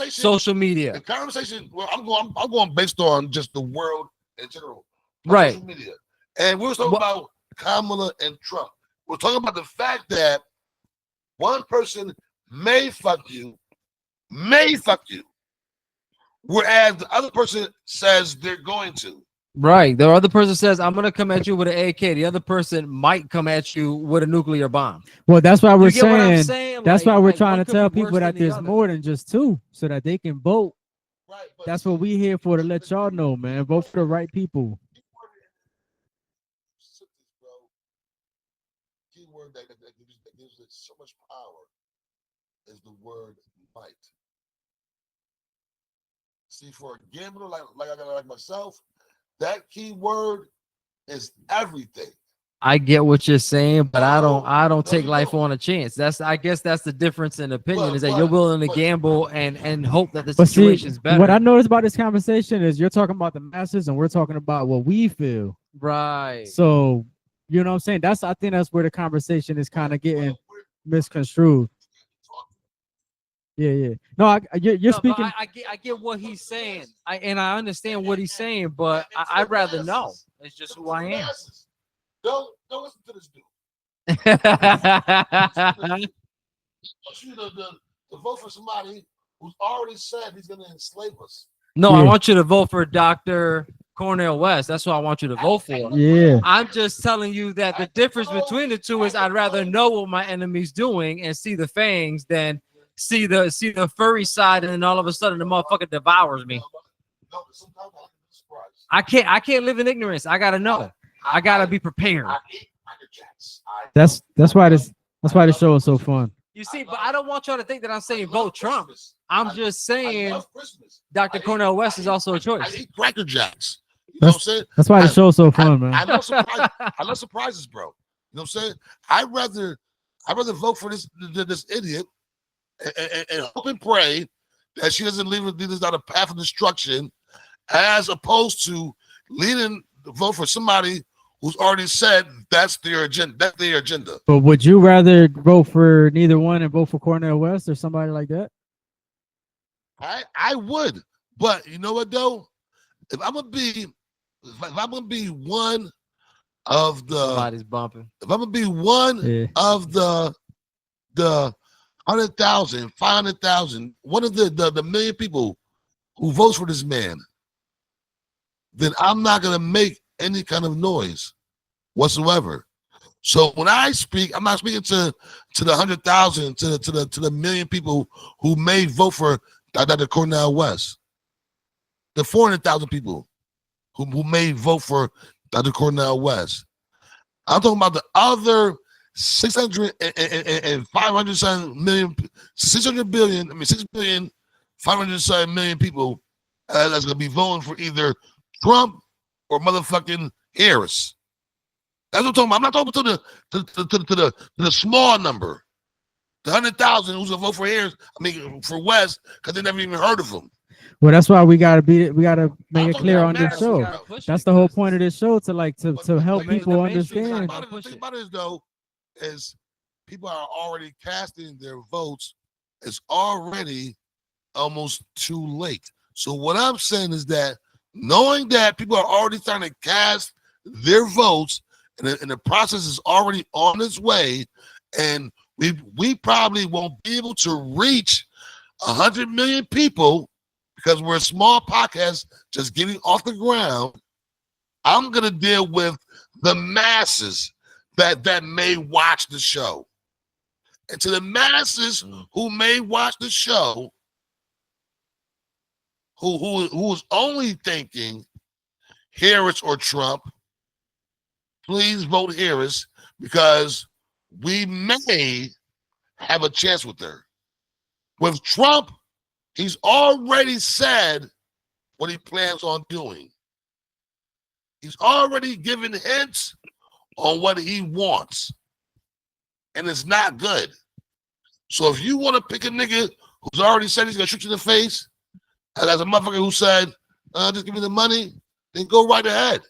social media, the conversation. Well, I'm going based on just the world in general, right? Social media, and we're talking about Kamala and Trump. We're talking about the fact that one person may fuck you, whereas the other person says they're going to. Right. The other person says, I'm going to come at you with an AK. The other person might come at you with a nuclear bomb. Well, that's why we're saying. That's like, why we're like, trying to tell people that the there's other. more than just 2 so that they can vote. Right, but That's what we here for, to let y'all know, man. Vote for the right people. Key word that gives it so much power is the word might. See, for a gambler like myself, that key word is everything. I get what you're saying, but I don't take life on a chance. I guess that's the difference in opinion, is that you're willing to gamble and hope that the situation's better. What I noticed about this conversation is you're talking about the masses and we're talking about what we feel. Right. So, you know what I'm saying? I think that's where the conversation is kind of getting misconstrued. Yeah. No, you're speaking. I get what he's saying. I understand what he's saying, but I'd rather know. It's just who I am. Don't listen to this dude. I want you to vote for somebody who's already said he's going to enslave us. No, I want you to vote for Dr. Cornel West. That's what I want you to vote for. Yeah. I'm just telling you that the difference between the two is I'd rather know what my enemy's doing and see the fangs than see the furry side, and then all of a sudden the motherfucker devours me. I can't live in ignorance. I gotta know. I gotta be prepared. That's why the show is so fun. You see, but I don't want y'all to think that I'm saying vote Trump. I'm just saying Dr. Cornel West is also a choice. I eat Cracker Jacks. You know what I'm saying? That's why the show's so fun, man. I love surprises, bro. You know what I'm saying? I'd rather vote for this idiot and hope and pray that she doesn't lead us down a path of destruction, as opposed to vote for somebody who's already said that's their agenda. That's their agenda. But would you rather vote for neither one and vote for Cornel West or somebody like that? I would, but you know what though? If I'm gonna be one of the Somebody's bumping. If I'm gonna be one of the 100,000, 500,000, one of the million people who votes for this man, then I'm not gonna make any kind of noise whatsoever. So when I speak, I'm not speaking to the 100,000, to the million people who may vote for Dr. Cornel West, the 400,000 people who may vote for Dr. Cornel West. I'm talking about the other 600 and 500 million, 600 billion, 6 billion, 500 million people that's gonna be voting for either Trump or motherfucking Harris. That's what I'm talking about. I'm not talking to the small number, the 100,000 who's gonna vote for Harris. I mean for West, because they never even heard of him. Well, that's why we gotta make it talking clear about on this massive, show. bro. That's the whole point of this show, to help Like, people the understand. The thing about it is, though, is people are already casting their votes. It's already almost too late. So what I'm saying is that knowing that people are already starting to cast their votes, and the process is already on its way, and we probably won't be able to reach 100 million people because we're a small podcast just getting off the ground. I'm gonna deal with the masses that may watch the show. And to the masses who may watch the show, who's only thinking Harris or Trump, please vote Harris, because we may have a chance with her. With Trump, he's already said what he plans on doing. He's already given hints on what he wants. And it's not good. So if you want to pick a nigga who's already said he's going to shoot you in the face, and as a motherfucker who said, just give me the money, then go right ahead.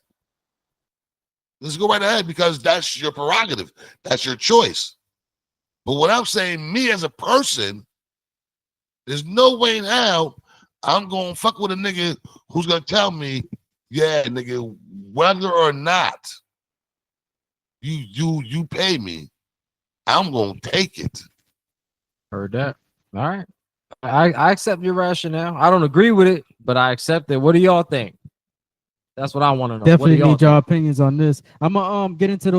Let's go right ahead, because that's your prerogative. That's your choice. But what I'm saying, me as a person, there's no way in hell I'm going to fuck with a nigga who's going to tell me, yeah, nigga, whether or not you pay me, I'm going to take it. Heard that. All right. I accept your rationale. I don't agree with it, but I accept it. What do y'all think? That's what I want to know. Definitely need y'all opinions on this. I'm gonna get into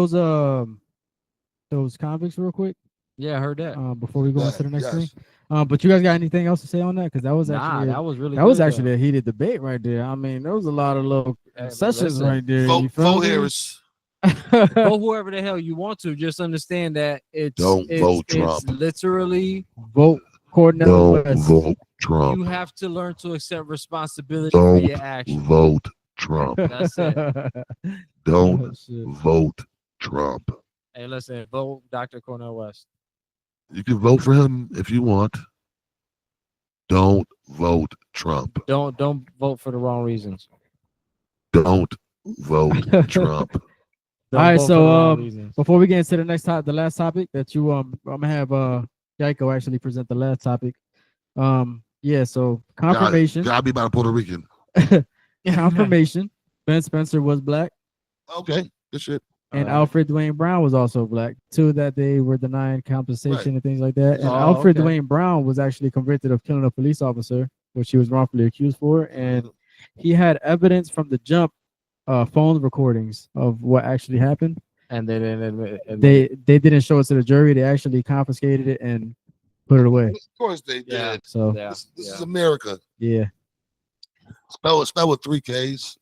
those convicts real quick. Yeah, I heard that. Before we go on to the next thing. But you guys got anything else to say on that? Because that was actually a heated debate right there. I mean, there was a lot of little sessions right there. Vote Harris. Vote whoever the hell you want to. Just understand that Don't vote Trump. It's literally vote Cornel West. Don't vote Trump. You have to learn to accept responsibility for your actions. Vote Trump. That's it. Don't vote Trump. Hey, listen, vote Dr. Cornel West. You can vote for him if you want. Don't vote Trump. Don't vote for the wrong reasons. Don't vote Trump. All right, so before we get into the last topic that I'm gonna have Yaiko actually present the last topic. Yeah, so confirmation. Gotta be about a Puerto Rican. Confirmation. Ben Spencer was black. Okay, good shit. And Alfred Dwayne Brown was also black. Two, that they were denying compensation and things like that. And Alfred Dwayne Brown was actually convicted of killing a police officer, which he was wrongfully accused for. And he had evidence from the jump, phone recordings of what actually happened. And they didn't admit it. They didn't show it to the jury. They actually confiscated it and put it away. Of course they did. Yeah. So this is America. Yeah. Spell with 3 Ks.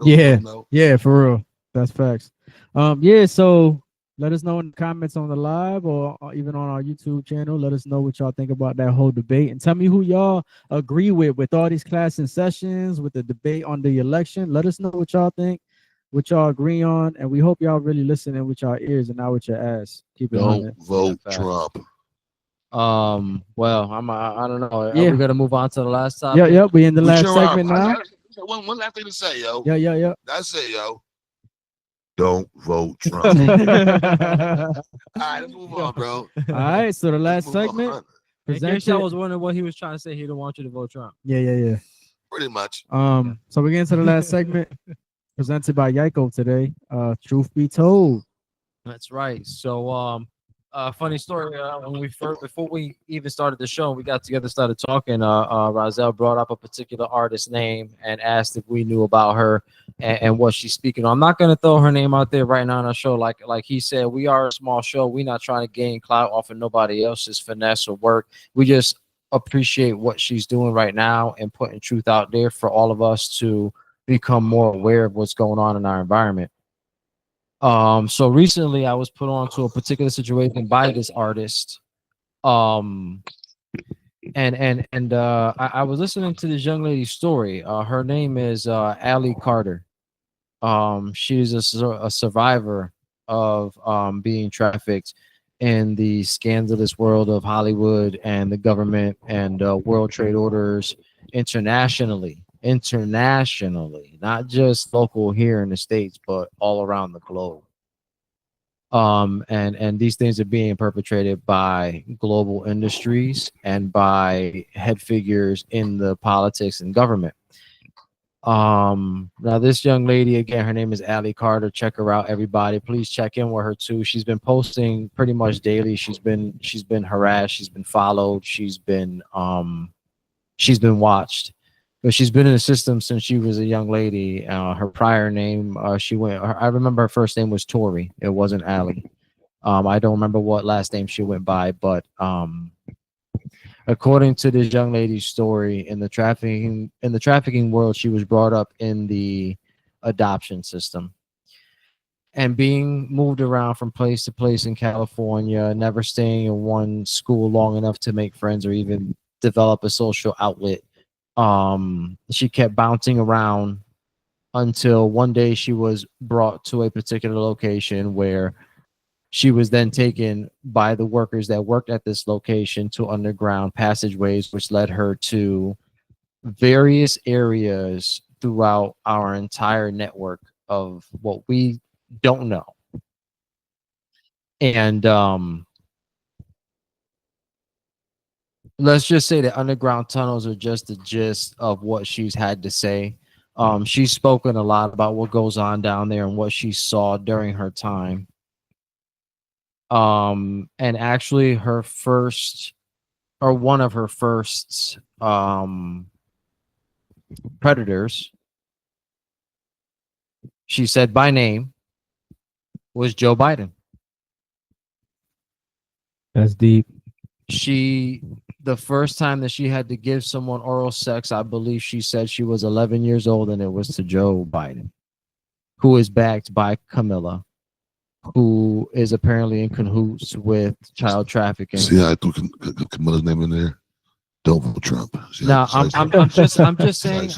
Yeah, for real. That's facts. Yeah, so let us know in the comments on the live or even on our YouTube channel. Let us know what y'all think about that whole debate, and tell me who y'all agree with all these class and sessions, with the debate on the election. Let us know what y'all think, what y'all agree on, and we hope y'all really listening with y'all ears and not with your ass. Keep it on. Don't vote Trump. Well, I don't know. Yeah. Are we gonna move on to the last topic? Yep. We in the last segment now. One last thing to say, yo. Yeah. That's it, yo. Don't vote Trump. All right, let's move on, bro. All right, so the last segment. In case I was wondering what he was trying to say, he didn't want you to vote Trump. Yeah. Pretty much. So we get into the last segment, presented by Yaiko today. Truth be told. That's right. So funny story. Before we even started the show, we got together, started talking. Rozelle brought up a particular artist's name and asked if we knew about her and what she's speaking on. I'm not gonna throw her name out there right now on our show. Like he said, we are a small show. We're not trying to gain clout off of nobody else's finesse or work. We just appreciate what she's doing right now and putting truth out there for all of us to become more aware of what's going on in our environment. So recently I was put on to a particular situation by this artist. I was listening to this young lady's story. Her name is Allie Carter. She's a survivor of being trafficked in the scandalous world of Hollywood and the government and World Trade Orders internationally, not just local here in the States, but all around the globe. And these things are being perpetrated by global industries and by head figures in the politics and government. Now this young lady, again, her name is Allie Carter. Check her out, everybody. Please check in with her too. She's been posting pretty much daily. She's been harassed, she's been followed, she's been watched. But she's been in the system since she was a young lady. Her prior name, I remember her first name was Tori. It wasn't Allie. I don't remember what last name she went by, but according to this young lady's story, in the trafficking world, she was brought up in the adoption system and being moved around from place to place in California, never staying in one school long enough to make friends or even develop a social outlet. She kept bouncing around until one day she was brought to a particular location where she was then taken by the workers that worked at this location to underground passageways, which led her to various areas throughout our entire network of what we don't know. And let's just say that underground tunnels are just the gist of what she's had to say. She's spoken a lot about what goes on down there and what she saw during her time. And actually one of her first predators, she said by name, was Joe Biden. That's deep. The first time that she had to give someone oral sex, I believe she said she was 11 years old, and it was to Joe Biden, who is backed by Camilla, who is apparently in cahoots with child trafficking. See how I threw Camilla's name in there? Don't vote Trump. No, I'm just saying.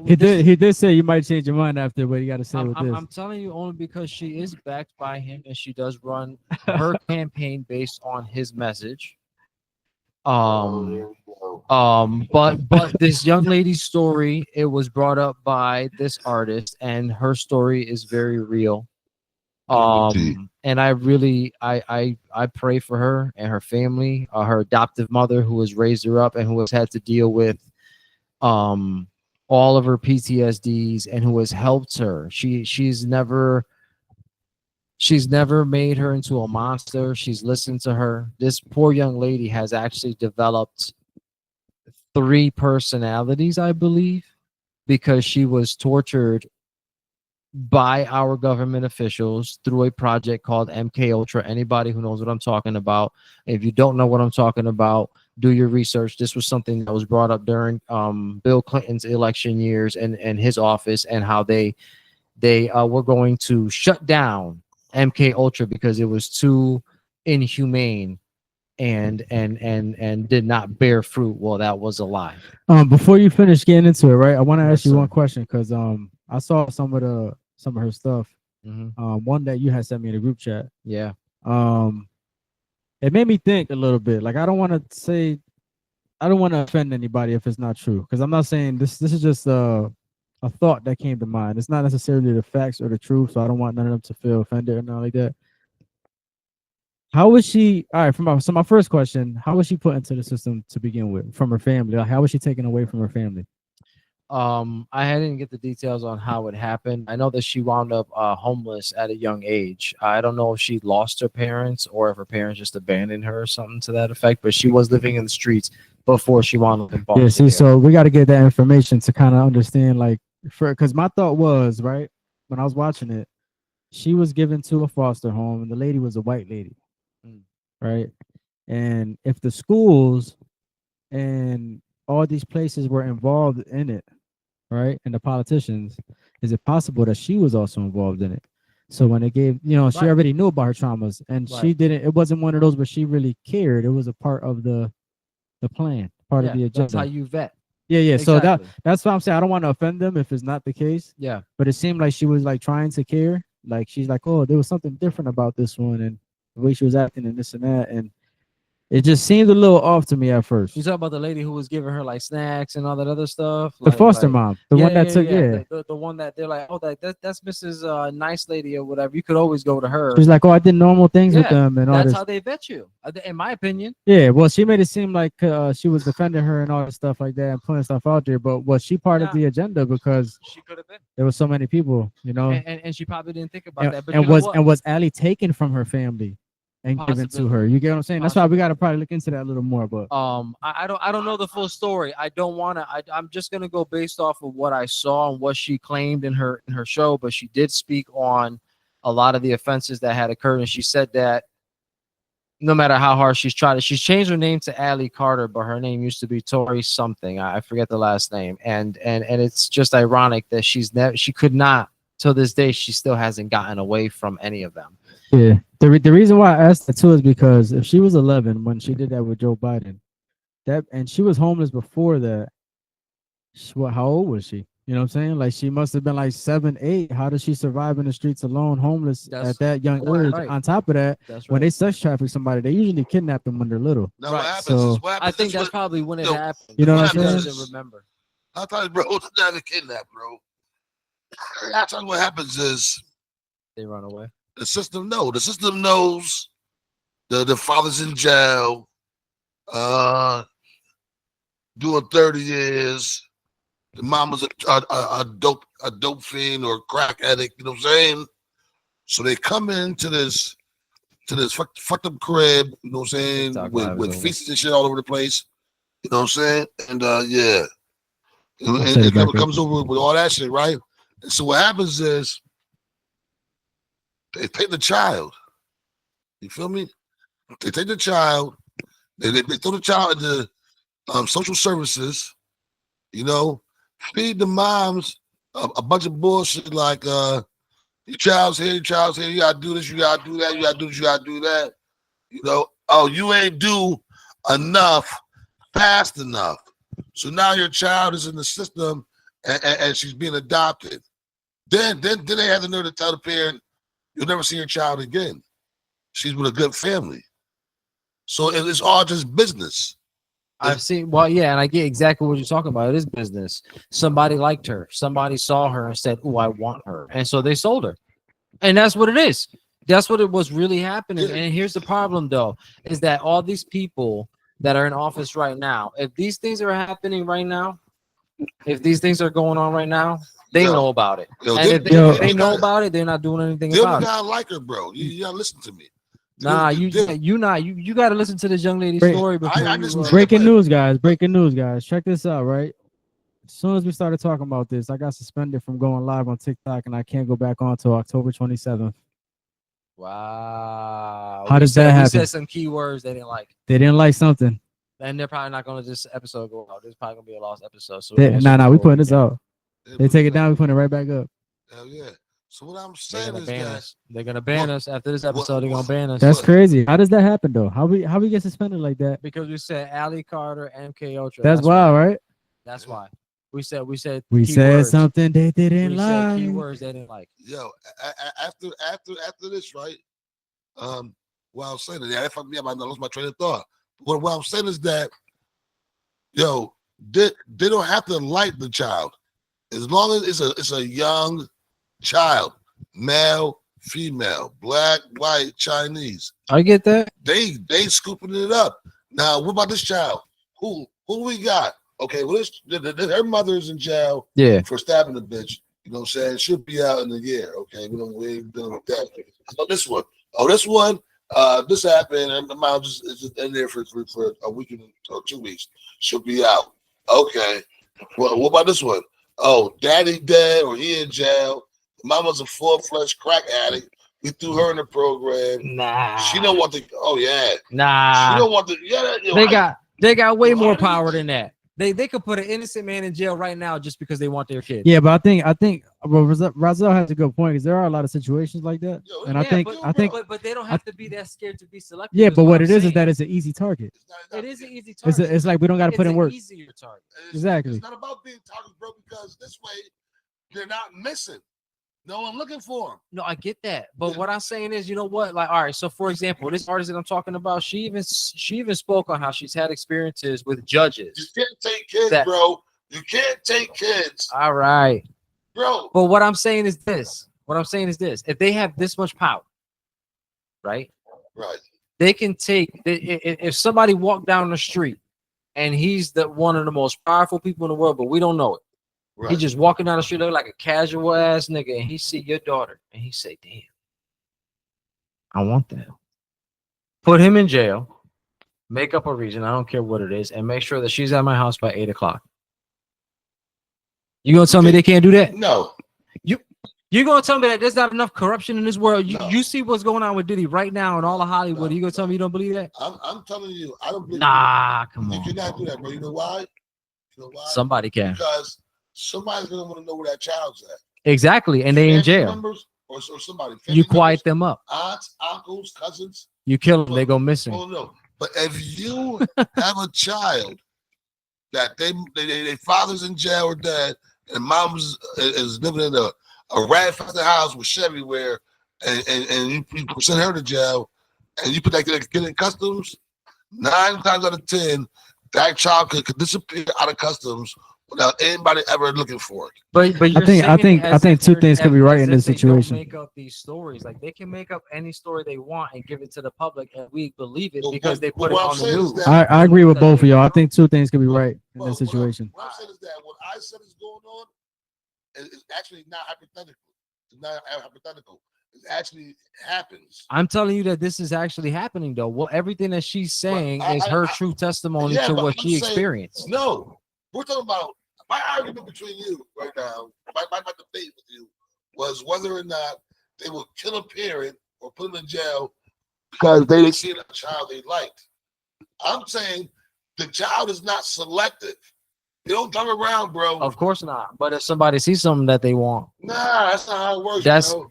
He did say you might change your mind after what you got to say with this. I'm telling you only because she is backed by him and she does run her campaign based on his message. But this young lady's story, it was brought up by this artist, and her story is very real. And I really I pray for her and her family, her adoptive mother who has raised her up and who has had to deal with all of her PTSDs and who has helped her. She's never made her into a monster. She's listened to her. This poor young lady has actually developed 3 personalities, I believe, because she was tortured by our government officials through a project called MK Ultra. Anybody who knows what I'm talking about, if you don't know what I'm talking about, do your research. This was something that was brought up during Bill Clinton's election years and his office, and how they were going to shut down MK Ultra because it was too inhumane and did not bear fruit. Well, that was a lie. Before you finish getting into it, right, I want to ask you one question, because I saw some of her stuff. One that you had sent me in the group chat. Yeah. It made me think a little bit. Like, I don't want to offend anybody if it's not true, because I'm not saying this is just a thought that came to mind. It's not necessarily the facts or the truth, so I don't want none of them to feel offended or nothing like that. How was she? All right, so my first question: how was she put into the system to begin with from her family? Like, how was she taken away from her family? I didn't get the details on how it happened. I know that she wound up homeless at a young age. I don't know if she lost her parents or if her parents just abandoned her or something to that effect, but she was living in the streets before she wound up in Boston. Yeah, see, so we got to get that information to kind of understand, like, because my thought was, right, when I was watching it, she was given to a foster home, and the lady was a white lady, right? And if the schools and all these places were involved in it, right, and the politicians, is it possible that she was also involved in it? So when they gave, she already knew about her traumas, and she didn't. It wasn't one of those where she really cared. It was a part of the plan. part of the agenda. That's how you vet. Yeah. So Exactly. that's what I'm saying. I don't want to offend them if it's not the case. Yeah. But it seemed like she was like trying to care. Like she's like, oh, there was something different about this one, and the way she was acting and this and that, and it just seemed a little off to me at first. You talking about the lady who was giving her like snacks and all that other stuff? The foster mom, the one that took, the one that they're like, oh, that's Mrs. Nice Lady or whatever. You could always go to her. She's like, oh, I did normal things with them and all That's this. how they vet you, in my opinion. Yeah, well, she made it seem like she was defending her and all that stuff like that and putting stuff out there. But was she part of the agenda because she could have been? There was so many people, you know, and she probably didn't think about that. But and was Allie taken from her family and given to her? You get what I'm saying? That's why we got to probably look into that a little more. But I don't know the full story. I don't want to. I'm just gonna go based off of what I saw and what she claimed in her show. But she did speak on a lot of the offenses that had occurred, and she said that no matter how hard she's changed her name to Allie Carter, but her name used to be Tori something. I forget the last name, and it's just ironic that she could not till this day. She still hasn't gotten away from any of them. Yeah, the reason why I asked that too is because if she was 11 when she did that with Joe Biden, and she was homeless before that, how old was she? You know what I'm saying? Like she must have been like 7, 8. How does she survive in the streets alone, homeless at that young age? Right. On top of that, when they sex traffic somebody, they usually kidnap them when they're little. No, what happens, I think that's probably when it happened. You know what I'm saying? Doesn't remember. I'll tell you, bro, it's not a kidnap, bro. I'll tell you what happens is they run away. The system knows. The system knows the father's in jail, doing 30 years. The mama's a dope fiend or a crack addict. You know what I'm saying? So they come into this fucked up crib. You know what I'm saying? With feces and shit all over the place. You know what I'm saying? And yeah, and it comes over with all that shit, right? And so what happens is they take the child. You feel me? They take the child. They throw the child into social services. You know, feed the moms a bunch of bullshit like your child's here, you gotta do this, you gotta do that, you gotta do this, you gotta do that. You know, oh, you ain't do enough fast enough. So now your child is in the system and she's being adopted. Then they have the nerve to tell the parent, you'll never see your child again. She's with a good family. So it's all just business. I've seen, well, yeah, and I get exactly what you're talking about. It is business. Somebody liked her. Somebody saw her and said, "Oh, I want her," and so they sold her. And that's what it is. That's what it was really happening. And here's the problem, though, is that all these people that are in office right now, if these things are happening right now, if these things are going on right now, they know about it. And if they know about it, they're not doing anything about it. I like her, bro. You gotta listen to me. Nah, you got to listen to this young lady's story. Breaking news, guys. Breaking news, guys. Check this out, right? As soon as we started talking about this, I got suspended from going live on TikTok, and I can't go back on until October 27th. Wow. How does that happen? We said some keywords they didn't like. They didn't like something. And they're probably not going to this episode go out. There's probably going to be a lost episode. So we putting this out. They take it down, we putting it right back up. Hell yeah. So what I'm saying is that they're gonna ban us after this episode. They're gonna ban us. That's crazy. How does that happen though? How we get suspended like that? Because we said Allie Carter, MK Ultra. That's wild, right? That's why. We said something they didn't like. Keywords they didn't like. Yo, after this, right? What I'm saying is that fucked me up. I lost my train of thought. What I'm saying is that, yo, they don't have to like the child, as long as it's a young child, male, female, black, white, Chinese. I get that. They scooping it up. Now, what about this child? Who we got? Okay, well, her mother's in jail for stabbing the bitch. You know what I'm saying? She'll be out in a year. Okay, we ain't dealing with that. So this one. This happened, and the mom is in there for a week or 2 weeks. She'll be out. Okay. Well, what about this one? Oh, daddy dead or he in jail. Mama's a full-fledged crack addict. We threw her in the program. Nah. She don't want the. Oh yeah. Nah. She don't want the. Yeah. They got way more power than that. They could put an innocent man in jail right now just because they want their kid. Yeah, but I think well, Razel has a good point because there are a lot of situations like that, and I think but they don't have to be that scared to be selected. yeah, but what it is saying. that it's an easy target. It is an easy target. It's like we don't got to put in work. Easier target. Exactly. It's not about being targets, bro, because this way they're not missing. No one looking for them. No, I get that, but what I'm saying is, you know what? Like, all right. So, for example, this artist that I'm talking about, she even spoke on how she's had experiences with judges. You can't take kids, bro. You can't take kids. All right, bro. But what I'm saying is this. If they have this much power, right? Right. They can take. If somebody walked down the street and he's one of the most powerful people in the world, but we don't know it. Right. He just walking down the street looking like a casual ass nigga, and he see your daughter, and he say, "Damn, I want that." Put him in jail, make up a reason, I don't care what it is, and make sure that she's at my house by 8 o'clock. You gonna tell me they can't do that? No. You're gonna tell me that there's not enough corruption in this world? You see what's going on with Diddy right now in all of Hollywood. You gonna tell me you don't believe that? I'm telling you, I don't believe. Come on. You cannot do that, bro. You know why? Somebody can. Because somebody's gonna want to know where that child's at. Exactly, and they in jail. Members or somebody. You quiet them up. Aunts, uncles, cousins. You kill them, they go missing. Oh no! But if you have a child that they father's in jail or dead, and mom's is living in a rat-infested house with shit everywhere, and you send her to jail, and you put that kid in customs, 9 times out of 10, that child could disappear out of customs without anybody ever looking for it. But I think two things could be right in this situation. Make up these stories, like they can make up any story they want and give it to the public, and we believe it because they put it on the news. I agree with both of y'all. I think two things could be right in this situation. What I'm saying is that what I said is going on is actually not hypothetical. It's not hypothetical. It actually happens. I'm telling you that this is actually happening, though. Well, everything that she's saying is her true testimony to what she experienced. No, we're talking about my argument between you right now. My debate with you was whether or not they would kill a parent or put them in jail because they seen a child they liked. I'm saying the child is not selective. They don't come around, bro. Of course not. But if somebody sees something that they want, nah, that's not how it works. That's bro.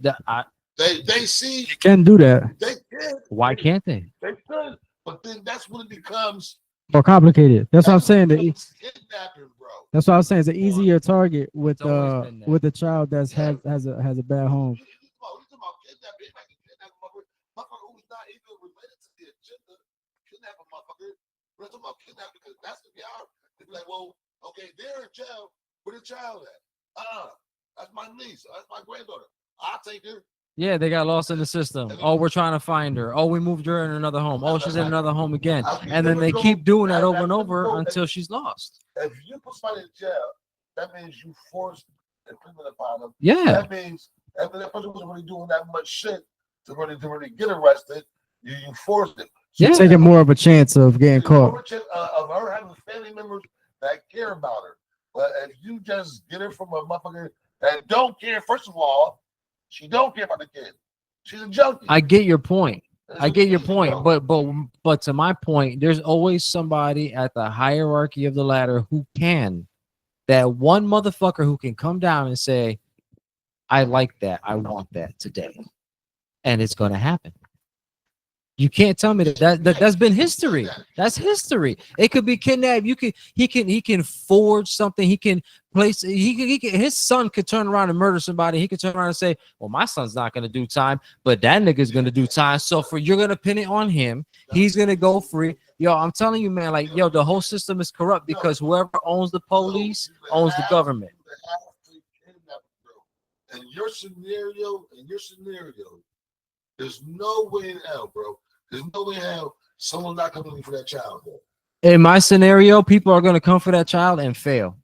They see you can do that. They can. Why can't they? They could, but then that's when it becomes more complicated. That's what I'm saying. Kidnapping, bro. That's what I'm saying. It's an easier target with a child that has a bad home. We're talking about kidnapping because that's the reality. They're like, well, okay, they're in jail. Where the child at? That's my niece. That's my granddaughter. I'll take her. Yeah, they got lost in the system. Oh, we're trying to find her. Oh, we moved her in another home. Oh, she's in another home again. And then they keep doing that over and over until she's lost. If you put somebody in jail, that means you forced imprisonment upon them. Yeah. That means if that person wasn't really doing that much shit to really get arrested, you forced it. You're taking more of a chance of getting caught. Of her having family members that care about her. But if you just get her from a motherfucker that don't care, first of all, she don't care about the kid. She's a junkie. I get your point. But to my point, there's always somebody at the hierarchy of the ladder who can. That one motherfucker who can come down and say, I like that. I want that today. And it's going to happen. You can't tell me that's been history. That's history. It could be kidnapped. He can forge something. He can place. His son could turn around and murder somebody. He could turn around and say, "Well, my son's not gonna do time, but that nigga's gonna do time." So you're gonna pin it on him. He's gonna go free. Yo, I'm telling you, man. Like, yo, the whole system is corrupt because whoever owns the police owns the government. In your scenario, there's no way in hell, bro. There's no way in hell someone's not coming for that child, bro. In my scenario, people are going to come for that child and fail.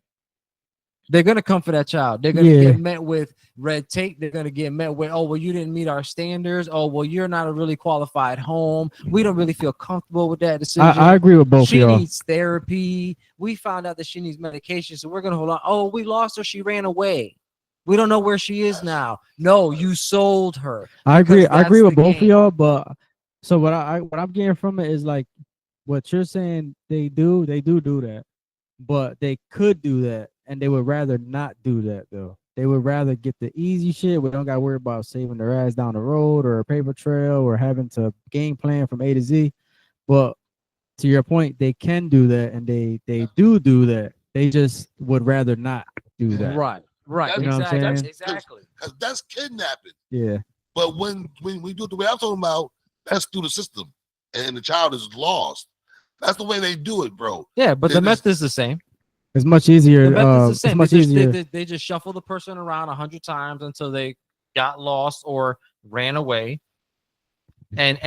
They're going to come for that child. They're going to get met with red tape. They're going to get met with, oh, well, you didn't meet our standards. Oh, well, you're not a really qualified home. We don't really feel comfortable with that decision. I agree with both of y'all. She needs therapy. We found out that she needs medication, so we're going to hold on. Oh, we lost her. She ran away. We don't know where she is now. No, you sold her. I agree with both of y'all, but so what I'm getting from it is like what you're saying they do that. but they could do that, and they would rather not do that though. They would rather get the easy shit. We don't got to worry about saving their ass down the road or a paper trail or having to game plan from A to Z. But to your point, they can do that, and they do that. They just would rather not do that. Right. You know what I'm saying? Exactly. Because that's kidnapping. Yeah. But when we do it the way I'm talking about, that's through the system, and the child is lost. That's the way they do it, bro. Yeah, but They the just- method is the same. It's much easier. The method's the same. It's much they, just, easier. they just shuffle the person around 100 times until they got lost or ran away, and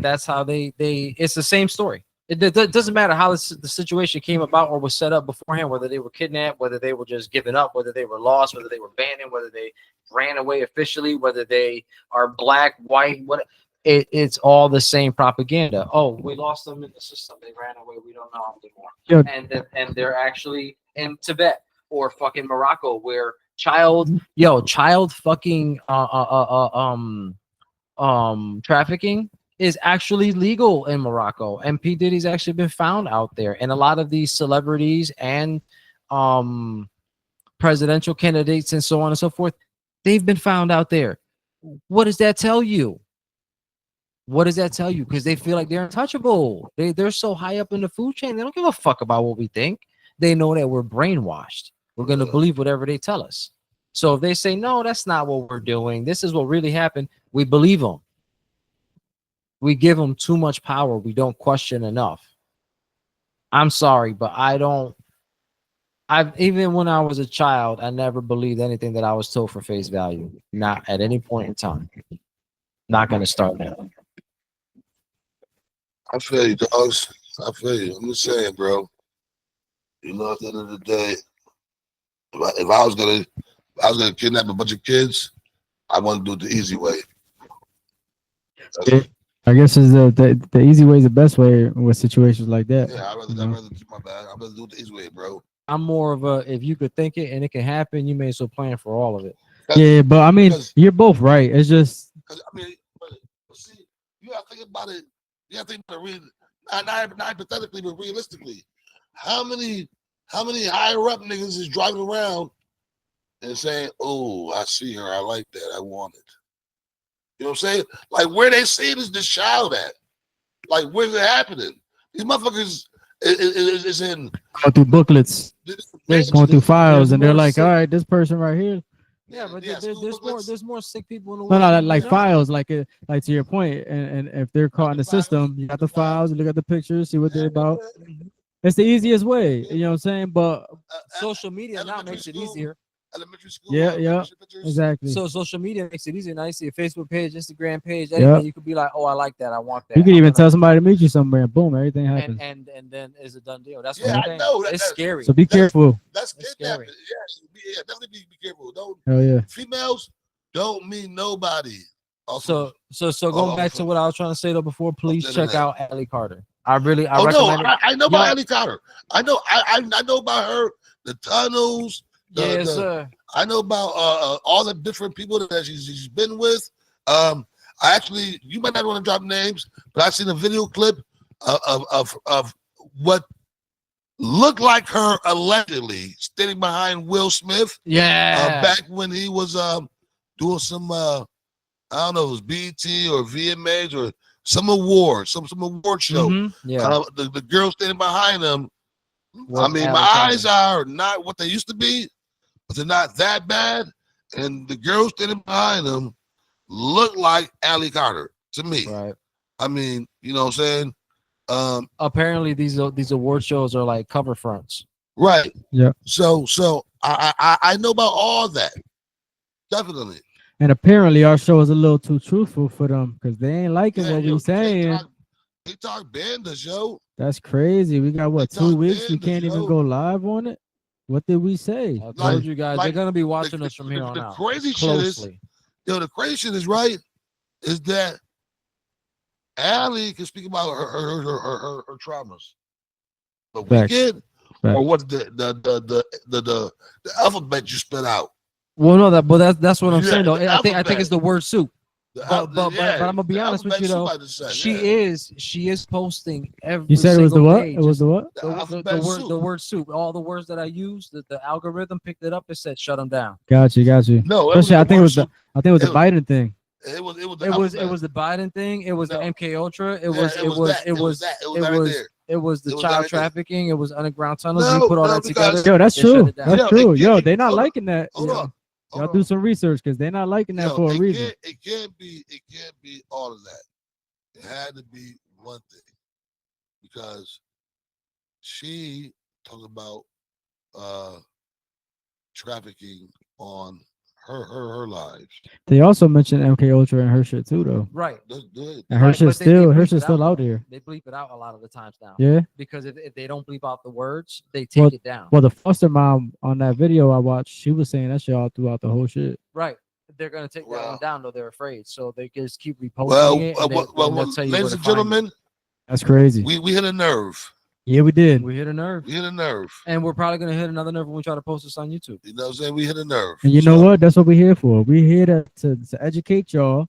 that's how they. It's the same story. It doesn't matter how the situation came about or was set up beforehand. Whether they were kidnapped, whether they were just given up, whether they were lost, whether they were abandoned, whether they ran away officially, whether they are black, white, what. It's all the same propaganda. Oh, we lost them in the system. They ran away. We don't know anymore. Yo. And they're actually in Tibet or fucking Morocco, where child fucking trafficking is actually legal in Morocco, and P. Diddy's actually been found out there. And a lot of these celebrities and presidential candidates and so on and so forth, they've been found out there. What does that tell you? What does that tell you? Because they feel like they're untouchable. They're so high up in the food chain. They don't give a fuck about what we think. They know that we're brainwashed. We're going to believe whatever they tell us. So if they say, no, that's not what we're doing, this is what really happened, we believe them. We give them too much power. We don't question enough. I'm sorry, but even when I was a child, I never believed anything that I was told for face value. Not at any point in time. Not going to start now. I feel you, dogs. I feel you. I'm just saying, bro. You know, at the end of the day, if I was gonna kidnap a bunch of kids, I want to do it the easy way. I guess is the easy way is the best way with situations like that. Yeah, I'd rather do it the easy way, bro. I'm more of a, if you could think it and it can happen, you may as well plan for all of it. Yeah, but I mean, you're both right. It's just, I mean, but see, you gotta think about it. You gotta think about it not hypothetically, but realistically. How many higher up niggas is driving around and saying, "Oh, I see her. I like that. I want it." You know what I'm saying? Like, where they seeing this child at? Like, where's it happening? These motherfuckers is in going through booklets, going through files, and they're like, all right, this person right here. Yeah, but there's more sick people in the world. No, like files, like to your point, and if they're caught in the system, you got the files, you look at the pictures, see what they're about. It's the easiest way, you know what I'm saying? But social media now makes it easier. Elementary school. Yeah, exactly. So social media makes it easier. Now you see a Facebook page, Instagram page, anything. You could be like, oh, I like that, I want that. You can even tell somebody to meet you somewhere, and boom, everything happens. And then it's a done deal. That's what I'm saying. It's scary. So be careful. That's kidnapping. Yeah, definitely be careful. Don't. Hell yeah. Females don't mean nobody. Also, so going back to what I was trying to say though before, please check out Allie Carter. I recommend it. I know about Allie Carter. I know about her. The tunnels. I know about all the different people that she's been with. I actually, you might not want to drop names, but I seen a video clip of what looked like her allegedly standing behind Will Smith. Yeah. Back when he was doing some I don't know, it was BET or VMAs or some award, some award show. Mm-hmm. Yeah. The girl standing behind him. Well, I mean, my eyes are not what they used to be, but they're not that bad. And the girl standing behind him looked like Allie Carter to me. Right. I mean, you know what I'm saying? Apparently these award shows are like cover fronts. Right. Yeah. So I know about all that. Definitely. And apparently our show is a little too truthful for them because they ain't liking what we saying. They talk banda, yo. That's crazy. We got what, 2 weeks? We can't even go live on it. What did we say? I told you guys they're gonna be watching us from here on out. The crazy closely. Shit is, the crazy shit is right, is that Allie can speak about her traumas. But we get or what the alphabet you spit out. Well, no, that's what I'm saying though. I think it's the word soup. But I'm gonna be honest with you though. She is posting every. You said it was the single what? day, It was the what? the word soup. All the words that I used, the algorithm picked it up and said shut them down. Got you. No, Especially, I think it was the Biden thing. It was the Biden thing. It was the MK Ultra. It was the child trafficking. It was underground tunnels. No, you put all no, that because- together. Yo, that's they shut true. it down. That's Yo, true. it Yo, can't- they not hold on, liking that. Hold on. Y'all do some research because they're not liking that for a reason. It can't be all of that. It had to be one thing. Because she talked about trafficking on her lives. They also mentioned MK Ultra and her shit too, though. Right. That's good. And her Right, shit's but they still bleep it still out though. there. They bleep it out a lot of the times now. Yeah. Because if they don't bleep out the words, they take it down. Well, the foster mom on that video I watched, she was saying that shit all throughout the whole shit. Right. They're gonna take that one down though. They're afraid, so they just keep reposting Well, it. And they'll tell you where ladies to and find it. gentlemen, That's crazy. we hit a nerve. Yeah, we did. We hit a nerve, We hit a nerve. and we're probably gonna hit another nerve when we try to post this on YouTube. You know what I'm saying? We hit a nerve. And you know what? That's what we're here for. We're here to educate y'all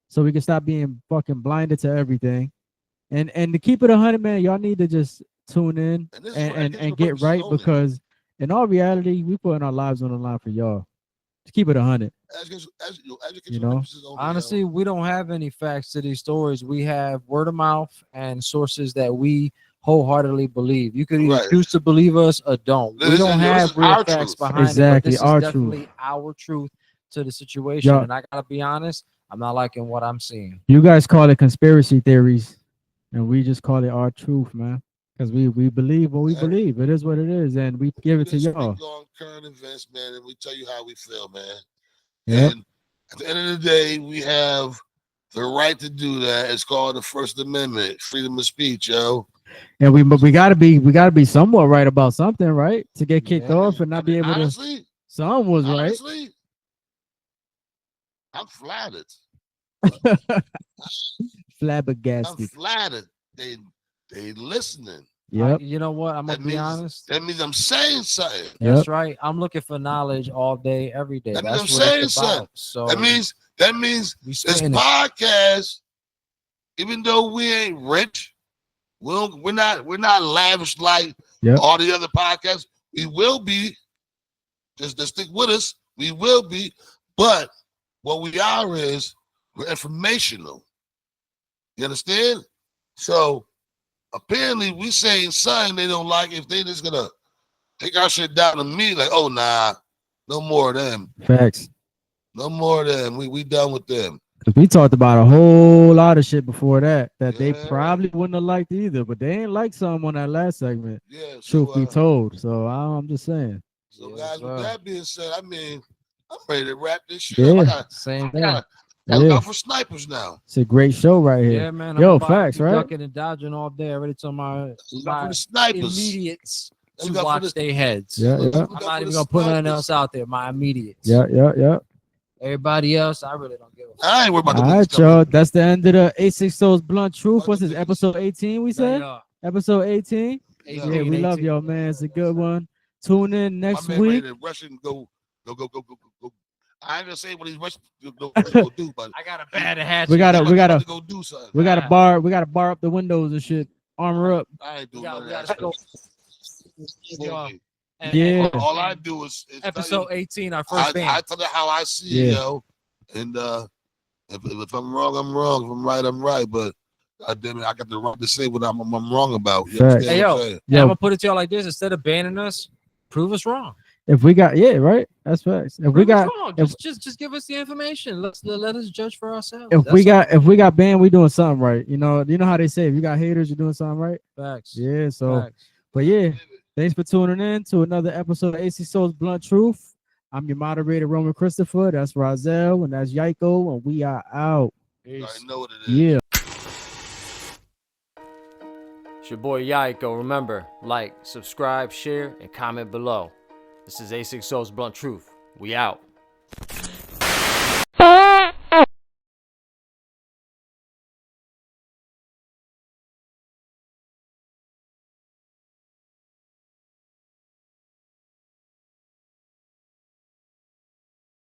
so we can stop being fucking blinded to everything. And to keep it 100, man, y'all need to just tune in and get right, because in all reality, we putting our lives on the line for y'all. To keep it 100. You know? Honestly, we don't have any facts to these stories. We have word of mouth and sources that we wholeheartedly believe. You could either choose to believe us or don't. We don't have real facts behind it. But this is definitely our truth to the situation. And I gotta be honest, I'm not liking what I'm seeing. You guys call it conspiracy theories, and we just call it our truth, man. Because we believe what we believe. It is what it is, and we give it to y'all. On current events, man, and we tell you how we feel, man. Yeah. And at the end of the day, we have the right to do that. It's called the First Amendment, freedom of speech, yo. And we gotta be somewhat right about something, right? To get kicked off and not be able honestly, to. Some was honestly, I'm flattered. Flabbergasted. I'm flattered. They listening. Yep. You know what? I'm gonna be honest. That means I'm saying something. That's right. I'm looking for knowledge all day, every day. That means That's I'm what saying it's about. something. So that means this podcast, even though we ain't rich, we're not lavish like all the other podcasts. We will be. Just stick with us. We will be. But what we are is we're informational. You understand? So apparently we saying something they don't like. If they just gonna take our shit down to me, like, oh nah, no more of them. Facts. No more of them. We done with them. Because we talked about a whole lot of shit before that they probably wouldn't have liked either, but they ain't like some on that last segment. Yeah. Truth be told. So I'm just saying. So guys, with that being said, I mean, I'm ready to wrap this shit Yeah. up. Same I gotta go for snipers now. It's a great show right here. Yeah, man. Yo, facts, right? Ducking and dodging all day. I already told my snipers. Immediates to watch their heads. Yeah. I'm not even gonna put nothing else out there. My immediates. Yeah. Everybody else, I really don't give a fuck. I ain't worried about the all right, y'all. That's the end of the 860's Blunt Truth. What's this, episode 18, we said? Episode 18? Yeah, we love y'all, man. It's a good one. Tune in next week. Russian go. I ain't gonna say what he's rushing to go do, but I got a bad hatchet. We gotta go do something. We gotta bar up the windows and shit. Armor up. I ain't doing that. Yeah. All I do is episode 18, our first band. I tell you how I see it, yo. And if I'm wrong, I'm wrong. If I'm right, I'm right. But God damn it, I got the right to say what I'm wrong about. Hey, yo, I'm gonna put it to y'all like this: instead of banning us, prove us wrong. If we got right, that's facts. If we got just give us the information. Let us judge for ourselves. If we got banned, we doing something right. You know how they say if you got haters, you're doing something right. Facts. Yeah. So, but yeah, thanks for tuning in to another episode of AC Soul's Blunt Truth. I'm your moderator, Roman Christopher. That's Rozelle, and that's Yaiko, and we are out. I know what it is. Yeah. It's your boy Yaiko. Remember, like, subscribe, share, and comment below. This is A6O's Blunt Truth. We out.